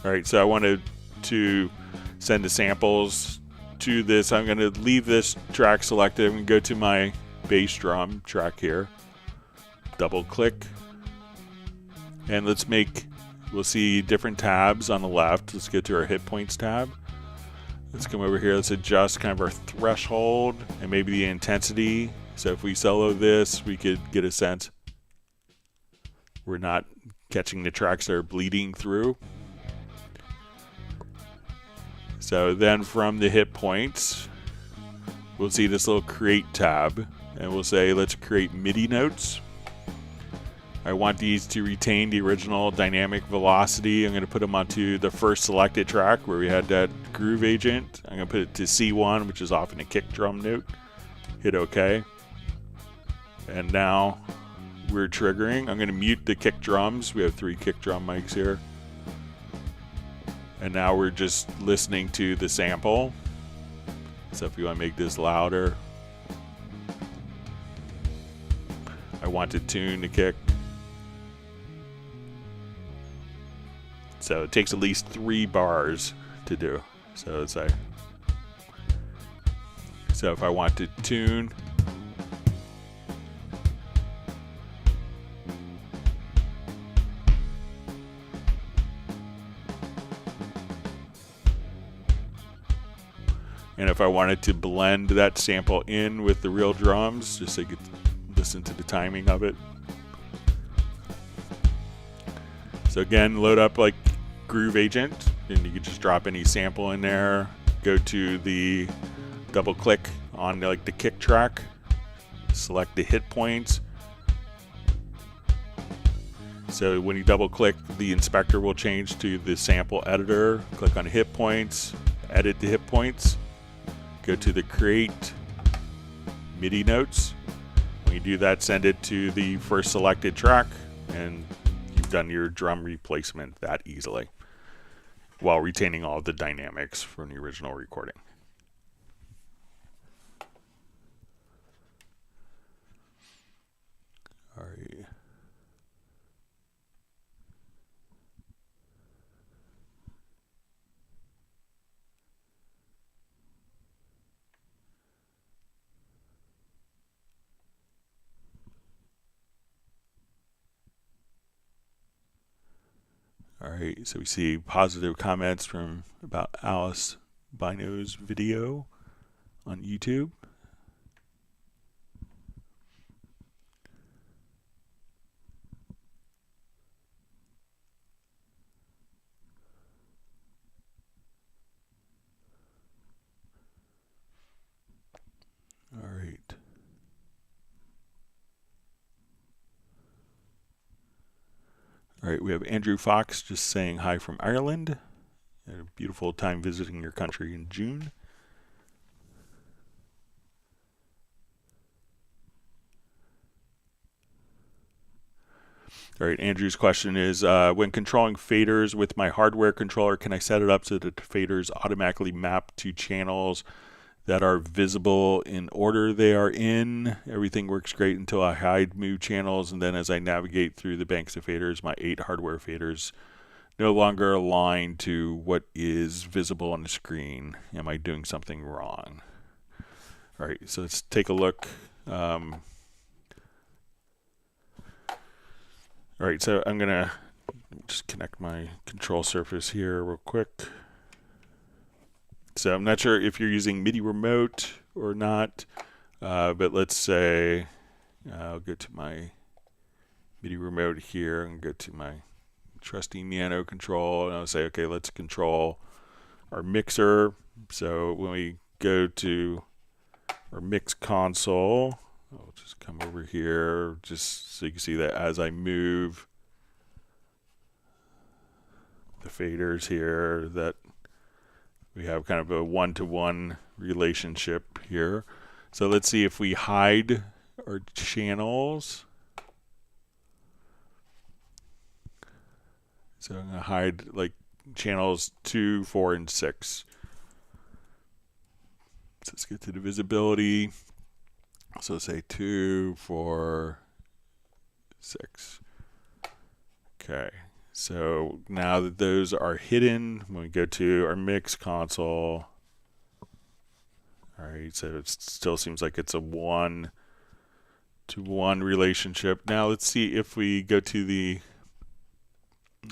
All right, so I wanted to send the samples to this. I'm going to leave this track selected. I'm going to go to my bass drum track here. Double click. And let's make, we'll see different tabs on the left. Let's go to our hit points tab. Let's come over here. Let's adjust kind of our threshold and maybe the intensity. So if we solo this, we could get a sense we're not catching the tracks that are bleeding through. So then from the hit points, we'll see this little create tab and we'll say, let's create MIDI notes. I want these to retain the original dynamic velocity. I'm going to put them onto the first selected track where we had that Groove Agent. I'm going to put it to C1, which is often a kick drum note. Hit OK. And now we're triggering. I'm going to mute the kick drums. We have 3 kick drum mics here. And now we're just listening to the sample. So if you want to make this louder, I want to tune the kick. So it takes at least 3 bars to do. So it's like, so if I want to tune, and if I wanted to blend that sample in with the real drums, just so you could listen to the timing of it. So again, load up like Groove Agent, and you can just drop any sample in there. Go to the double click on like the kick track, select the hit points. So when you double click, the inspector will change to the sample editor. Click on hit points, edit the hit points. Go to the create MIDI notes. When you do that, send it to the first selected track, and done your drum replacement that easily while retaining all the dynamics from the original recording. All right. All right, so we see positive comments from about Alice Bino's video on YouTube. All right. All right, we have Andrew Fox just saying hi from Ireland. Had a beautiful time visiting your country in June. All right, Andrew's question is, when controlling faders with my hardware controller, can I set it up so that the faders automatically map to channels that are visible in order they are in? Everything works great until I hide move channels, and then as I navigate through the banks of faders, my 8 hardware faders no longer align to what is visible on the screen. Am I doing something wrong? All right, so let's take a look. All right, so I'm gonna just connect my control surface here real quick. So I'm not sure if you're using MIDI remote or not, but let's say I'll go to my MIDI remote here and go to my trusty Nano control, and I'll say, okay, let's control our mixer. So when we go to our mix console, I'll just come over here just so you can see that as I move the faders here, that we have kind of a one-to-one relationship here. So let's see if we hide our channels. So I'm going to hide like channels 2, 4, and 6. So let's get to the visibility. So say 2, 4, 6. Okay, so now that those are hidden, when we go to our mix console, all right, so it still seems like it's a 1-to-1 relationship. Now let's see if we go to the,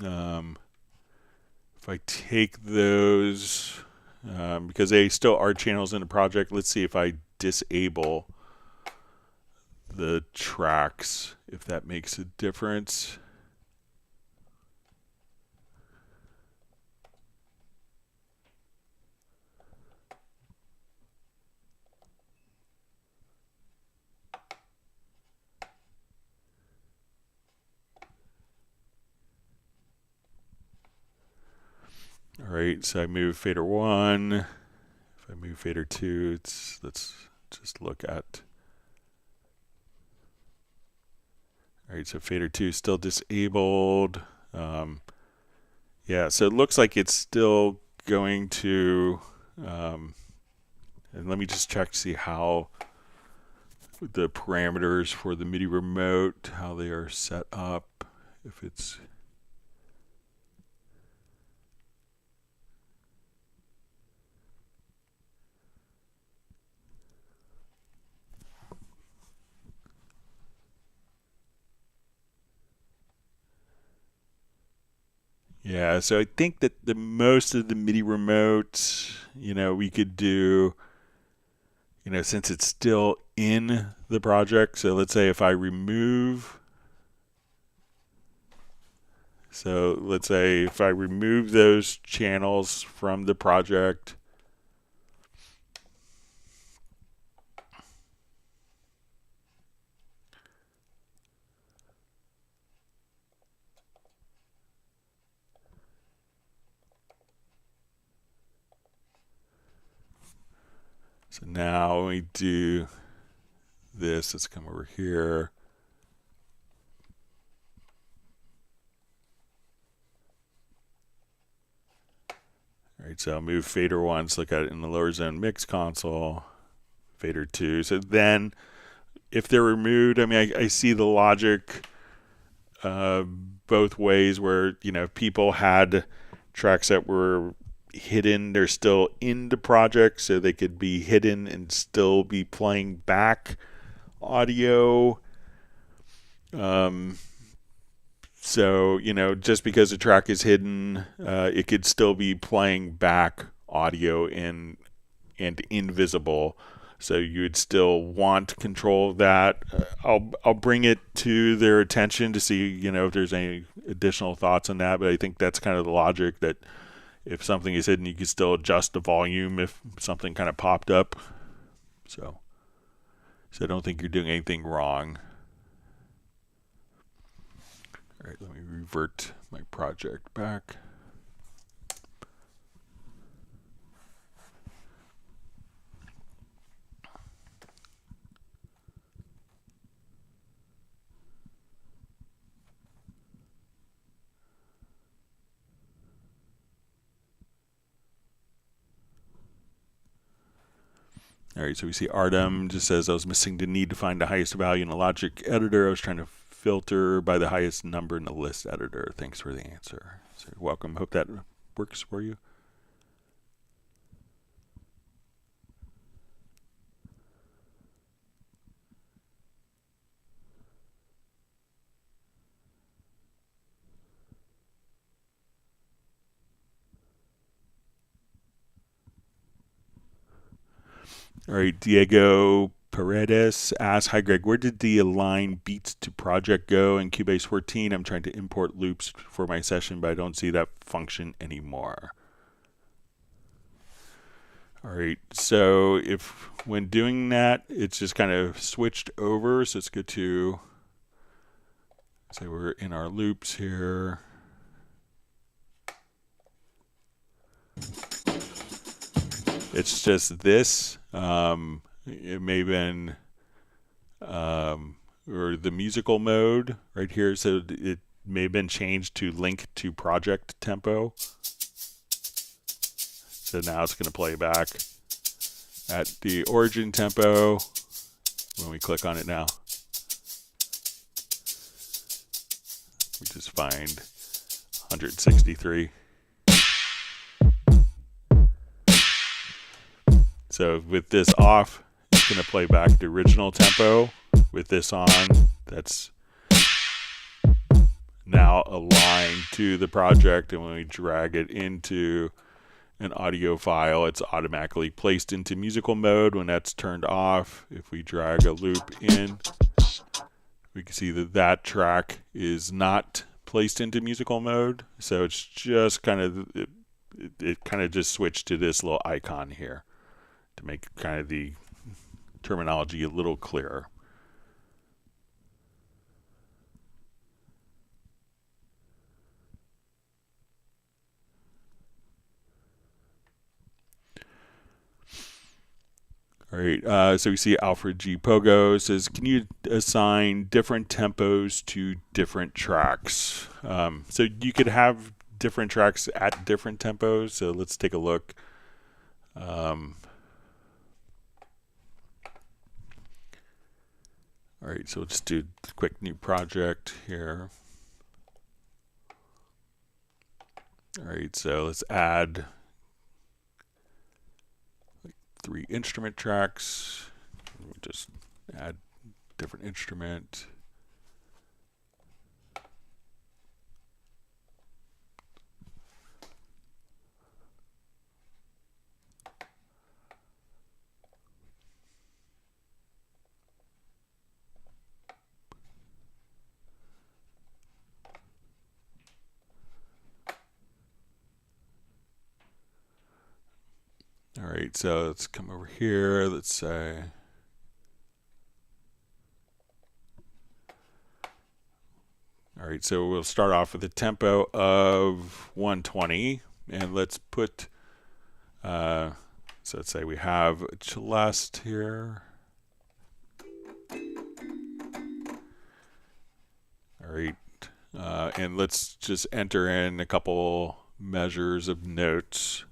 if I take those, because they still are channels in the project, let's see if I disable the tracks, if that makes a difference. All right, so I move fader 1. If I move fader 2, let's just look at. All right, so fader 2 is still disabled. Yeah, so it looks like it's still going to, and let me just check to see how the parameters for the MIDI remote, how they are set up. If it's, yeah, so I think that the most of the MIDI remote, we could do, since it's still in the project. So let's say if I remove, let's say if I remove those channels from the project, so now when we do this, let's come over here. right, so I'll move fader 1, so look at it in the lower zone mix console, fader 2. So then if they're removed, I mean, I see the logic both ways where, you know, people had tracks that were hidden, they're still in the project, so they could be hidden and still be playing back audio. So, you know, just because a track is hidden, it could still be playing back audio and invisible. So you would still want control of that. I'll bring it to their attention to see, you know, if there's any additional thoughts on that. But I think that's kind of the logic, that if something is hidden, you can still adjust the volume if something kind of popped up. So I don't think you're doing anything wrong. All right, let me revert my project back. All right, so we see Artem just says, I was missing the need to find the highest value in the logic editor. I was trying to filter by the highest number in the list editor. Thanks for the answer. So you're welcome. Hope that works for you. All right, Diego Paredes asks, hi Greg, where did the align beats to project go in Cubase 14? I'm trying to import loops for my session, but I don't see that function anymore. All right, so if when doing that, it's just kind of switched over. So let's go to, say we're in our loops here. It's just this. It may have been, or the musical mode right here. So it may have been changed to link to project tempo. So now it's going to play back at the origin tempo when we click on it now. We just find 163. So with this off, it's going to play back the original tempo. With this on, that's now aligned to the project. And when we drag it into an audio file, it's automatically placed into musical mode when that's turned off. If we drag a loop in, we can see that that track is not placed into musical mode. So it's just kind of, it kind of just switched to this little icon here to make kind of the terminology a little clearer. All right, so we see Alfred G. Pogo says, can you assign different tempos to different tracks? So you could have different tracks at different tempos. So let's take a look. All right, so let's do a quick new project here. All right, so let's add 3 instrument tracks. We'll just add different instrument. All right, so let's come over here. Let's say, all right, so we'll start off with a tempo of 120, and let's put, so let's say we have a celeste here. All right, and let's just enter in a couple measures of notes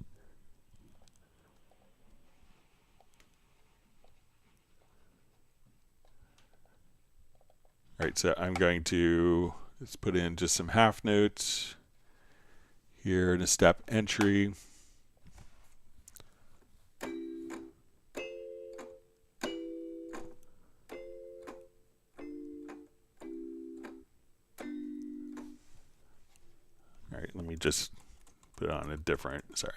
All right, so I'm going to let's put in just some half notes here in a step entry. All right, let me just put on a different, sorry.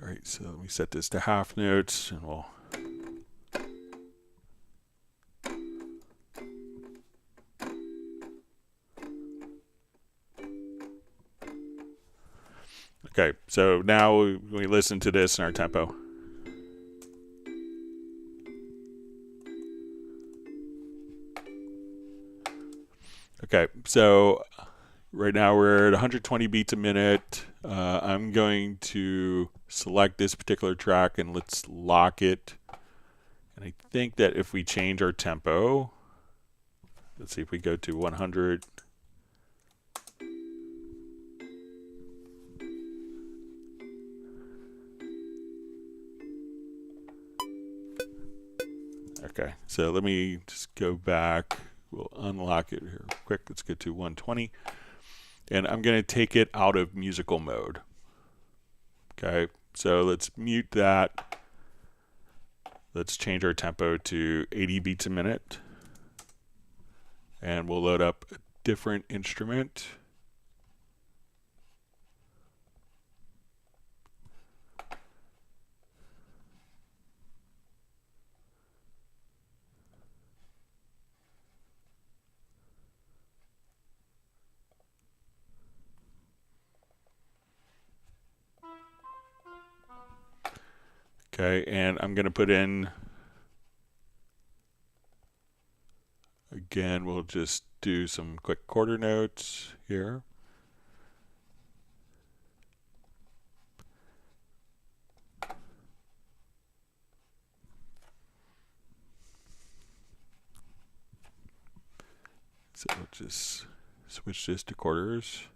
All right, so let me set this to half notes and we'll okay, so now we listen to this in our tempo. Okay, so right now we're at 120 beats a minute. I'm going to select this particular track and let's lock it. And I think that if we change our tempo, let's see if we go to 100. Okay, so let me just go back. We'll unlock it here quick. Let's get to 120. And I'm going to take it out of musical mode. Okay, so let's mute that. Let's change our tempo to 80 beats a minute. And we'll load up a different instrument. Okay, and I'm going to put in, again, we'll just do some quick quarter notes here. So we'll just switch this to quarters.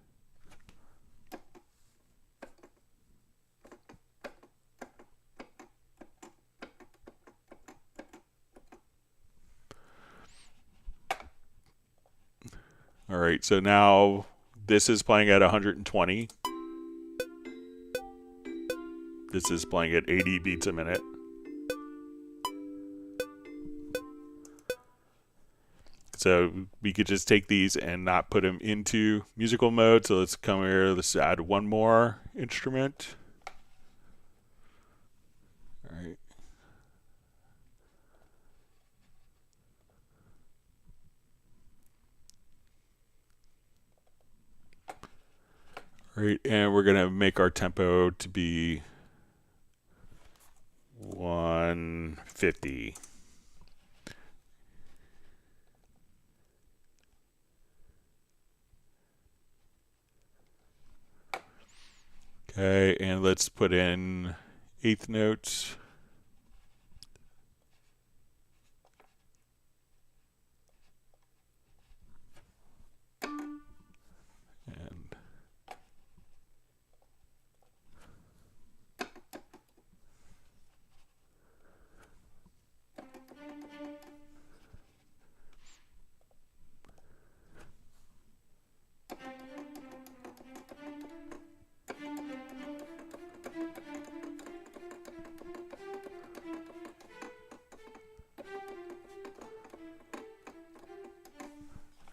All right, so now this is playing at 120. This is playing at 80 beats a minute. So we could just take these and not put them into musical mode. So let's come here, let's add one more instrument. All right. All right, and we're gonna make our tempo to be 150. Okay, and let's put in eighth notes. And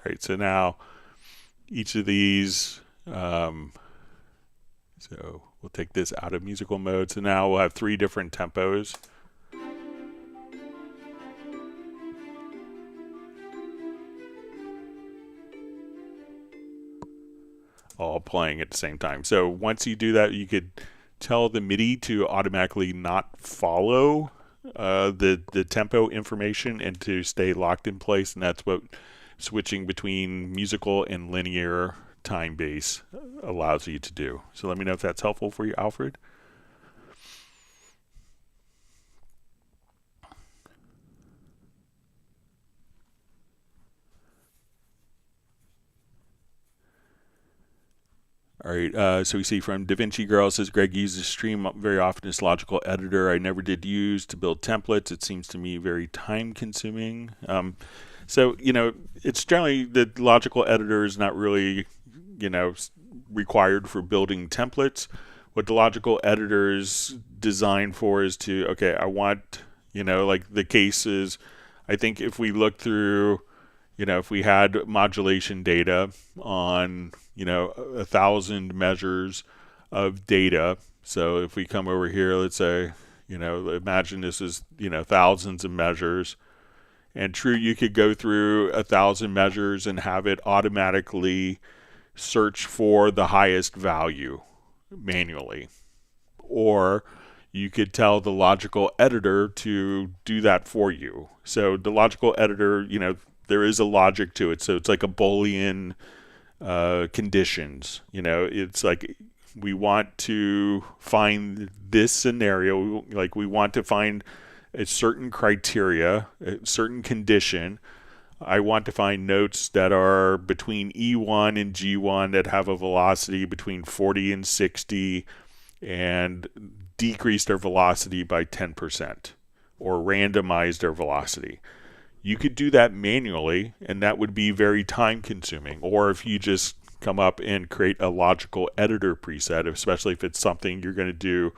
right, so now each of these, so we'll take this out of musical mode. So now we'll have 3 different tempos. All playing at the same time. So once you do that, you could tell the MIDI to automatically not follow the tempo information and to stay locked in place, and that's what switching between musical and linear time base allows you to do. So let me know if that's helpful for you, Alfred. All right, so we see from DaVinci Girl says, Greg uses Stream very often as logical editor. I never did use to build templates. It seems to me very time consuming. So, it's generally the logical editor is not really, required for building templates. What the logical editor is designed for is to, okay, I want, like the cases, I think if we look through, if we had modulation data on, 1,000 measures of data. So if we come over here, let's say, imagine this is, thousands of measures. And true, you could go through 1,000 measures and have it automatically search for the highest value manually. Or you could tell the logical editor to do that for you. So the logical editor, there is a logic to it. So it's like a Boolean conditions. It's like we want to find this scenario, like we want to find a certain criteria, a certain condition. I want to find notes that are between E1 and G1 that have a velocity between 40 and 60 and decrease their velocity by 10% or randomize their velocity. You could do that manually, and that would be very time consuming. Or if you just come up and create a logical editor preset, especially if it's something you're going to do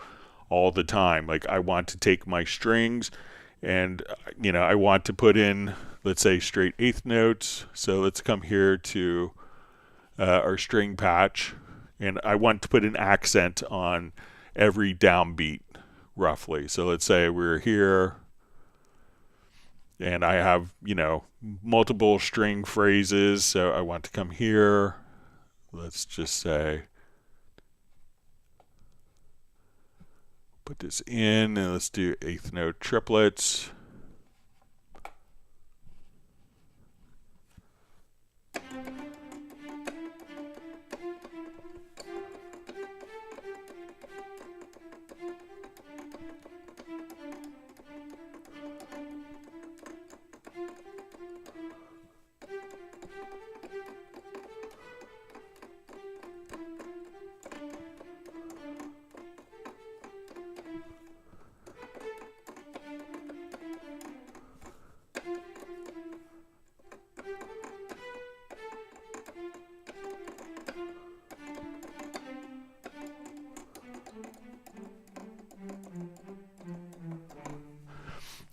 all the time. Like I want to take my strings and, I want to put in, let's say, straight eighth notes. So let's come here to our string patch, and I want to put an accent on every downbeat roughly. So let's say we're here and I have, multiple string phrases. So I want to come here. Let's just say, put this in and let's do eighth note triplets.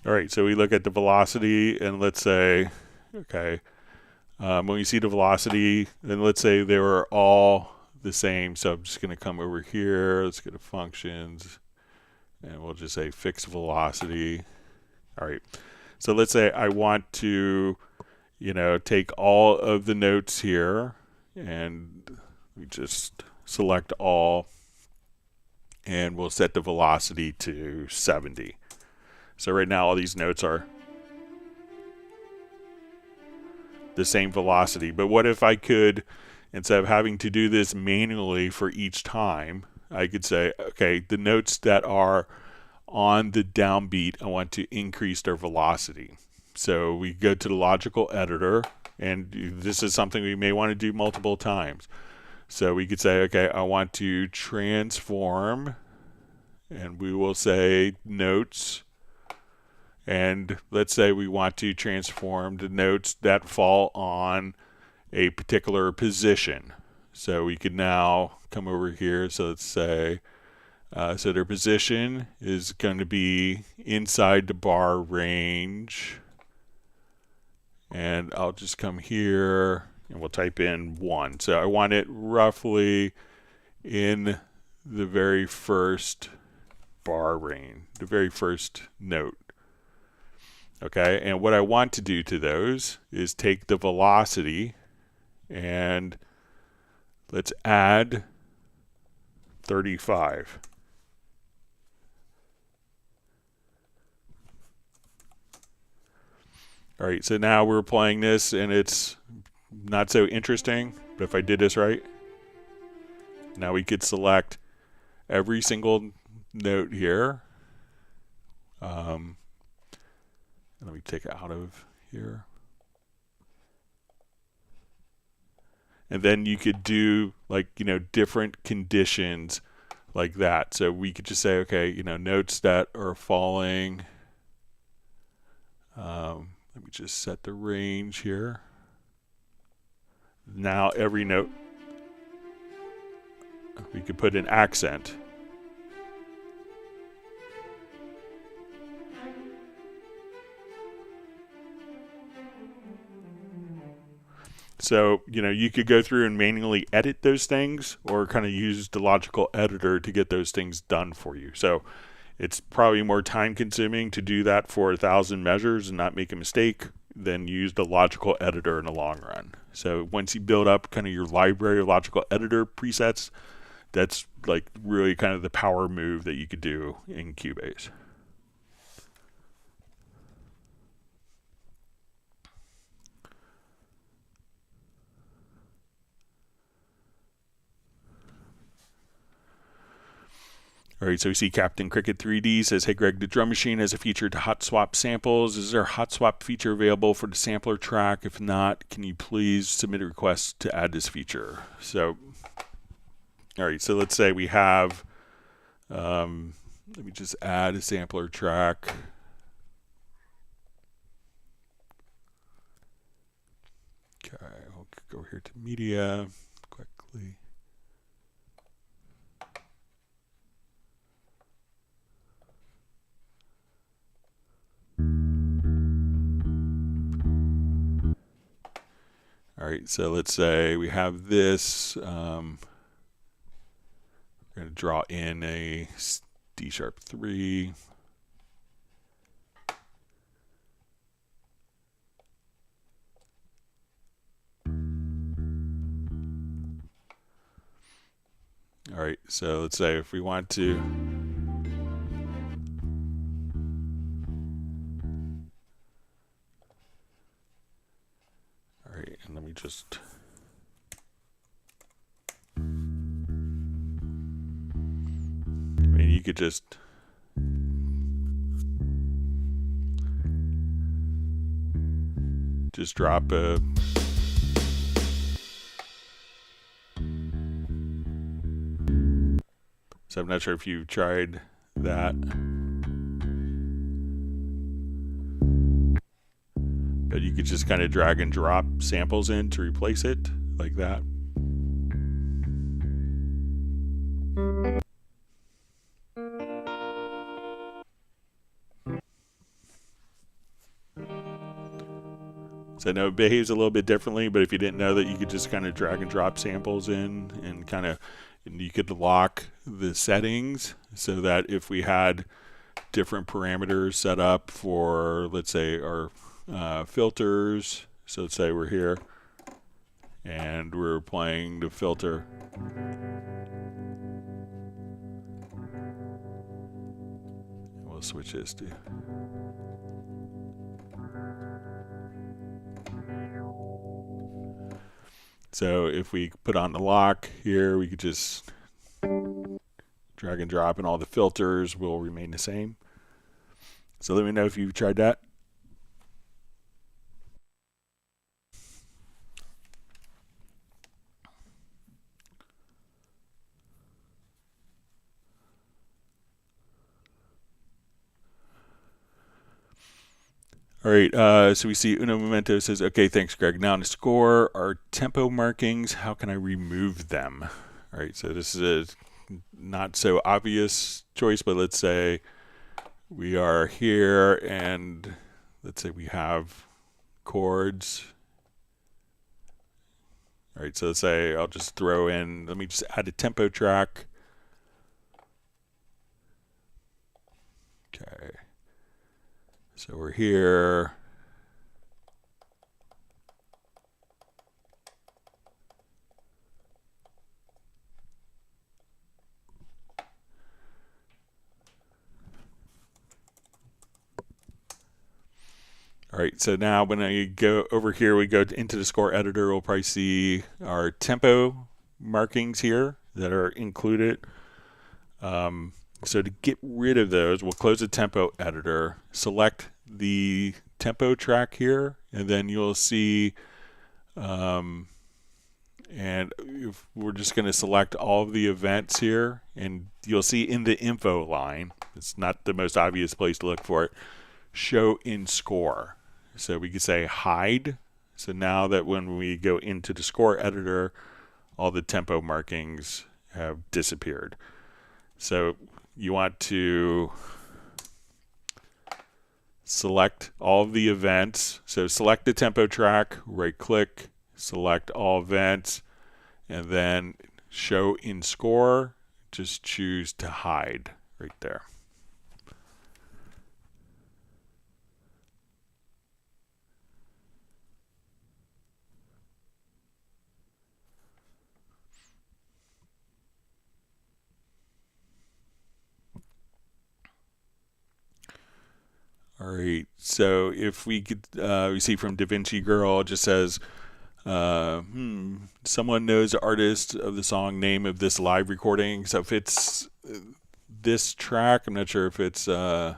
All right, so we look at the velocity, and let's say, okay, when we see the velocity, then let's say they were all the same. So I'm just going to come over here. Let's go to functions, and we'll just say fixed velocity. All right, so let's say I want to, take all of the notes here, and we just select all, and we'll set the velocity to 70. So right now all these notes are the same velocity. But what if I could, instead of having to do this manually for each time, I could say, okay, the notes that are on the downbeat, I want to increase their velocity. So we go to the logical editor, and this is something we may want to do multiple times. So we could say, okay, I want to transform, and we will say notes. And let's say we want to transform the notes that fall on a particular position. So we could now come over here. So let's say, so their position is going to be inside the bar range. And I'll just come here and we'll type in 1. So I want it roughly in the very first bar range, the very first note. Okay, and what I want to do to those is take the velocity and let's add 35. All right, so now we're playing this and it's not so interesting, but if I did this right, now we could select every single note here. Let me take it out of here. And then you could do like, different conditions like that. So we could just say, okay, notes that are falling. Let me just set the range here. Now every note, we could put an accent. So, you could go through and manually edit those things or kind of use the logical editor to get those things done for you. So it's probably more time consuming to do that for 1,000 measures and not make a mistake than use the logical editor in the long run. So once you build up kind of your library of logical editor presets, that's like really kind of the power move that you could do in Cubase. All right, so we see Captain Cricket 3D says, hey Greg, the drum machine has a feature to hot swap samples. Is there a hot swap feature available for the sampler track? If not, can you please submit a request to add this feature? So, all right, so let's say we have, let me just add a sampler track. Okay, I'll go here to media quickly. All right, so let's say we have this. We're going to draw in a D sharp 3. All right, so let's say if we want to. All right, and let me just. I mean, you could just. Just drop a. So I'm not sure if you've tried that. But you could just kind of drag and drop samples in to replace it like that. So I know it behaves a little bit differently, but if you didn't know that, you could just kind of drag and drop samples in and kind of, and you could lock the settings so that if we had different parameters set up for, let's say, our filters. So let's say we're here and we're playing the filter. We'll switch this to. So if we put on the lock here, we could just drag and drop and all the filters will remain the same. So let me know if you've tried that. All right, so we see Uno Momento says, okay, thanks, Greg. Now on the score, our tempo markings, how can I remove them? All right, so this is a not so obvious choice, but let's say we are here and let's say we have chords. All right, so let's say I'll just throw in, let me just add a tempo track. Okay. So we're here. All right, so now when I go over here, we go into the score editor, we'll probably see our tempo markings here that are included. So to get rid of those, we'll close the tempo editor, select the tempo track here, and then you'll see And if we're just going to select all of the events here, and you'll see in the info line, it's not the most obvious place to look for it, show in score. So we can say hide. So now that when we go into the score editor, all the tempo markings have disappeared. So you want to select all of the events. So select the tempo track, right click, select all events, and then show in score, just choose to hide right there. All right, so if we could, we see from DaVinci Girl, it just says, someone knows the artist of the song name of this live recording. So if it's this track, I'm not sure if it's, I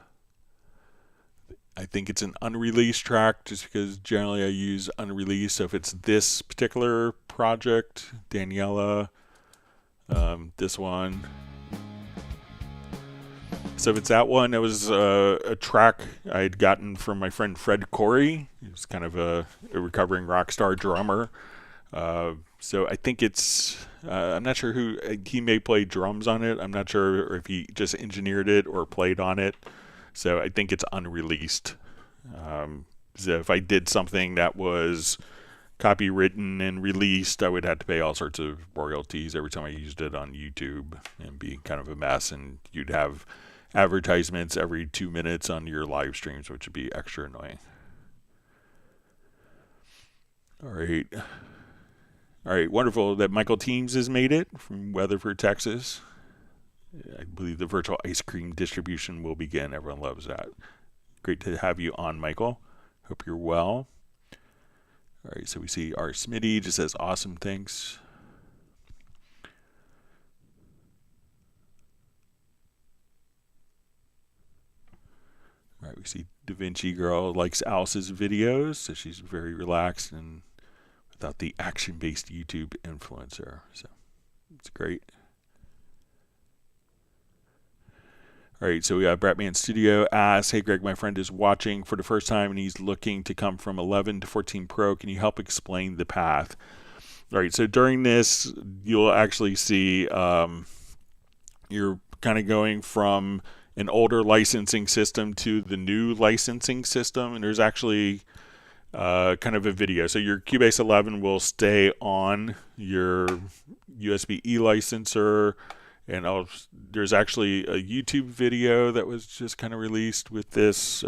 think it's an unreleased track just because generally I use unreleased. So if it's this particular project, Daniela, this one. So if it's that one, it was a track I had gotten from my friend Fred Corey. He was kind of a recovering rock star drummer. So I think it's, I'm not sure who, he may play drums on it. I'm not sure if he just engineered it or played on it. So I think it's unreleased. So if I did something that was copywritten and released, I would have to pay all sorts of royalties every time I used it on YouTube and be kind of a mess. And you'd have advertisements every 2 minutes on your live streams, which would be extra annoying. All right, wonderful that Michael Teams has made it from Weatherford, Texas. I believe the virtual ice cream distribution will begin. Everyone loves that. Great to have you on, Michael. Hope you're well. All right, so we see our Smitty just says awesome, thanks. All right, we see DaVinci Girl likes Alice's videos, so she's very relaxed and without the action-based YouTube influencer. So it's great. All right, so we got Bratman Studio asks, hey Greg, my friend is watching for the first time and he's looking to come from 11 to 14 Pro. Can you help explain the path? All right, so during this, you'll actually see you're kind of going from an older licensing system to the new licensing system, and there's actually kind of a video. So your Cubase 11 will stay on your USB-E licensor, and there's actually a YouTube video that was just kind of released with this.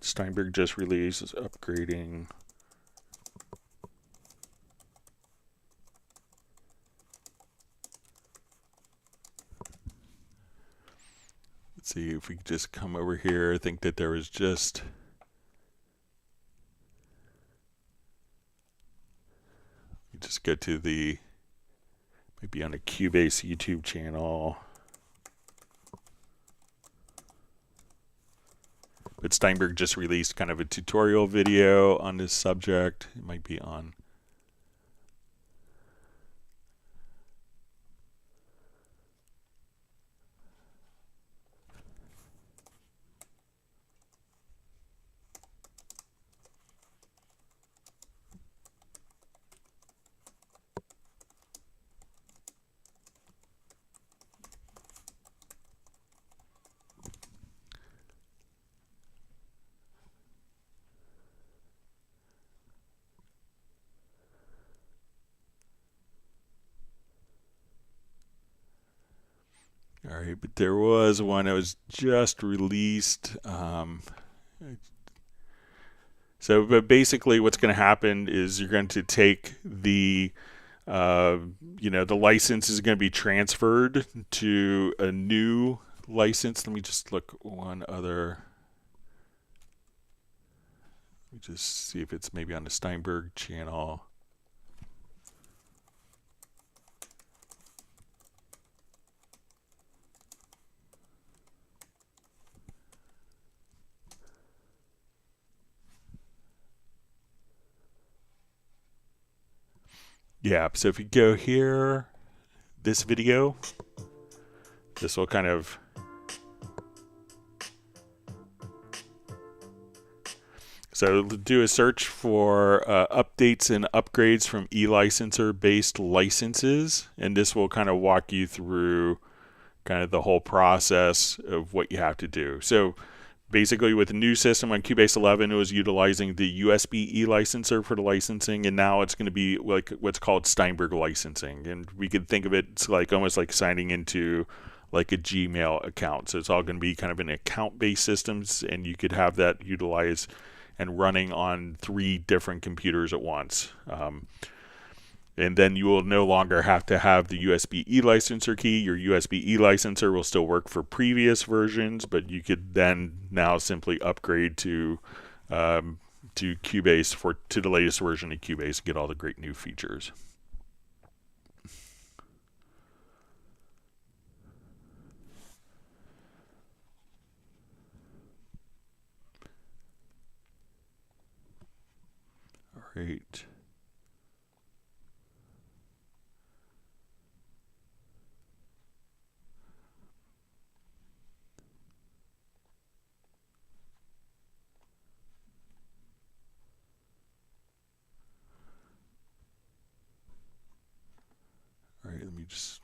Steinberg just released is upgrading. Let's see if we could just come over here. I think that there was just go to the maybe on a Cubase YouTube channel. But Steinberg just released kind of a tutorial video on this subject. It might be on. All right, but there was one that was just released. But basically what's going to happen is you're going to take the, the license is going to be transferred to a new license. Let me just look one other. Let me just see if it's maybe on the Steinberg channel. Yeah, so if you go here, this video, this will kind of so do a search for updates and upgrades from e-licenser based licenses, and this will kind of walk you through kind of the whole process of what you have to do. So basically with the new system on Cubase 11, it was utilizing the USB e-licenser for the licensing, and now it's going to be like what's called Steinberg licensing. And we could think of it, it's like almost like signing into like a Gmail account. So it's all going to be kind of an account-based systems, and you could have that utilized and running on 3 different computers at once. And then you will no longer have to have the USB e-licenser key. Your USB e-licenser will still work for previous versions, but you could then now simply upgrade to Cubase to the latest version of Cubase and get all the great new features. All right. All right, let me just.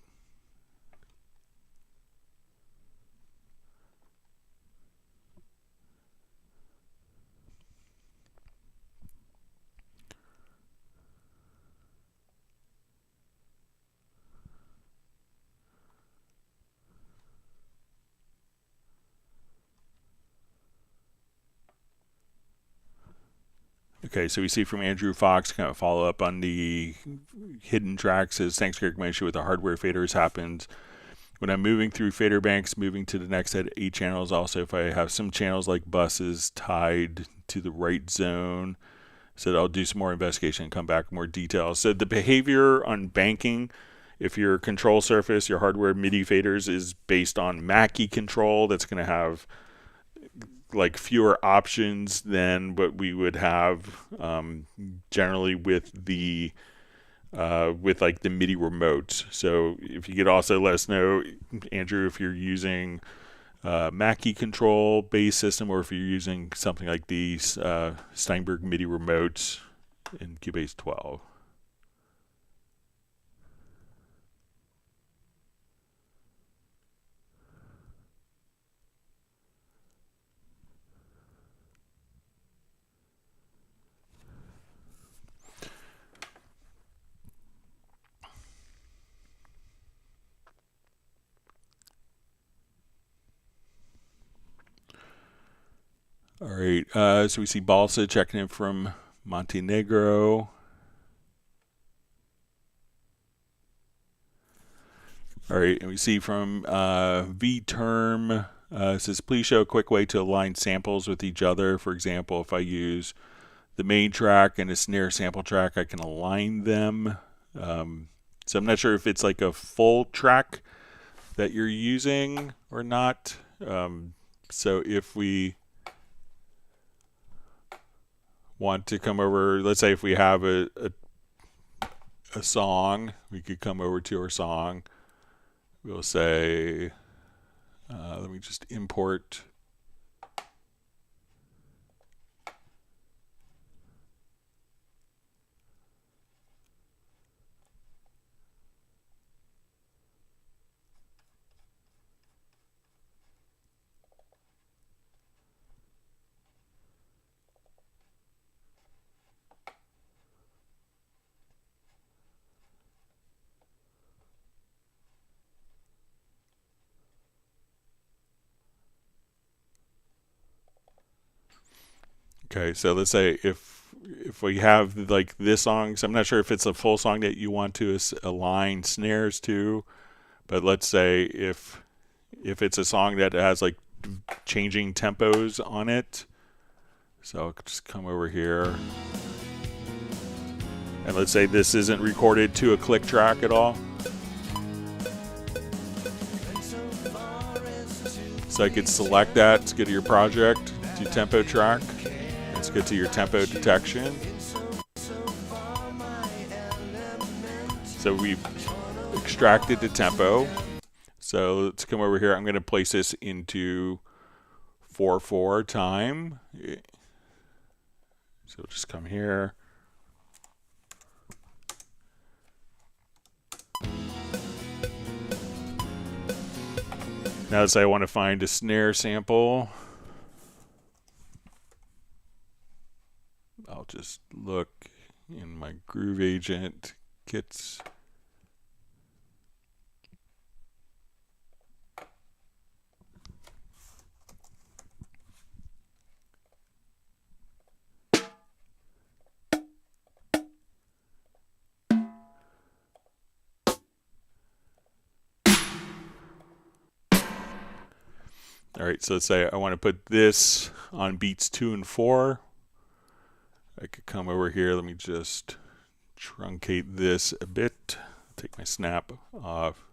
Okay, so we see from Andrew Fox, kind of follow up on the hidden tracks, says, thanks Greg, my issue with the hardware faders happens when I'm moving through fader banks, moving to the next set of 8 channels. Also, if I have some channels like buses tied to the right zone, so I'll do some more investigation and come back with more details. So the behavior on banking, if your control surface, your hardware MIDI faders is based on Mackie control, that's going to have like fewer options than what we would have generally with the with like the MIDI remotes. So if you could also let us know, Andrew, if you're using Mackie control based system, or if you're using something like these Steinberg MIDI remotes in Cubase 12. All right, so we see Balsa checking in from Montenegro. All right, and we see from V-Term, says, please show a quick way to align samples with each other. For example, if I use the main track and a snare sample track, I can align them. So I'm not sure if it's like a full track that you're using or not. So if we want to come over, let's say if we have a song, we could come over to our song. We'll say, let me just import. Okay, so let's say if we have like this song, so I'm not sure if it's a full song that you want to align snares to, but let's say if it's a song that has like changing tempos on it, so I'll just come over here, and let's say this isn't recorded to a click track at all. So I could select that to go to your project, to tempo track. Let's get to your tempo detection. So we've extracted the tempo. So let's come over here. I'm going to place this into 4/4 time. So we'll just come here. Now, say I want to find a snare sample. I'll just look in my Groove Agent kits. All right, so let's say I want to put this on beats 2 and 4. I could come over here. Let me just truncate this a bit. Take my snap off.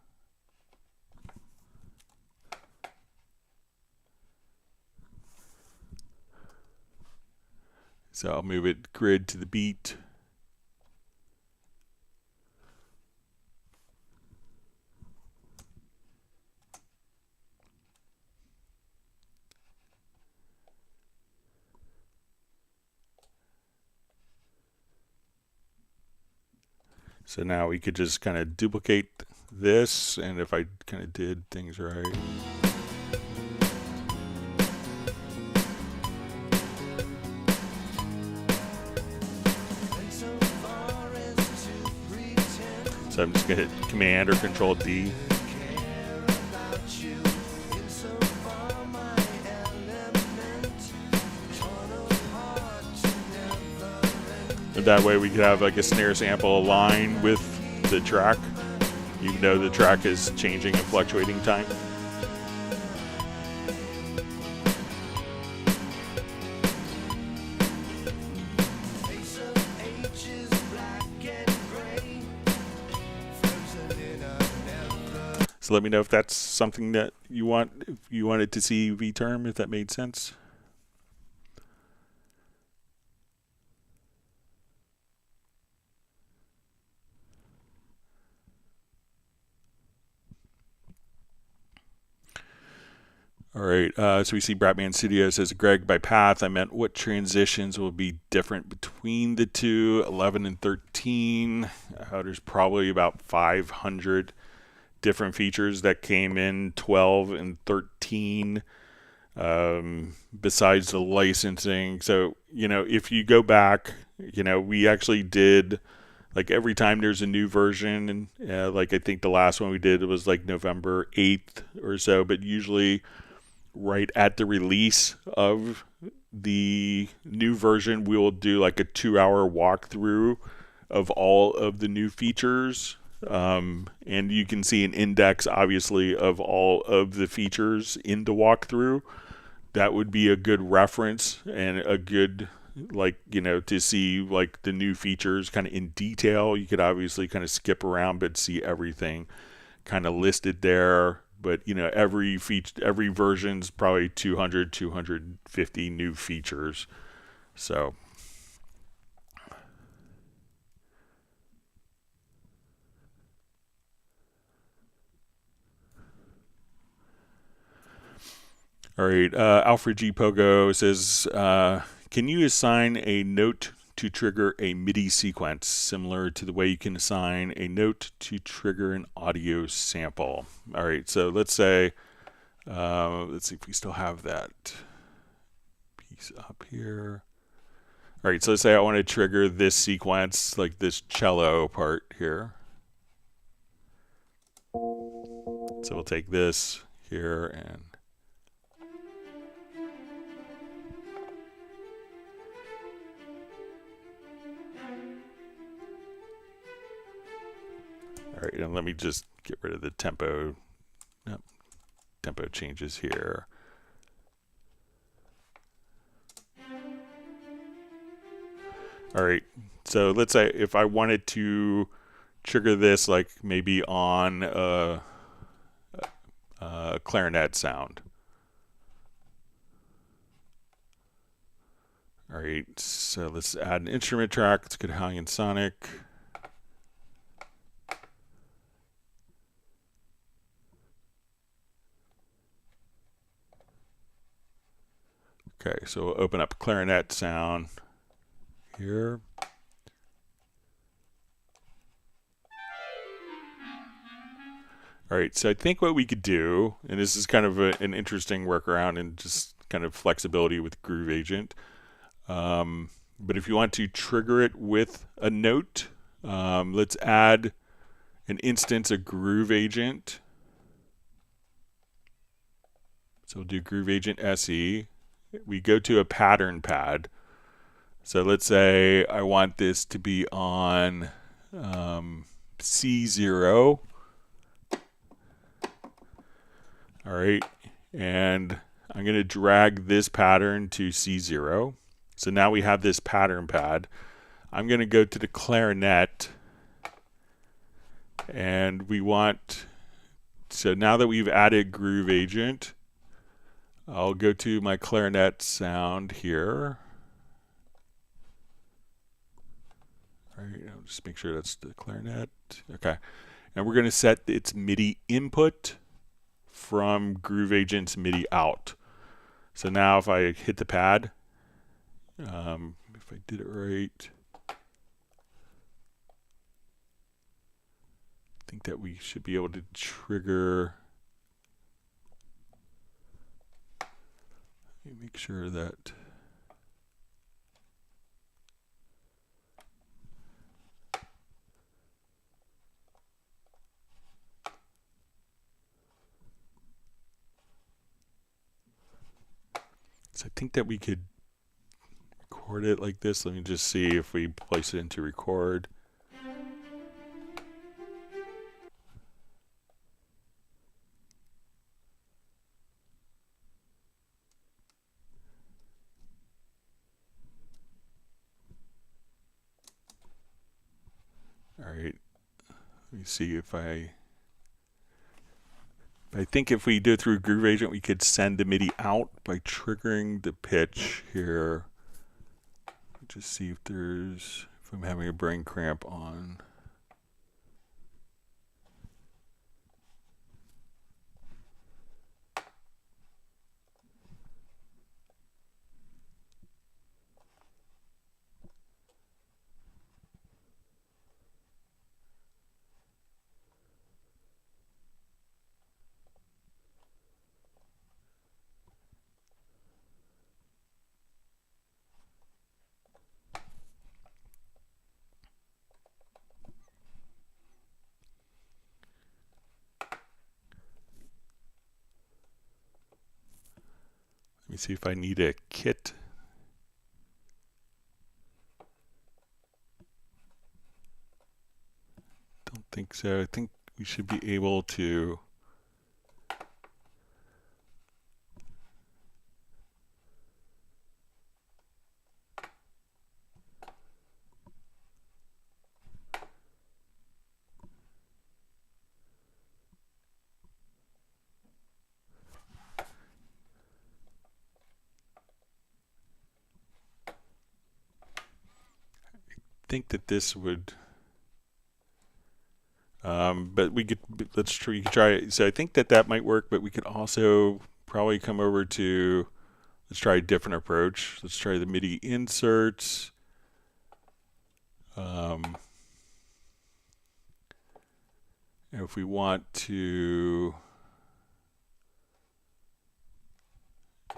So I'll move it grid to the beat. So now we could just kind of duplicate this, and if I kind of did things right. So I'm just going to hit Command or Control D. And that way we could have like a snare sample align with the track, even though the track is changing and fluctuating time. So let me know if that's something that you want, if you wanted to see V-term, if that made sense. All right, so we see Bratman Studio says, Greg, by path, I meant what transitions will be different between the two, 11 and 13. There's probably about 500 different features that came in 12 and 13, besides the licensing. So, you know, if you go back, you know, we actually did, like every time there's a new version, and like I think the last one we did was like November 8th or so, but usually right at the release of the new version, we will do like a 2-hour walkthrough of all of the new features. And you can see an index, obviously, of all of the features in the walkthrough. That would be a good reference and a good, like, you know, to see like the new features kind of in detail. You could obviously kind of skip around, but see everything kind of listed there. But, you know, every version's probably 200, 250 new features. So. All right, Alfred G. Pogo says, can you assign a note to trigger a MIDI sequence, similar to the way you can assign a note to trigger an audio sample? All right, so let's say, let's see if we still have that piece up here. All right, so let's say I want to trigger this sequence, like this cello part here. So we'll take this here and all right, and let me just get rid of the tempo. Nope. Tempo changes here. All right, so let's say if I wanted to trigger this, like maybe on a clarinet sound. All right, so let's add an instrument track. Let's go to High and Sonic. Okay, so we'll open up clarinet sound here. All right, so I think what we could do, and this is kind of an interesting workaround and just kind of flexibility with Groove Agent, but if you want to trigger it with a note, let's add an instance of Groove Agent. So we'll do Groove Agent SE. We go to a pattern pad. So let's say I want this to be on C0. All right, and I'm going to drag this pattern to C0. So now we have this pattern pad. I'm going to go to the clarinet, and we want, so now that we've added Groove Agent, I'll go to my clarinet sound here. All right, I'll just make sure that's the clarinet. Okay, and we're going to set its MIDI input from Groove Agent's MIDI out. So now if I hit the pad, if I did it right, I think that we should be able to trigger. Let me make sure that so I think that we could record it like this. Let me just see if we place it into record. All right, let me see if I think if we do it through Groove Agent, we could send the MIDI out by triggering the pitch here. Just see if I'm having a brain cramp on. Let me see if I need a kit. Don't think so. I think we should be able to. Think that this would, but we could, let's try it. So I think that might work, but we could also probably come over to, let's try a different approach. Let's try the MIDI inserts. And if we want to,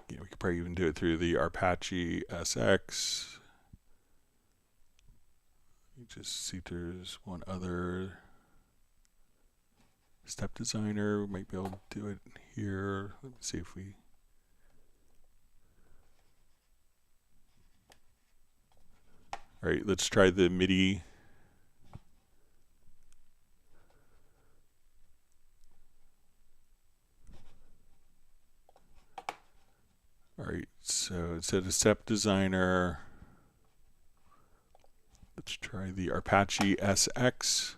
we could probably even do it through the Apache SX. Just see if there's one other step designer. We might be able to do it here. Let me see if we. All right, let's try the MIDI. All right, so instead of step designer, let's try the Apache SX,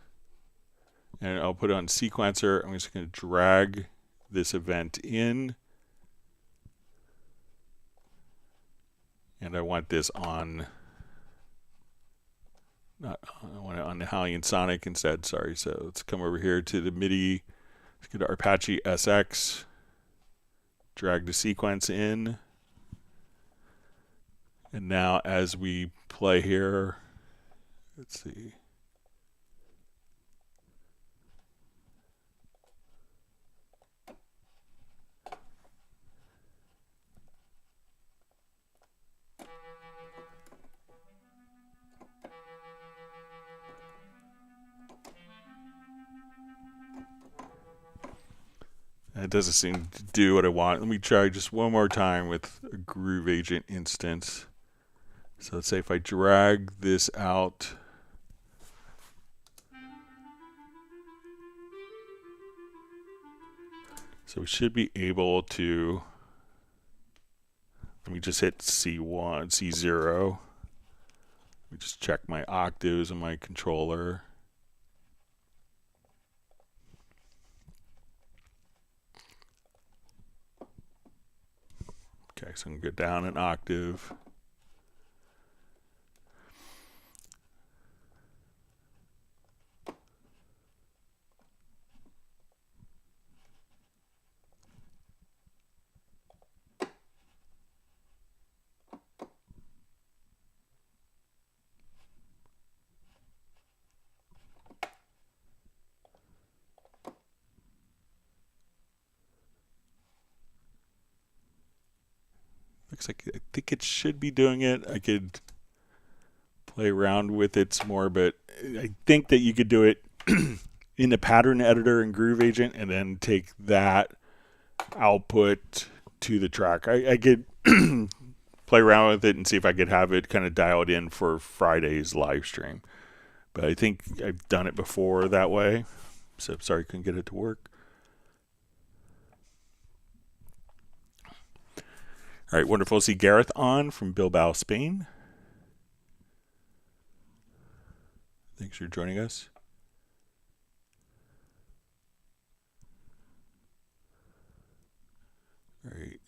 and I'll put it on sequencer. I'm just going to drag this event in, and I want this on, I want it on the Halion Sonic instead, sorry. So let's come over here to the MIDI, let's go to Apache SX, drag the sequence in, And now as we play here, let's see. It doesn't seem to do what I want. Let me try just one more time with a Groove Agent instance. So let's say if I drag this out, so we should be able to, let me just hit C1, C0. Let me just check my octaves on my controller. Okay, so I'm going to go down an octave. Looks like I think it should be doing it. I could play around with it some more, but I think that you could do it in the pattern editor in Groove Agent and then take that output to the track. I could play around with it and see if I could have it kind of dialed in for Friday's live stream. But I think I've done it before that way. So sorry, couldn't get it to work. All right, wonderful to see Gareth on from Bilbao, Spain. Thanks for joining us. All right.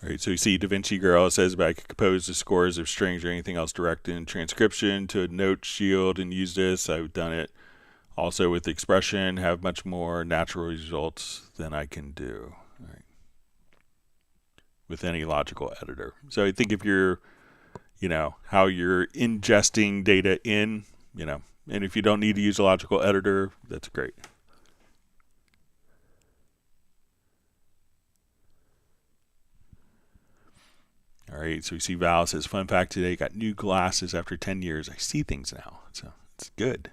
All right, so you see DaVinci Girl says, but I could compose the scores of strings or anything else direct in transcription to a note shield and use this. I've done it also with Expression, have much more natural results than I can do. All right. With any logical editor. So I think if you're, how you're ingesting data in, and if you don't need to use a logical editor, that's great. All right, so we see Val says, fun fact today, got new glasses after 10 years. I see things now, so it's good.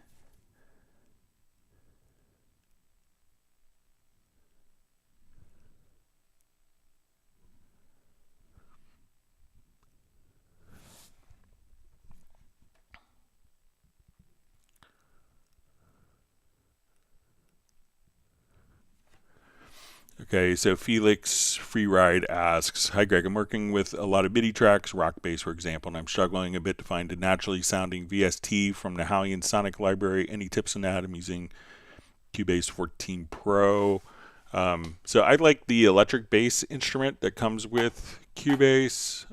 Okay, so Felix Freeride asks, hi Greg, I'm working with a lot of MIDI tracks, rock bass for example, and I'm struggling a bit to find a naturally sounding VST from the Hallian Sonic library. Any tips on that? I'm using Cubase 14 Pro. So I like the electric bass instrument that comes with Cubase.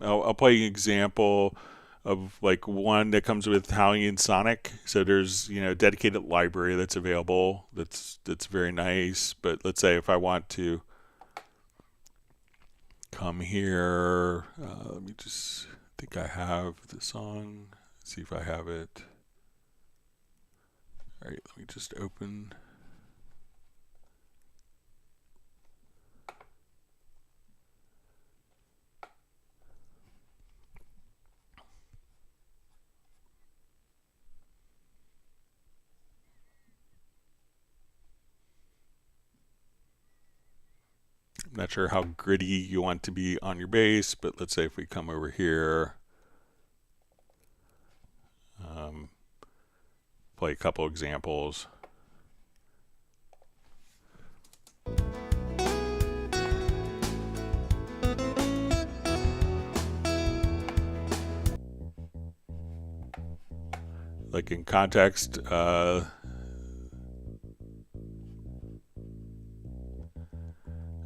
I'll play an example of like one that comes with Hallian Sonic. So there's a dedicated library that's available that's very nice. But let's say if I want to come here, let me just think I have the song. See if I have it. All right, let me just open. I'm not sure how gritty you want to be on your bass, but let's say if we come over here, play a couple examples. Like in context,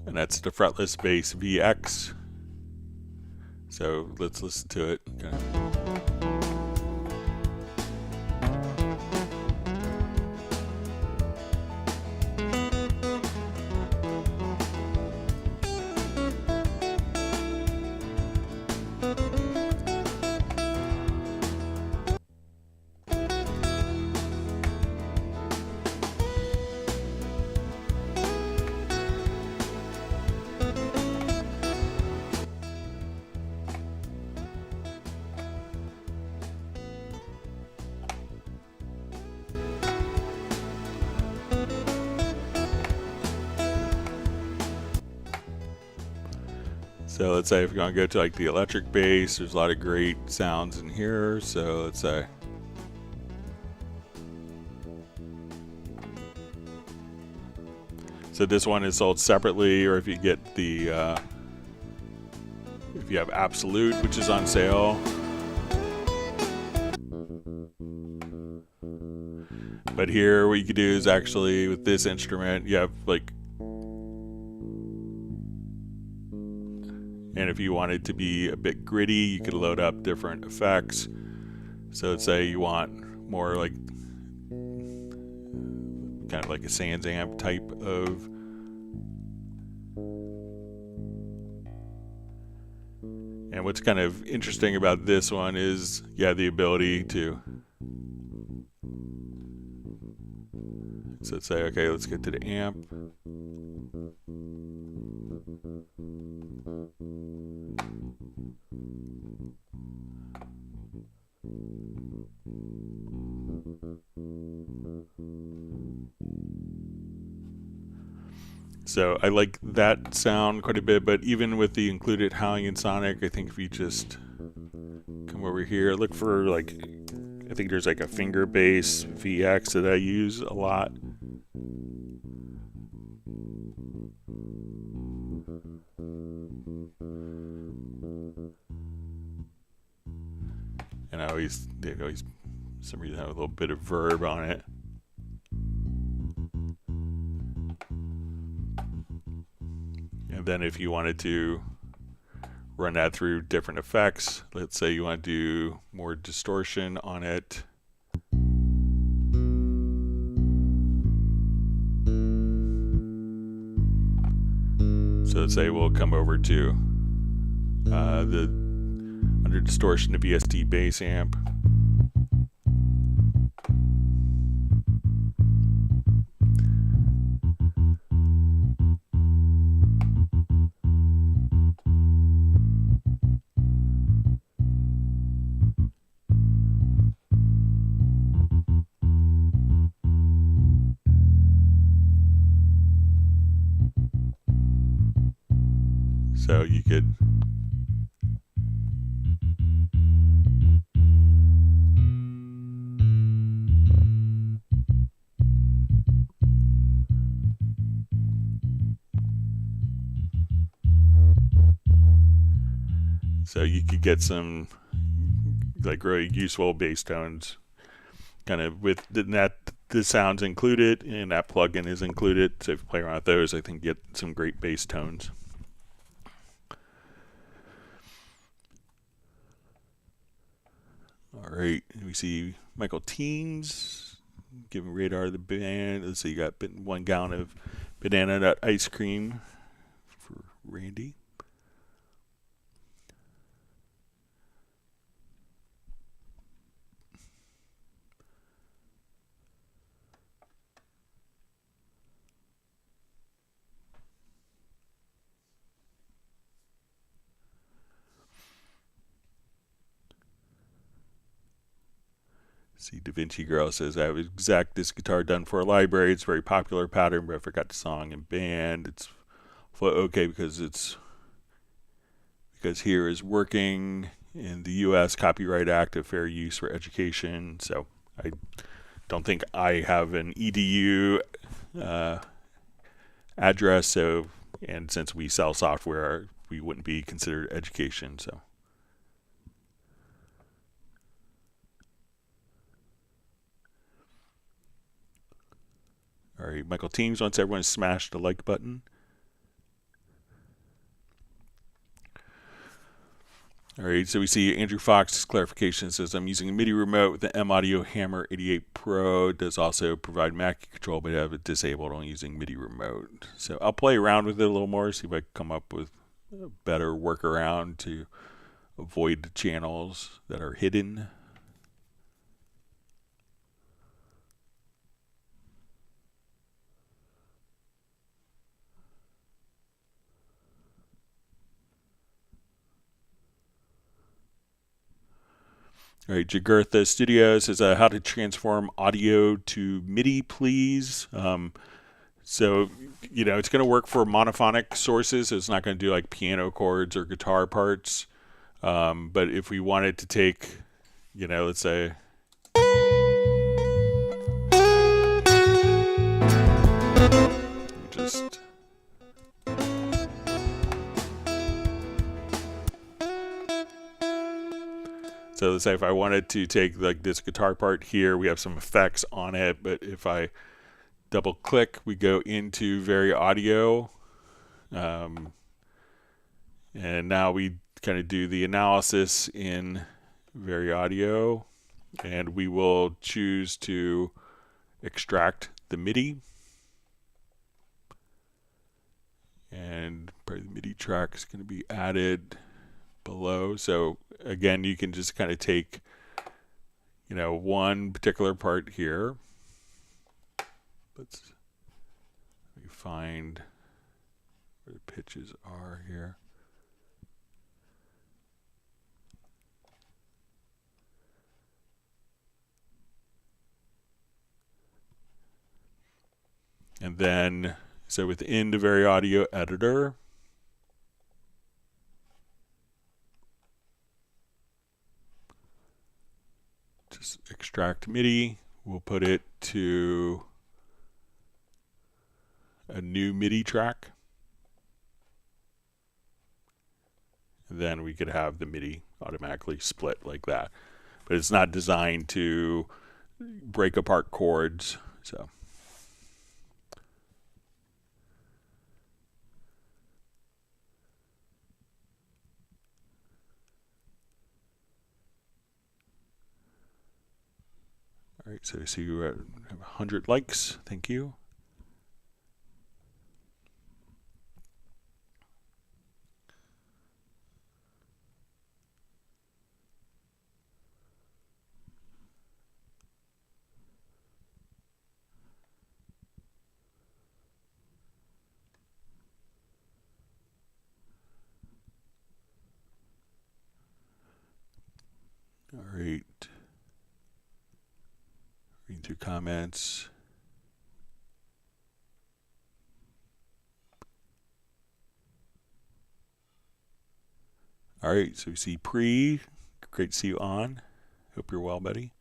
and that's the fretless bass VX. So let's listen to it. Okay. So let's say if you're going to go to like the electric bass, there's a lot of great sounds in here. So let's say so this one is sold separately, or if you get the if you have Absolute, which is on sale. But here what you could do is actually with this instrument you have like, and if you wanted to be a bit gritty, you could load up different effects. So let's say you want more like kind of like a Sans amp type of. And what's kind of interesting about this one is you have the ability to. So let's say, okay, let's get to the amp. So I like that sound quite a bit, but even with the included howling and sonic, I think if you just come over here, look for like, I think there's like a finger bass VX that I use a lot. And they always, for some reason, have a little bit of verb on it. And then if you wanted to run that through different effects, let's say you want to do more distortion on it. So let's say we'll come over to under distortion, the VST bass amp. So you could get some like really useful bass tones kind of with that. The sounds included and that plugin is included. So if you play around with those, I think you get some great bass tones. All right, we see Michael Teams giving Radar the band. Let's see, you got 1 gallon of banana nut ice cream for Randy. See, Da Vinci Girl says, I have exact this guitar done for a library. It's a very popular pattern, but I forgot the song and band. It's okay because here is working in the U.S. Copyright Act of Fair Use for Education. So I don't think I have an EDU address. So, and since we sell software, we wouldn't be considered education. So. All right, Michael Teams wants everyone to smash the like button. All right, so we see Andrew Fox's clarification says, I'm using a MIDI remote with the MAudio Hammer 88 Pro. It does also provide Mackie control, but I have it disabled on using MIDI remote. So I'll play around with it a little more, see if I can come up with a better workaround to avoid the channels that are hidden. All right, Jagurtha Studio says, how to transform audio to MIDI, please. So, you know, it's going to work for monophonic sources. So it's not going to do like piano chords or guitar parts. But if we wanted to take, you know, let's say, just so let's say if I wanted to take like this guitar part here, we have some effects on it, but if I double click, we go into VariAudio, and now we kind of do the analysis in VariAudio, and we will choose to extract the MIDI, and probably the MIDI track is going to be added below. So again, you can just kind of take, you know, one particular part here. Let me find where the pitches are here. And then, so within the VariAudio editor, just extract MIDI. We'll put it to a new MIDI track. And then we could have the MIDI automatically split like that. But it's not designed to break apart chords. So. All right, so I see you have 100 likes. Thank you. All right. Reading through comments. All right, so we see Pre. Great to see you on. Hope you're well, buddy.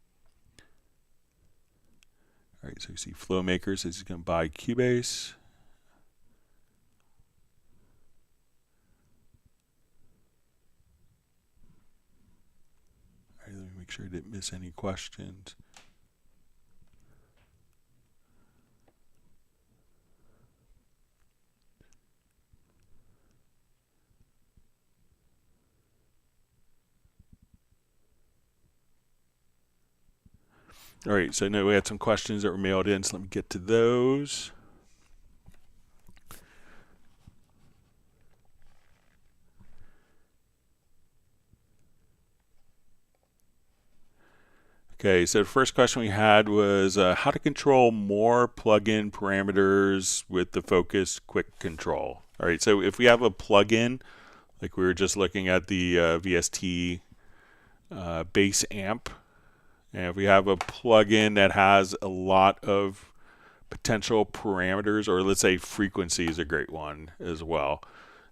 All right, so we see Flowmaker says he's going to buy Cubase. All right, let me make sure I didn't miss any questions. All right, so I know we had some questions that were mailed in, so let me get to those. Okay, so the first question we had was how to control more plugin parameters with the Focus Quick Control. All right, so if we have a plugin, like we were just looking at the VST bass amp, and if we have a plugin that has a lot of potential parameters, or let's say frequency is a great one as well.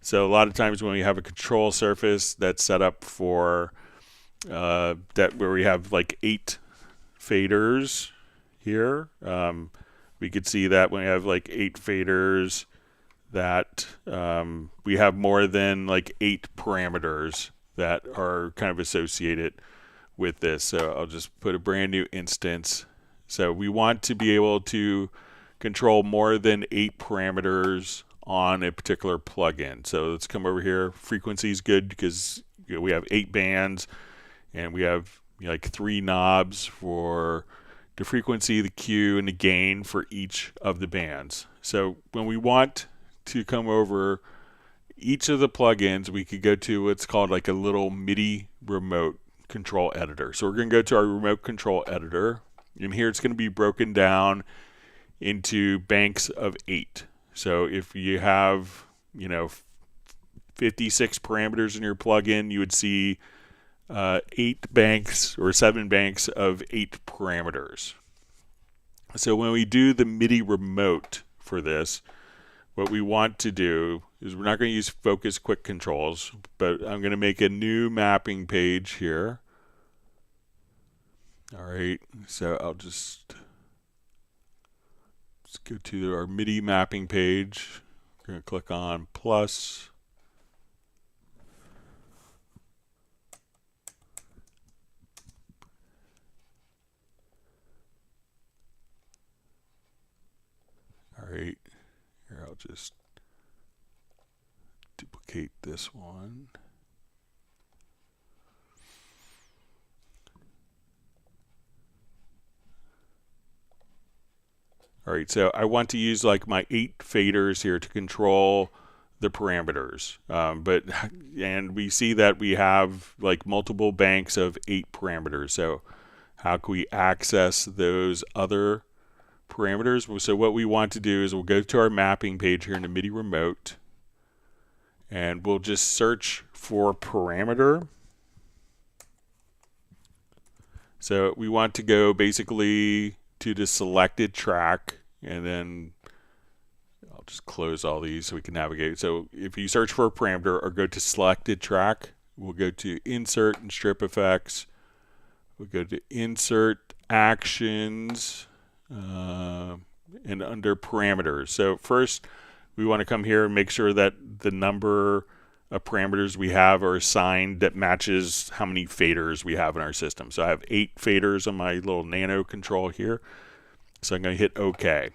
So a lot of times when we have a control surface that's set up for that where we have like 8 faders here, we could see that when we have like 8 faders that we have more than like 8 parameters that are kind of associated with this. So I'll just put a brand new instance. So we want to be able to control more than 8 parameters on a particular plugin. So let's come over here. Frequency is good because we have 8 bands, and we have like 3 knobs for the frequency, the Q, and the gain for each of the bands. So when we want to come over each of the plugins, we could go to what's called like a little MIDI remote control editor. So we're going to go to our remote control editor, and here it's going to be broken down into banks of 8. So if you have 56 parameters in your plugin, you would see 8 banks or 7 banks of 8 parameters. So when we do the MIDI remote for this, what we want to do is we're not going to use focus quick controls, but I'm going to make a new mapping page here. All right, so I'll just let's go to our MIDI mapping page. We're going to click on plus. All right, here I'll just duplicate this one. All right, so I want to use like my 8 faders here to control the parameters. And we see that we have like multiple banks of 8 parameters. So how can we access those other parameters? So what we want to do is we'll go to our mapping page here in the MIDI remote, and we'll just search for parameter. So we want to go basically to the selected track, and then I'll just close all these so we can navigate. So if you search for a parameter or go to selected track, we'll go to insert and strip effects. We'll go to insert actions and under parameters. So first we want to come here and make sure that the number of parameters we have are assigned that matches how many faders we have in our system. So I have 8 faders on my little nano control here. So I'm going to hit OK.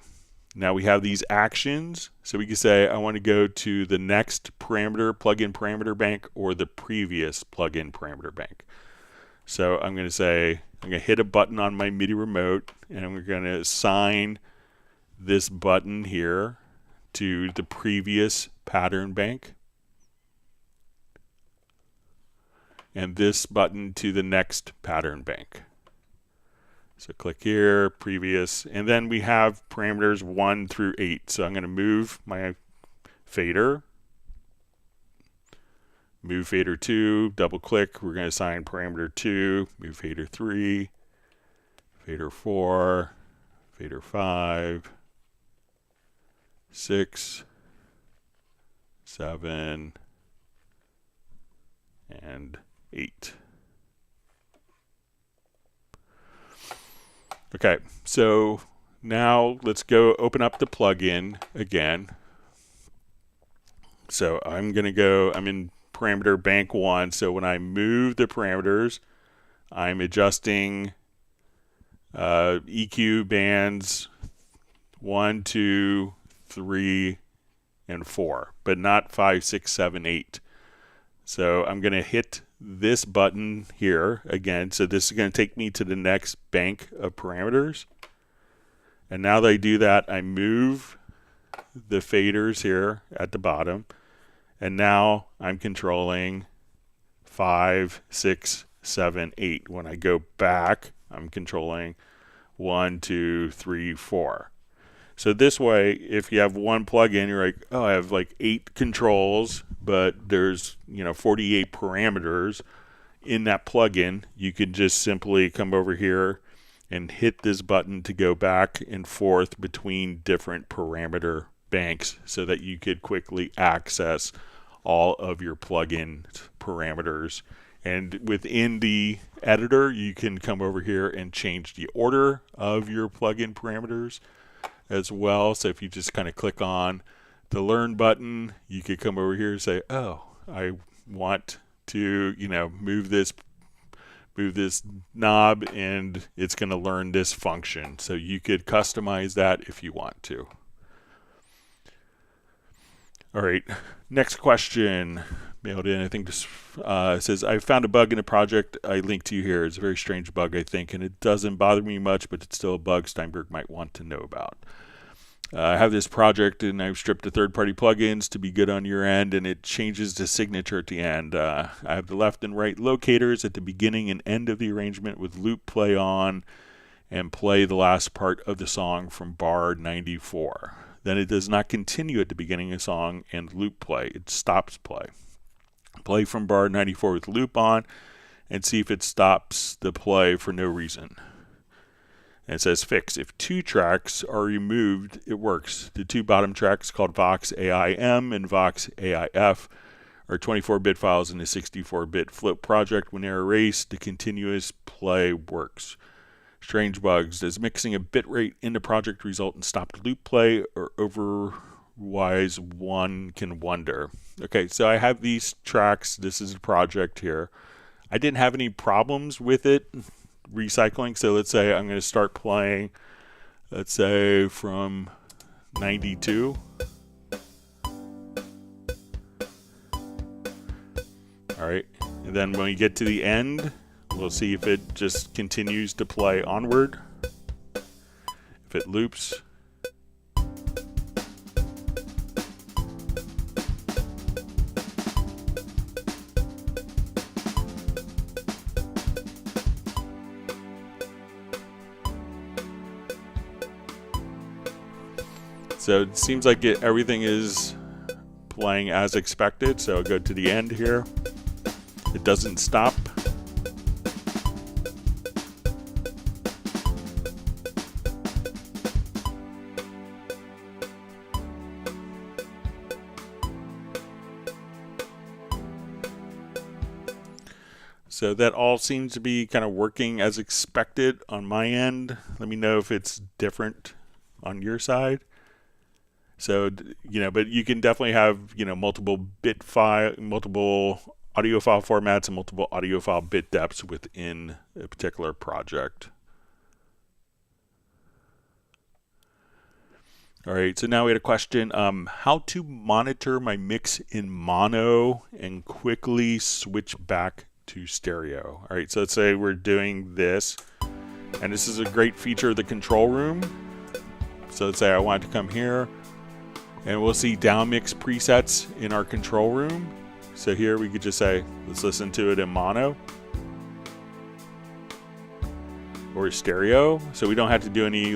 Now we have these actions. So we can say I want to go to the next parameter, plugin parameter bank, or the previous plugin parameter bank. So I'm going to say I'm going to hit a button on my MIDI remote, and we're going to assign this button here to the previous pattern bank, and this button to the next pattern bank. So click here, previous, and then we have parameters 1 through 8. So I'm going to move my fader, move fader 2, double click, we're going to assign parameter 2, move fader 3, fader 4, fader 5, 6, 7, and 8. Okay, so now let's go open up the plugin again. So I'm in parameter bank 1. So when I move the parameters, I'm adjusting EQ bands 1, 2, 3, and 4, but not 5, 6, 7, 8. So I'm going to hit this button here again. So this is going to take me to the next bank of parameters. And now that I do that, I move the faders here at the bottom. And now I'm controlling 5, 6, 7, 8. When I go back, I'm controlling 1, 2, 3, 4. So this way, if you have one plugin, you're like, oh, I have like 8 controls, but there's 48 parameters in that plugin. You can just simply come over here and hit this button to go back and forth between different parameter banks so that you could quickly access all of your plugin parameters. And within the editor, you can come over here and change the order of your plugin parameters as well. So if you just kind of click on the learn button, you could come over here and say, oh, I want to move this knob, and it's going to learn this function. So you could customize that if you want to. All right, next question. mailed in. I think this says, I found a bug in a project I linked to you here. It's a very strange bug, I think, and it doesn't bother me much, but it's still a bug Steinberg might want to know about. I have this project and I've stripped the third-party plugins to be good on your end, and it changes the signature at the end. I have the left and right locators at the beginning and end of the arrangement with loop play on, and play the last part of the song from bar 94. Then it does not continue at the beginning of the song and loop play. It stops play. Play from bar 94 with loop on and see if it stops the play for no reason. And it says fix. If two tracks are removed, it works. The two bottom tracks called Vox AIM and Vox AIF are 24-bit files in a 64-bit float project. When they're erased, the continuous play works. Strange bugs. Does mixing a bitrate in the project result in stopped loop play, or otherwise one can wonder? Okay, so I have these tracks. This is a project here. I didn't have any problems with it recycling. So let's say I'm going to start playing, let's say from 92. All right, and then when we get to the end, we'll see if it just continues to play onward. If it loops. So it seems like everything is playing as expected. So I'll go to the end here. It doesn't stop. So that all seems to be kind of working as expected on my end. Let me know if it's different on your side. So, but you can definitely have, multiple audio file formats and multiple audio file bit depths within a particular project. All right, so now we had a question, how to monitor my mix in mono and quickly switch back to stereo. All right, so let's say we're doing this, and this is a great feature of the control room. So let's say I want to come here, and we'll see downmix presets in our control room. So here we could just say, let's listen to it in mono or stereo. So we don't have to do any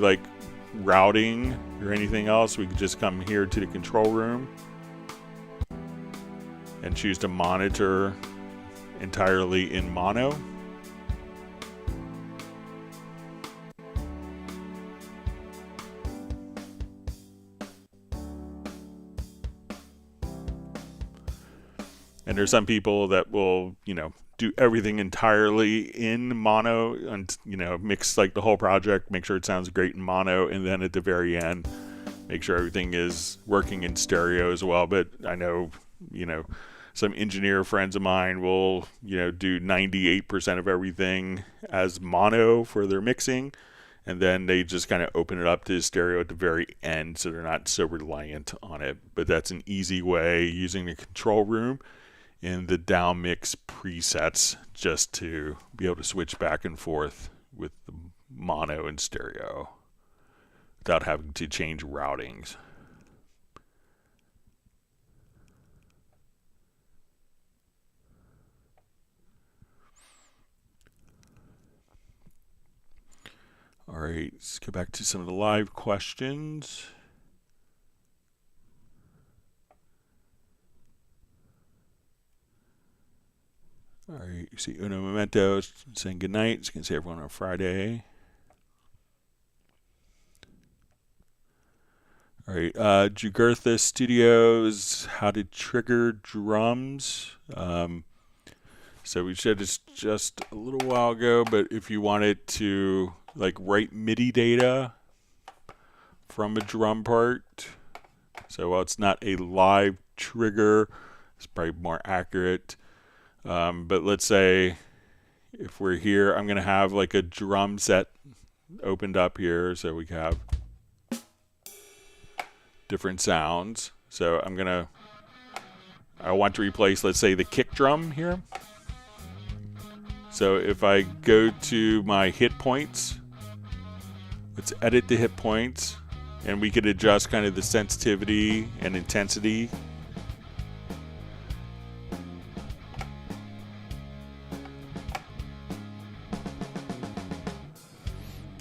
routing or anything else. We could just come here to the control room and choose to monitor entirely in mono. And there's some people that will, do everything entirely in mono and, mix the whole project, make sure it sounds great in mono, and then at the very end, make sure everything is working in stereo as well. But I know, some engineer friends of mine will, do 98% of everything as mono for their mixing, and then they just kind of open it up to stereo at the very end, so they're not so reliant on it. But that's an easy way using the control room in the downmix presets just to be able to switch back and forth with the mono and stereo without having to change routings. All right, let's go back to some of the live questions. All right, you see Uno Memento saying good night. It's going to say everyone on Friday. All right, Jugurtha Studios, how to trigger drums. So we said this just a little while ago, but if you wanted to write MIDI data from a drum part, so while it's not a live trigger, it's probably more accurate. But let's say if we're here, I'm going to have a drum set opened up here, so we have different sounds. So I'm going to I want to replace, let's say, the kick drum here. So if I go to my hit points, let's edit the hit points, and we could adjust kind of the sensitivity and intensity.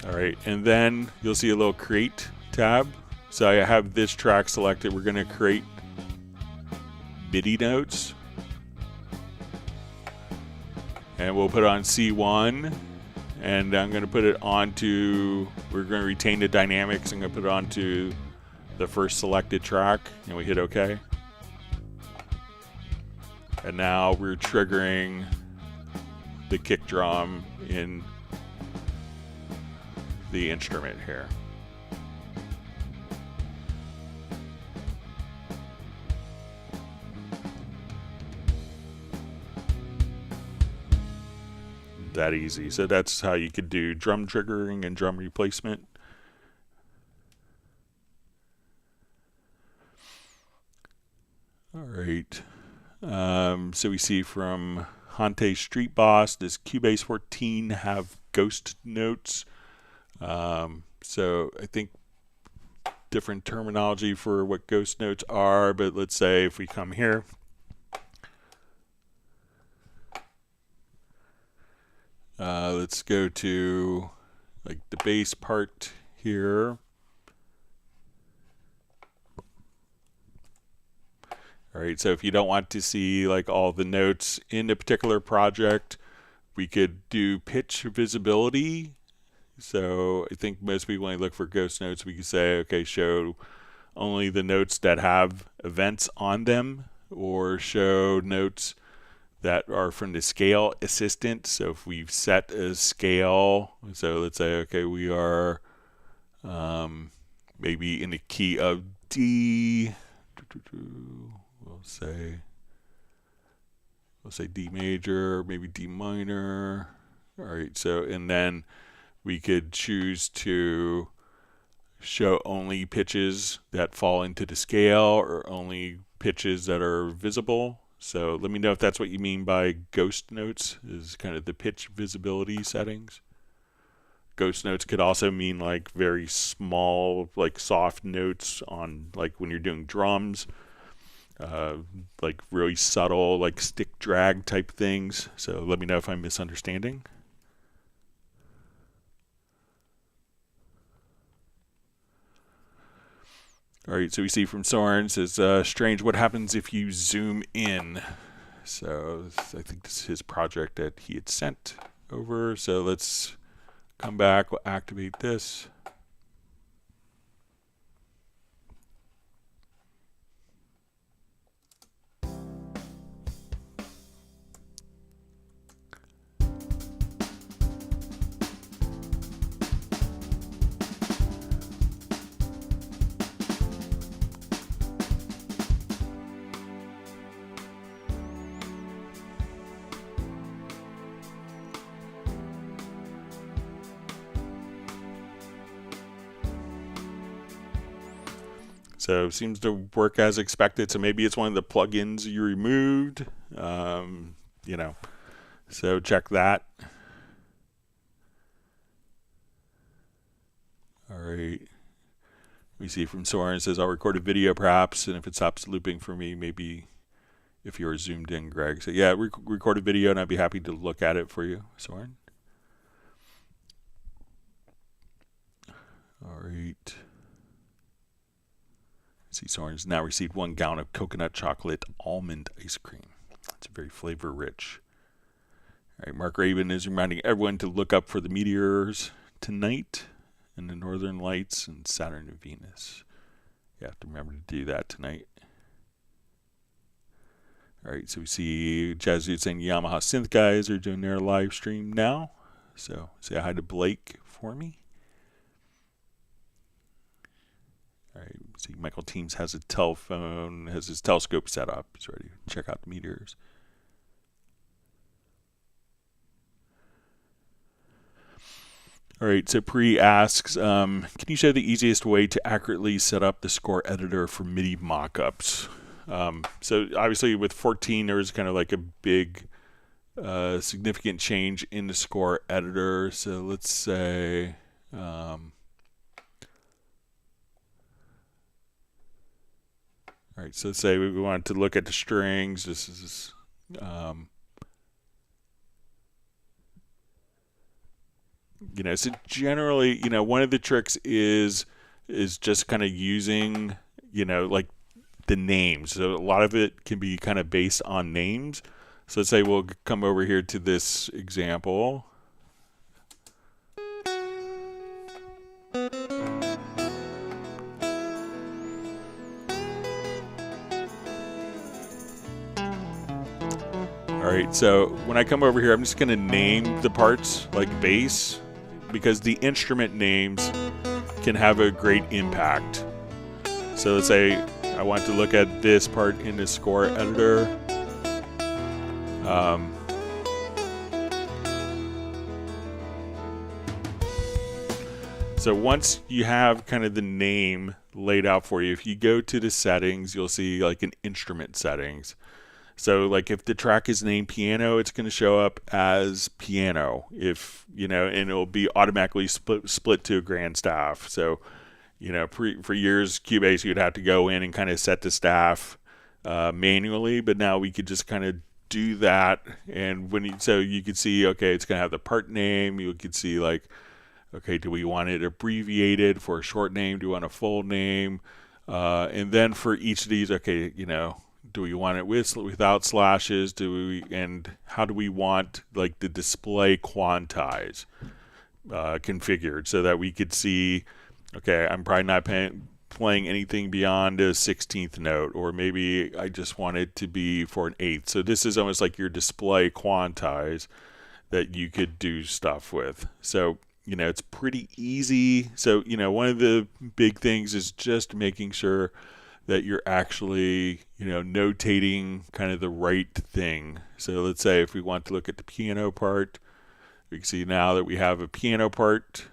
All right, and then you'll see a little create tab. So I have this track selected. We're going to create MIDI notes. And we'll put it on C1. And I'm going to put it onto, we're going to retain the dynamics. I'm going to put it onto the first selected track. And we hit OK. And now we're triggering the kick drum in the instrument here. That easy. So that's how you could do drum triggering and drum replacement. All right. So we see from Hante Street Boss, does Cubase 14 have ghost notes? So I think different terminology for what ghost notes are, but let's say if we come here, let's go to like the bass part here. All right, so if you don't want to see like all the notes in a particular project, we could do pitch visibility. So I think most people, when they look for ghost notes, we can say, okay, show only the notes that have events on them, or show notes that are from the scale assistant. So if we've set a scale, so let's say, okay, we are maybe in the key of D, we'll say D major, maybe D minor. All right, so, and then we could choose to show only pitches that fall into the scale or only pitches that are visible. So let me know if that's what you mean by ghost notes, is kind of the pitch visibility settings. Ghost notes could also mean like very small, like soft notes on, like when you're doing drums, like really subtle, like stick drag type things. So let me know if I'm misunderstanding. All right, so we see from Soren, says, strange, what happens if you zoom in? So I think this is his project that he had sent over. So let's come back, we'll activate this. So it seems to work as expected. So maybe it's one of the plugins you removed, you know, so check that. All right. We see from Soren, says, I'll record a video perhaps, and if it stops looping for me, maybe if you're zoomed in, Greg. So yeah, record a video and I'd be happy to look at it for you, Soren. All right. See, Soren's now received 1 gallon of coconut chocolate almond ice cream. It's very flavor rich. All right, Mark Raven is reminding everyone to look up for the meteors tonight and the northern lights and Saturn and Venus. You have to remember to do that tonight. All right, so we see Jazzy saying Yamaha Synth guys are doing their live stream now. So say hi to Blake for me. All right, see Michael Teams has a telephone, has his telescope set up. He's ready to check out the meteors. All right, so Pri asks, can you show the easiest way to accurately set up the score editor for MIDI mockups? So obviously with 14 there was kind of like a big significant change in the score editor. So let's say all right, so let's say we wanted to look at the strings. This is so generally, one of the tricks is just kind of using, like the names. So a lot of it can be kind of based on names. So let's say we'll come over here to this example. All right, so when I come over here, I'm just going to name the parts like bass, because the instrument names can have a great impact. So let's say I want to look at this part in the score editor. So once you have kind of the name laid out for you, if you go to the settings, you'll see like an instrument settings. So like if the track is named piano, it's going to show up as piano. If, and it'll be automatically split to a grand staff. So, for years, Cubase, you'd have to go in and kind of set the staff manually, but now we could just kind of do that. And so you could see, okay, it's going to have the part name. You could see like, okay, do we want it abbreviated for a short name? Do we want a full name? And then for each of these, okay, do we want it without slashes? And how do we want like the display quantize configured so that we could see, okay, I'm probably not playing anything beyond a 16th note, or maybe I just want it to be for an 8th. So this is almost like your display quantize that you could do stuff with. So it's pretty easy. So one of the big things is just making sure that you're actually, notating kind of the right thing. So let's say if we want to look at the piano part, we can see now that we have a piano part.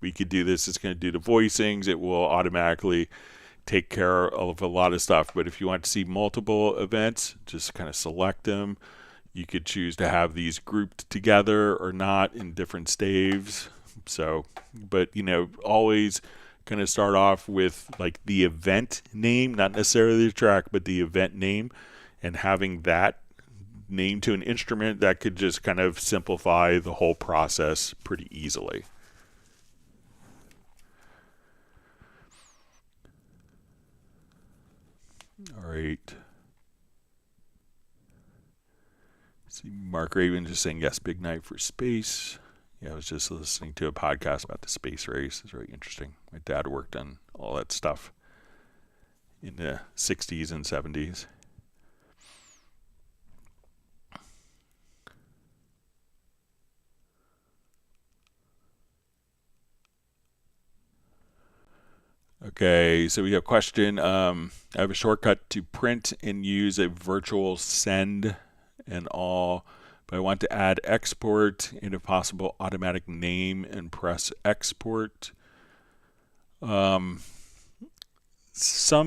We could do this. It's going to do the voicings. It will automatically take care of a lot of stuff. But if you want to see multiple events, just kind of select them. You could choose to have these grouped together or not in different staves. So, but always kind of start off with like the event name, not necessarily the track, but the event name, and having that name to an instrument that could just kind of simplify the whole process pretty easily. All right. See, Mark Raven just saying yes, big night for space. Yeah, I was just listening to a podcast about the space race. It's very interesting. My dad worked on all that stuff in the 60s and 70s. Okay, so we have a question. I have a shortcut to print and use a virtual send and all, but I want to add export and if possible automatic name and press export. Some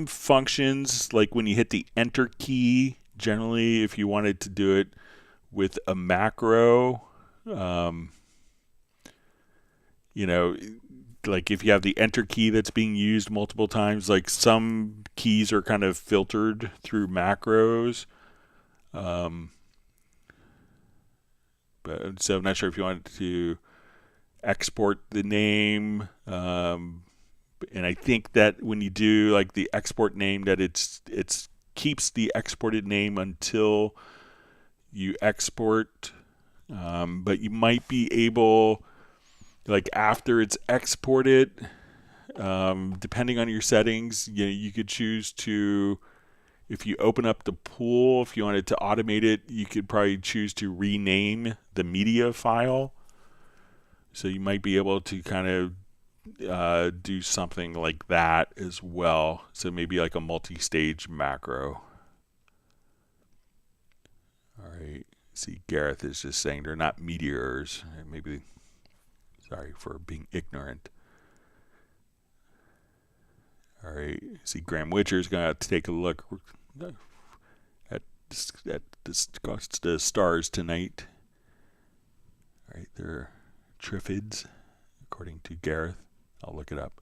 functions, like when you hit the enter key, generally if you wanted to do it with a macro, like if you have the enter key that's being used multiple times, like some keys are kind of filtered through macros. But so I'm not sure if you want to export the name. And I think that when you do like the export name, that it's keeps the exported name until you export. But you might be able, like after it's exported, depending on your settings, you could choose to, if you open up the pool, if you wanted to automate it, you could probably choose to rename the media file. So you might be able to kind of do something like that as well. So maybe like a multi-stage macro. All right. See, Gareth is just saying they're not meteors. Maybe, sorry for being ignorant. All right, see Graham Witcher's going to take a look at the stars tonight. All right, they're Triffids, according to Gareth. I'll look it up.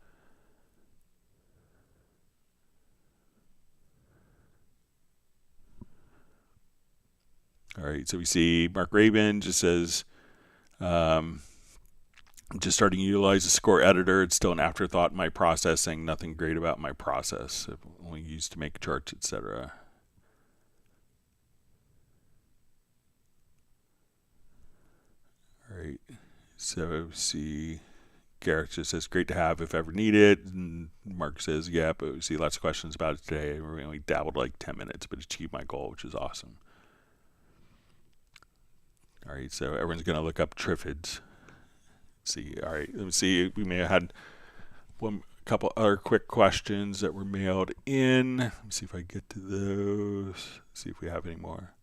All right, so we see Mark Rabin just says, just starting to utilize the score editor. It's still an afterthought in my processing. Nothing great about my process. I've only used to make charts, etc. All right, so see Gareth just says, great to have if ever needed. And Mark says, yeah, but we see lots of questions about it today. We only dabbled like 10 minutes, but achieved my goal, which is awesome. All right, so everyone's going to look up Triffids. See, all right, let me see. We may have had a couple other quick questions that were mailed in. Let me see if I get to those. See if we have any more.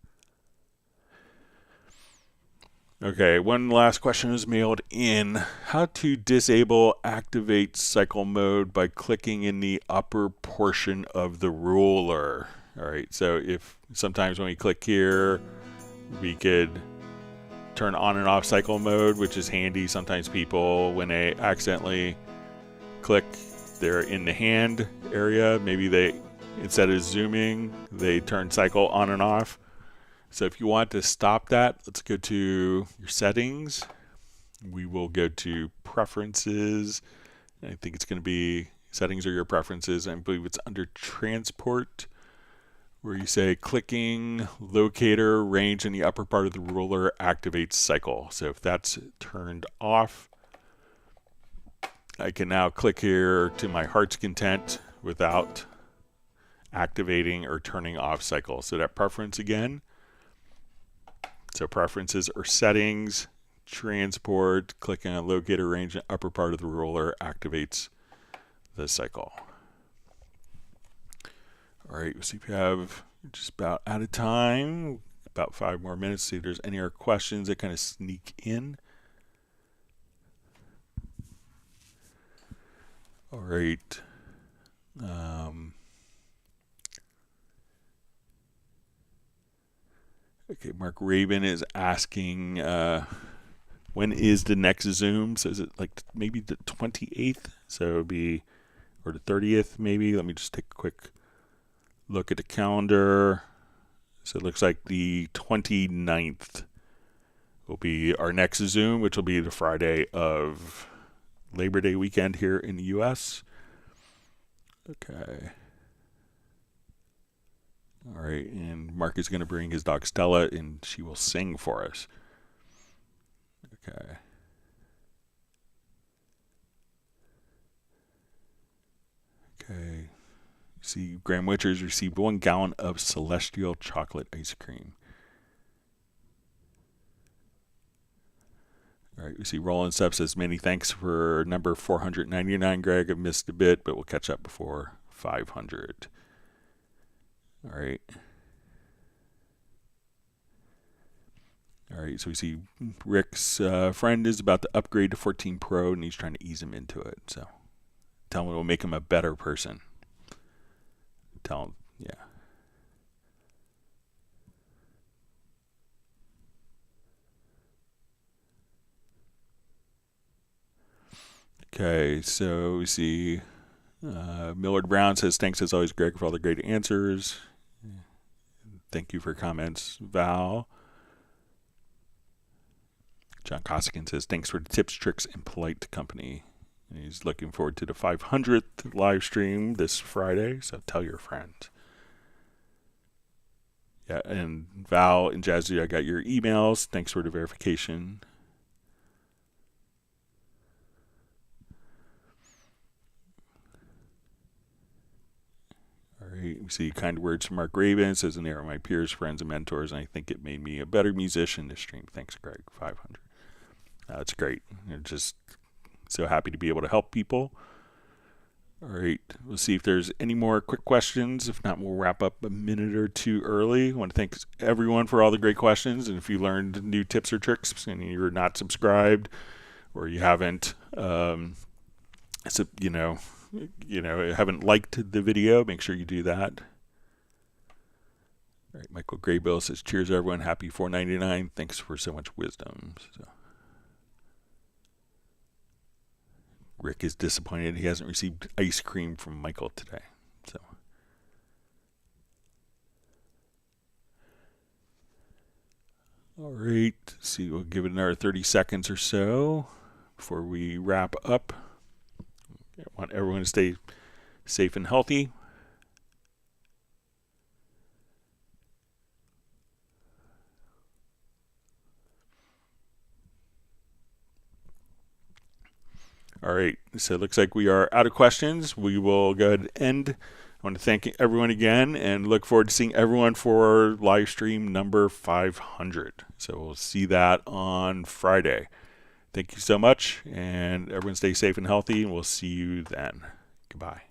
Okay, one last question was mailed in. How to disable activate cycle mode by clicking in the upper portion of the ruler. All right, so if sometimes when we click here, we could turn on and off cycle mode, which is handy. Sometimes people, when they accidentally click, they're in the hand area. Maybe they, instead of zooming, they turn cycle on and off. So if you want to stop that, let's go to your settings. We will go to preferences. I think it's going to be settings or your preferences. I believe it's under transport, where you say clicking locator range in the upper part of the ruler activates cycle. So if that's turned off, I can now click here to my heart's content without activating or turning off cycle. So that preference again. So preferences or settings, transport, clicking on locator range in the upper part of the ruler activates the cycle. All right, we'll see if we have just about out of time, about 5 more minutes. See if there's any other questions that kind of sneak in. All right. Okay, Mark Rabin is asking, when is the next Zoom? So is it like maybe the 28th? So it would be, or the 30th maybe. Let me just take a quick look at the calendar. So it looks like the 29th will be our next Zoom, which will be the Friday of Labor Day weekend here in the U.S. Okay. All right, and Mark is going to bring his dog Stella, and she will sing for us. Okay. Okay. See, Graham Witcher's received 1 gallon of Celestial chocolate ice cream. All right, we see Roland Sepp says, many thanks for number 499, Greg. I've missed a bit, but we'll catch up before 500. All right. All right, so we see Rick's friend is about to upgrade to 14 Pro, and he's trying to ease him into it. So tell him it will make him a better person. Tell him, yeah. Okay, so we see Millard Brown says, thanks as always, Greg, for all the great answers. Thank you for comments, Val. John Costigan says, thanks for the tips, tricks, and polite company. And he's looking forward to the 500th live stream this Friday, so tell your friends. Yeah, and Val and Jazzy, I got your emails. Thanks for the verification. All right, we see kind words from Mark Rabin. It says, and they are my peers, friends, and mentors, and I think it made me a better musician this stream. Thanks, Greg. 500. That's great. I'm just so happy to be able to help people. All right, we'll see if there's any more quick questions. If not, we'll wrap up a minute or two early. I want to thank everyone for all the great questions. And if you learned new tips or tricks and you're not subscribed or you haven't, haven't liked the video, make sure you do that. All right, Michael Graybill says, cheers everyone, happy 499. Thanks for so much wisdom. So. Rick is disappointed he hasn't received ice cream from Michael today. So. All right, see, we'll give it another 30 seconds or so before we wrap up. I want everyone to stay safe and healthy. All right, so it looks like we are out of questions. We will go ahead and end. I want to thank everyone again and look forward to seeing everyone for live stream number 500. So we'll see that on Friday. Thank you so much, and everyone stay safe and healthy, and we'll see you then. Goodbye.